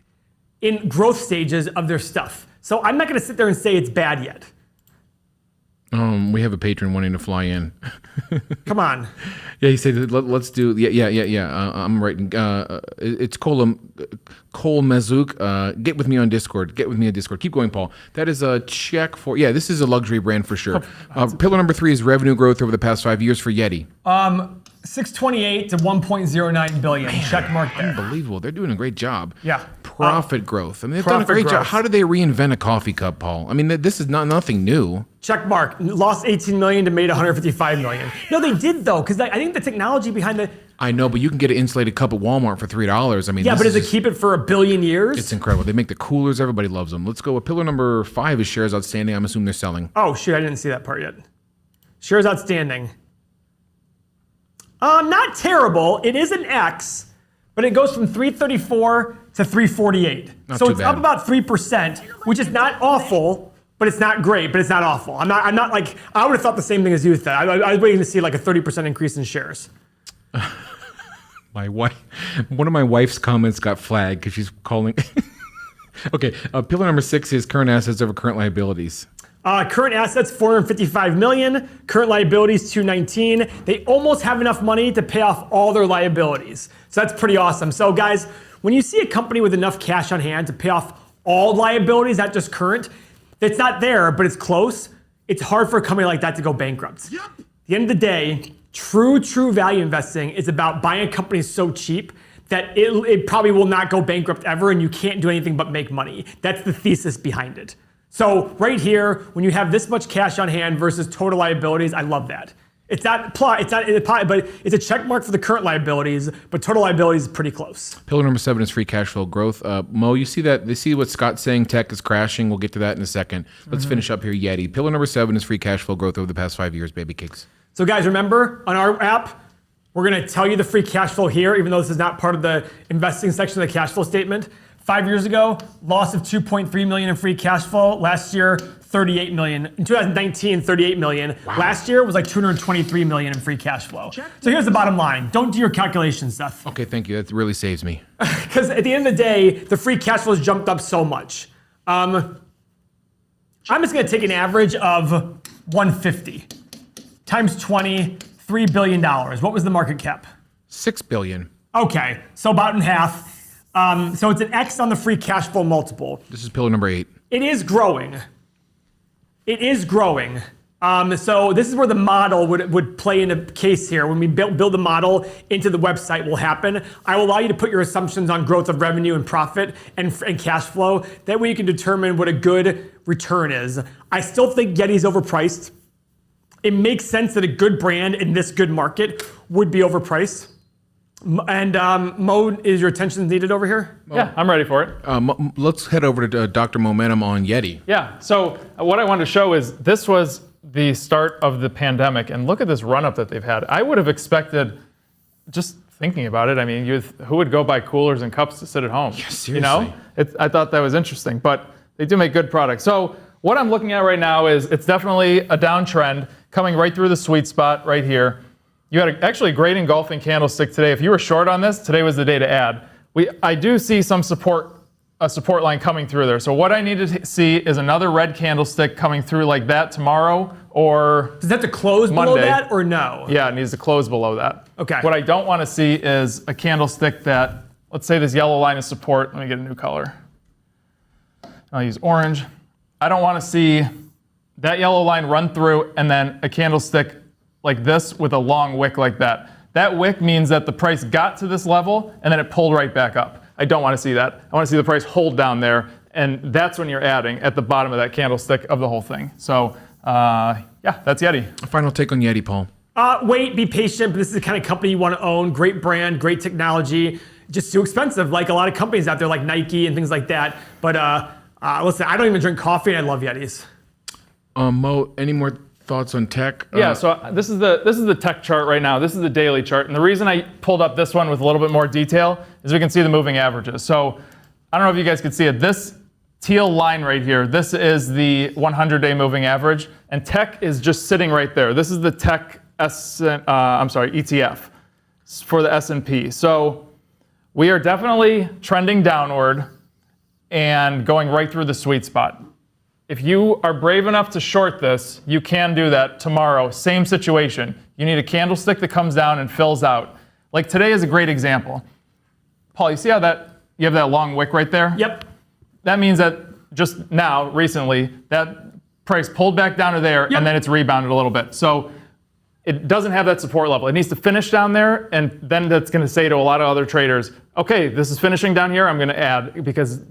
growth stages of their stuff. So I'm not gonna sit there and say it's bad yet. We have a patron wanting to fly in. Come on. Yeah, he said, let's do, yeah. I'm writing. It's Cole Mazouk. Get with me on Discord. Keep going, Paul. That is a check for, this is a luxury brand for sure. Pillar number 3 is revenue growth over the past 5 years for Yeti. 628 to 1.09 billion. Check mark there. Unbelievable. They're doing a great job. Yeah. Profit growth. I mean, they've done a great job. How did they reinvent a coffee cup, Paul? I mean, this is nothing new. Check mark. Lost 18 million to made 155 million. No, they did though, because I think the technology behind the. I know, but you can get an insulated cup at Walmart for $3. I mean, yeah, but does it keep it for a billion years? It's incredible. They make the coolers. Everybody loves them. Let's go with pillar number 5 is shares outstanding. I'm assuming they're selling. Oh shoot, I didn't see that part yet. Shares outstanding. Not terrible. It is an X, but it goes from 334 to 348. So it's up about 3%, which is not awful, but it's not great, but it's not awful. I'm not like, I would have thought the same thing as you thought. I was waiting to see like a 30% increase in shares. My wife, one of my wife's comments got flagged because she's calling. Okay, pillar number 6 is current assets over current liabilities. Current assets, 455 million. Current liabilities, 219. They almost have enough money to pay off all their liabilities. So that's pretty awesome. So guys, when you see a company with enough cash on hand to pay off all liabilities, not just current, it's not there, but it's close. It's hard for a company like that to go bankrupt. Yep. At the end of the day, true value investing is about buying a company so cheap that it probably will not go bankrupt ever and you can't do anything but make money. That's the thesis behind it. So right here, when you have this much cash on hand versus total liabilities, I love that. It's not plot. It's not in the pot, but it's a check mark for the current liabilities. But total liabilities is pretty close. Pillar number 7 is free cash flow growth. Mo, you see that? They see what Scott's saying. Tech is crashing. We'll get to that in a second. Let's finish up here. Yeti. Pillar number 7 is free cash flow growth over the past 5 years. Baby cakes. So guys, remember on our app, we're going to tell you the free cash flow here, even though this is not part of the investing section of the cash flow statement. 5 years ago, loss of 2.3 million in free cash flow. Last year, 38 million. In 2019, 38 million. Wow. Last year was like 223 million in free cash flow. So here's the bottom line. Don't do your calculations, Seth. Okay, thank you. That really saves me. Because at the end of the day, the free cash flow has jumped up so much. I'm just going to take an average of 150 times 20, $3 billion. What was the market cap? 6 billion. Okay, so about in half. So it's an X on the free cash flow multiple. This is pillar number 8. It is growing. It is growing. So this is where the model would play into case here. When we build the model into the website will happen. I will allow you to put your assumptions on growth of revenue and profit and cash flow. That way you can determine what a good return is. I still think Yeti's overpriced. It makes sense that a good brand in this good market would be overpriced. And Mo, is your attention needed over here? Yeah, I'm ready for it. Let's head over to Dr. Momentum on Yeti. Yeah, so what I wanted to show is this was the start of the pandemic, and look at this run-up that they've had. I would have expected, just thinking about it, I mean, who would go buy coolers and cups to sit at home? Yeah, seriously. You know? I thought that was interesting, but they do make good products. So what I'm looking at right now is it's definitely a downtrend coming right through the sweet spot right here. You had actually a great engulfing candlestick today. If you were short on this, today was the day to add. I do see some a support line coming through there. So what I need to see is another red candlestick coming through like that tomorrow or Does that have to close Monday. below that or no? Yeah, it needs to close below that. Okay. What I don't want to see is a candlestick that, let's say this yellow line is support. Let me get a new color. I'll use orange. I don't want to see that yellow line run through and then a candlestick like this with a long wick like that. That wick means that the price got to this level and then it pulled right back up. I don't want to see that. I want to see the price hold down there, and that's when you're adding at the bottom of that candlestick of the whole thing. So yeah, that's Yeti. Final take on Yeti, Paul. Wait, be patient. But this is the kind of company you want to own. Great brand, great technology. Just too expensive, like a lot of companies out there, like Nike and things like that. But listen, I don't even drink coffee, and I love Yetis. Mo, any more thoughts on tech? Yeah, so this is the tech chart right now. This is the daily chart. And the reason I pulled up this one with a little bit more detail is we can see the moving averages. So I don't know if you guys can see it. This teal line right here, this is the 100-day moving average. And tech is just sitting right there. This is the tech ETF for the S&P. So we are definitely trending downward and going right through the sweet spot. If you are brave enough to short this, you can do that tomorrow. Same situation. You need a candlestick that comes down and fills out. Like today is a great example. Paul, you see how you have that long wick right there? Yep. That means that just now, recently, that price pulled back down to there and then it's rebounded a little bit. So it doesn't have that support level. It needs to finish down there, and then that's going to say to a lot of other traders, okay, this is finishing down here, I'm going to add, because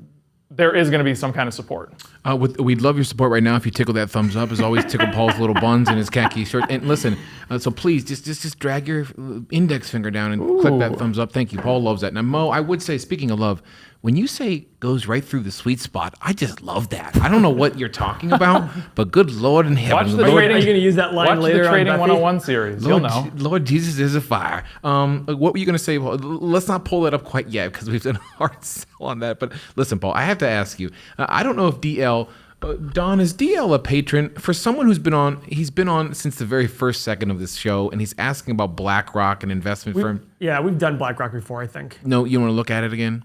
there is going to be some kind of support. We'd love your support right now if you tickle that thumbs up. As always, tickle Paul's little buns in his khaki shirt. And listen, so please just drag your index finger down and click that thumbs up. Thank you. Paul loves that. Now, Mo, I would say, speaking of love, when you say goes right through the sweet spot, I just love that. I don't know what you're talking about, but good Lord in heaven. Watch the Are trading. you going to use that line Watch later the Trading on 101 series. You'll know. Lord Jesus is a fire. What were you going to say, Paul? Let's not pull that up quite yet because we've done a hard sell on that. But listen, Paul, I have to ask you. I don't know if DL, Don, is DL a patron? For someone who's been on, he's been on since the very first second of this show, and he's asking about Blackrock, an investment firm. Yeah, we've done Blackrock before, I think. No, you want to look at it again?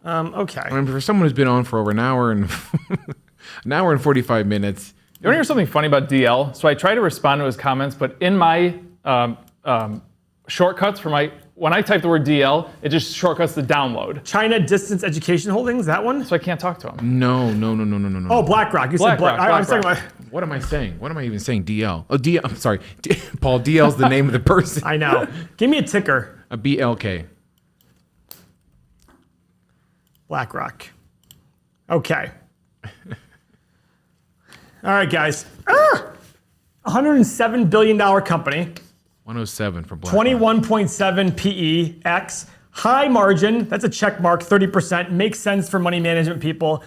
Okay. I mean, for someone who's been on for over an hour and 45 minutes. You want to hear something funny about DL? So I try to respond to his comments, but in my shortcuts for when I type the word DL, it just shortcuts the download. China Distance Education Holdings, that one? So I can't talk to him. No. Oh, BlackRock. You said BlackRock, I was talking about. What am I saying? What am I even saying? DL. Oh, DL. I'm sorry. Paul, DL's the name of the person. I know. Give me a ticker. A BLK. BlackRock. Okay. All right, guys. $107 billion company. 107 for Blackrock. 21.7 PE X. High margin. That's a check mark. 30%. Makes sense for money management people.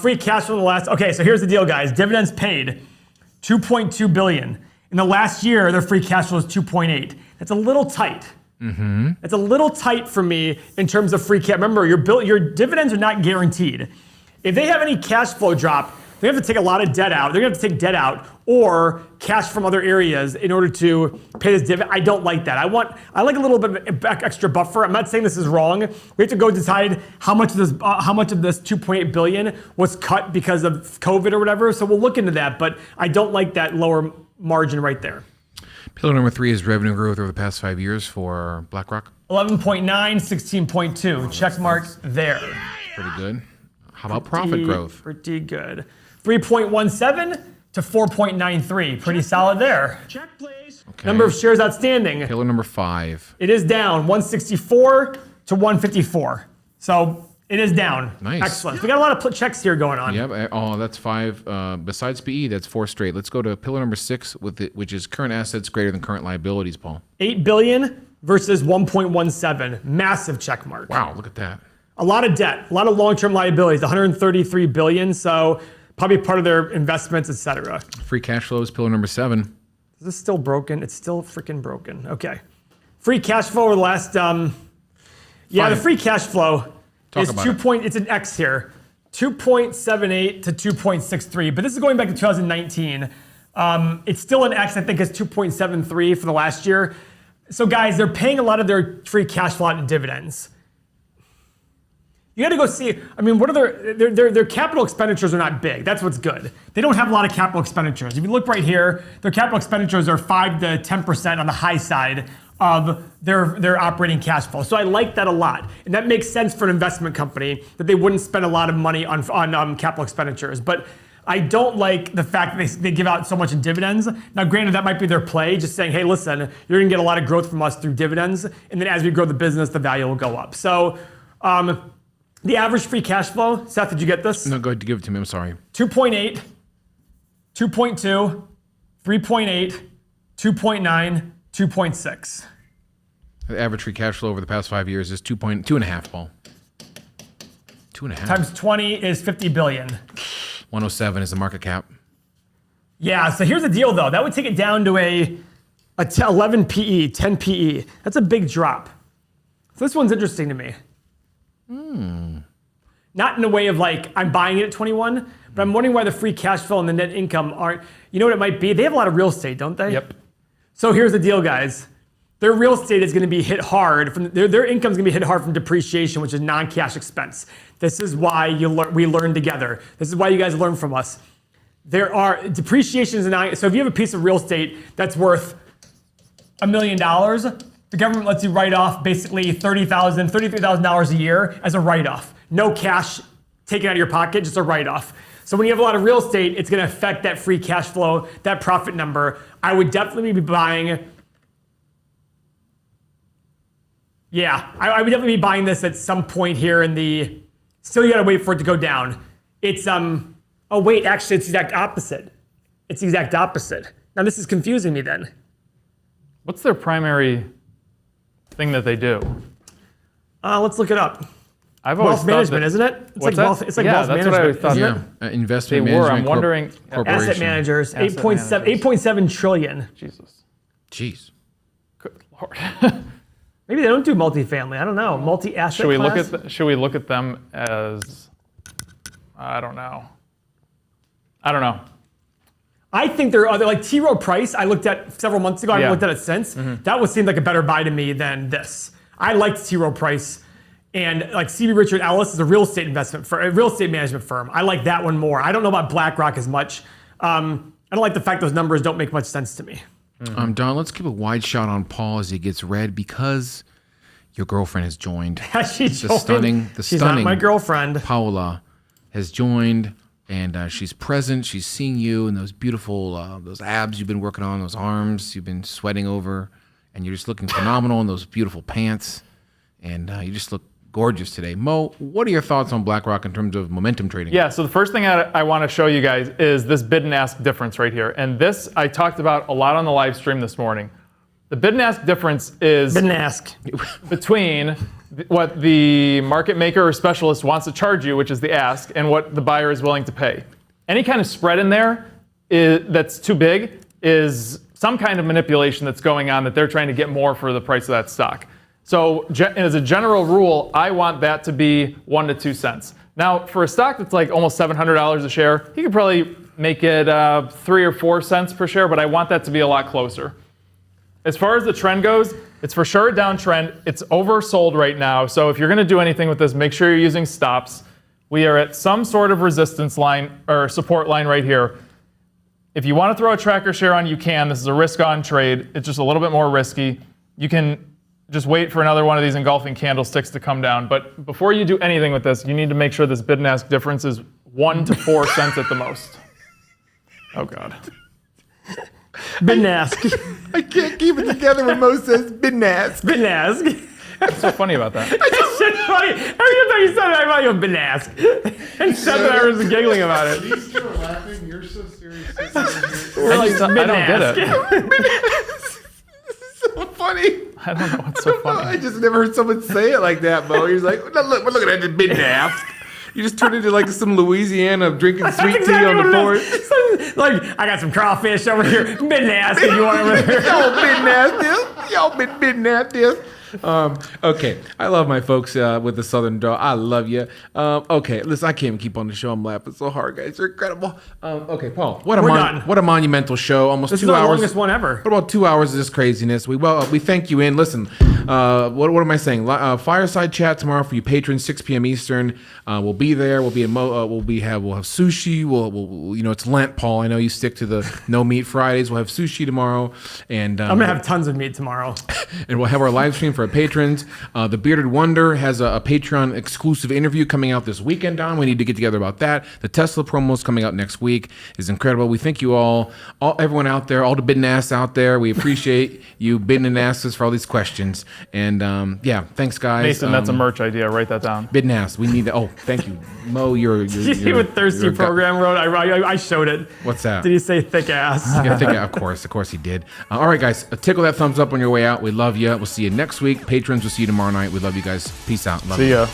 Free cash flow in the last. Okay, so here's the deal, guys. Dividends paid, 2.2 billion. In the last year, their free cash flow is 2.8. That's a little tight. It's a little tight for me in terms of free cash. Remember, your dividends are not guaranteed. If they have any cash flow drop, they have to take a lot of debt out. They're going to have to take debt out or cash from other areas in order to pay this dividend. I don't like that. I like a little bit of extra buffer. I'm not saying this is wrong. We have to go decide how much of this 2.8 billion was cut because of COVID or whatever. So we'll look into that. But I don't like that lower margin right there. Pillar number 3 is revenue growth over the past 5 years for BlackRock. 11.9, 16.2. Check mark there. Pretty good. How about profit growth? Pretty good. 3.17 to 4.93. Pretty solid there. Check, please. Okay. Number of shares outstanding. Pillar number 5. It is down 164 to 154. So it is down. Nice. Excellent. We got a lot of checks here going on. Yep. Oh, that's 5. Besides PE, that's 4 straight. Let's go to pillar number 6, which is current assets greater than current liabilities, Paul. 8 billion versus 1.17. Massive check mark. Wow, look at that. A lot of debt, a lot of long-term liabilities, 133 billion. So probably part of their investments, et cetera. Free cash flow is pillar number 7. Is this still broken? It's still freaking broken. Okay. Free cash flow over the last, the free cash flow is it's an X here, 2.78 to 2.63. But this is going back to 2019. It's still an X, I think it's 2.73 for the last year. So guys, they're paying a lot of their free cash flow out in dividends. You got to go see. I mean, what are their capital expenditures are not big. That's what's good. They don't have a lot of capital expenditures. If you look right here, their capital expenditures are 5 to 10% on the high side of their operating cash flow. So I like that a lot, and that makes sense for an investment company that they wouldn't spend a lot of money on capital expenditures. But I don't like the fact that they give out so much in dividends. Now, granted, that might be their play, just saying, hey, listen, you're going to get a lot of growth from us through dividends, and then as we grow the business, the value will go up. So. The average free cash flow, Seth, did you get this? No, go ahead, give it to me. I'm sorry. 2.8, 2.2, 3.8, 2.9, 2.6. The average free cash flow over the past 5 years is 2.5, Paul. 2.5. Times 20 is 50 billion. 107 is the market cap. Yeah, so here's the deal though. That would take it down to a 11 PE, 10 PE. That's a big drop. So this one's interesting to me. Not in a way of like, I'm buying it at 21, but I'm wondering why the free cash flow and the net income aren't, you know what it might be? They have a lot of real estate, don't they? Yep. So here's the deal, guys. Their real estate is going to be hit hard. Their income is going to be hit hard from depreciation, which is non-cash expense. This is why we learn together. This is why you guys learn from us. Depreciation is so if you have a piece of real estate that's worth $1 million, the government lets you write off basically $33,000 a year as a write-off. No cash taken out of your pocket, just a write-off. So when you have a lot of real estate, it's going to affect that free cash flow, that profit number. I would definitely be buying. Yeah, I would definitely be buying this at some point here in the. Still, you got to wait for it to go down. It's Oh wait, actually, it's the exact opposite. It's the exact opposite. Now this is confusing me then. What's their primary thing that they do? Let's look it up. I've always Wealth management, isn't it? It's What's like wealth. that? It's like Yeah, wealth that's what I management, thought. isn't Yeah, it? investment They were. management. I'm wondering. Corporation. Asset managers, Asset 8.7 trillion. Jesus. Jeez. Good Lord. Maybe they don't do multifamily. I don't know. Multi-asset Should we class? should we look at them as? I don't know. I think there are other, like T. Rowe Price, I looked at several months ago. I haven't Yeah. looked at it since. That would seem like a better buy to me than this. I liked T. Rowe Price. And like C.B. Richard Ellis is a real estate investment firm, a real estate management firm. I like that one more. I don't know about Blackrock as much. I don't like the fact those numbers don't make much sense to me. Don, let's keep a wide shot on Paul as he gets red because your girlfriend has joined. She's She's not my girlfriend. Paola has joined, and she's present. She's seeing you and those beautiful, those abs you've been working on, those arms you've been sweating over, and you're just looking phenomenal in those beautiful pants, and you just look gorgeous today. Mo, what are your thoughts on BlackRock in terms of momentum trading? Yeah, so the first thing I want to show you guys is this bid and ask difference right here. And this I talked about a lot on the live stream this morning. The bid and ask difference is Didn't ask. between what the market maker or specialist wants to charge you, which is the ask, and what the buyer is willing to pay. Any kind of spread in there that's too big is some kind of manipulation that's going on that they're trying to get more for the price of that stock. So as a general rule, I want that to be 1 to 2 cents. Now, for a stock that's like almost $700 a share, you could probably make it 3 or 4 cents per share, but I want that to be a lot closer. As far as the trend goes, it's for sure a downtrend. It's oversold right now. So if you're going to do anything with this, make sure you're using stops. We are at some sort of resistance line or support line right here. If you want to throw a tracker share on, you can. This is a risk-on trade. It's just a little bit more risky. You can just wait for another one of these engulfing candlesticks to come down. But before you do anything with this, you need to make sure this bid and ask difference is 1 to 4 cents at the most. Oh, God. Bid and ask. I can't keep it together when Mo says bid and ask. Bid and ask. What's so funny about that? It's just funny. Every time you said it, I thought you were bid and ask. And said that I was giggling about it. These two are laughing. You're so serious. I don't get it. So funny. I don't know what's so funny. I just never heard someone say it like that, Mo. He's like, no, look, we're looking at the bid and ask. You just turned into like some Louisiana drinking sweet tea on the porch. Like, I got some crawfish over here. Bid and ask if you want over there. Y'all bid and ask this. Y'all been bidding at this. Okay, I love my folks with the Southern draw. I love you. Okay, listen, I can't even keep on the show. I'm laughing so hard, guys. You're incredible. Okay, Paul, what a monumental show. Almost This 2 is the hours. longest one ever. What about 2 hours of this craziness? We thank you in. Listen, what am I saying? Fireside chat tomorrow for you patrons, 6 p.m. Eastern. We'll be there. We'll be in we'll have sushi. We'll it's Lent, Paul. I know you stick to the no meat Fridays. We'll have sushi tomorrow, and I'm gonna have tons of meat tomorrow. and we'll have our live stream for our patrons. The Bearded Wonder has a Patreon exclusive interview coming out this weekend, Don. We need to get together about that. The Tesla promo is coming out next week. It's incredible. We thank you all everyone out there, all the bid and asks out there. We appreciate you bidding and asks us for all these questions. And thanks, guys. Mason, that's a merch idea. Write that down. Bid and asks. We need that. Oh, thank you, Mo. You're See what Thirsty program wrote? I showed it. What's that? Did he say thick ass? Of course he did. All right, guys, tickle that thumbs up on your way out. We love you. We'll see you next week. Patrons, we'll see you tomorrow night. We love you guys. Peace out. Love See you. ya.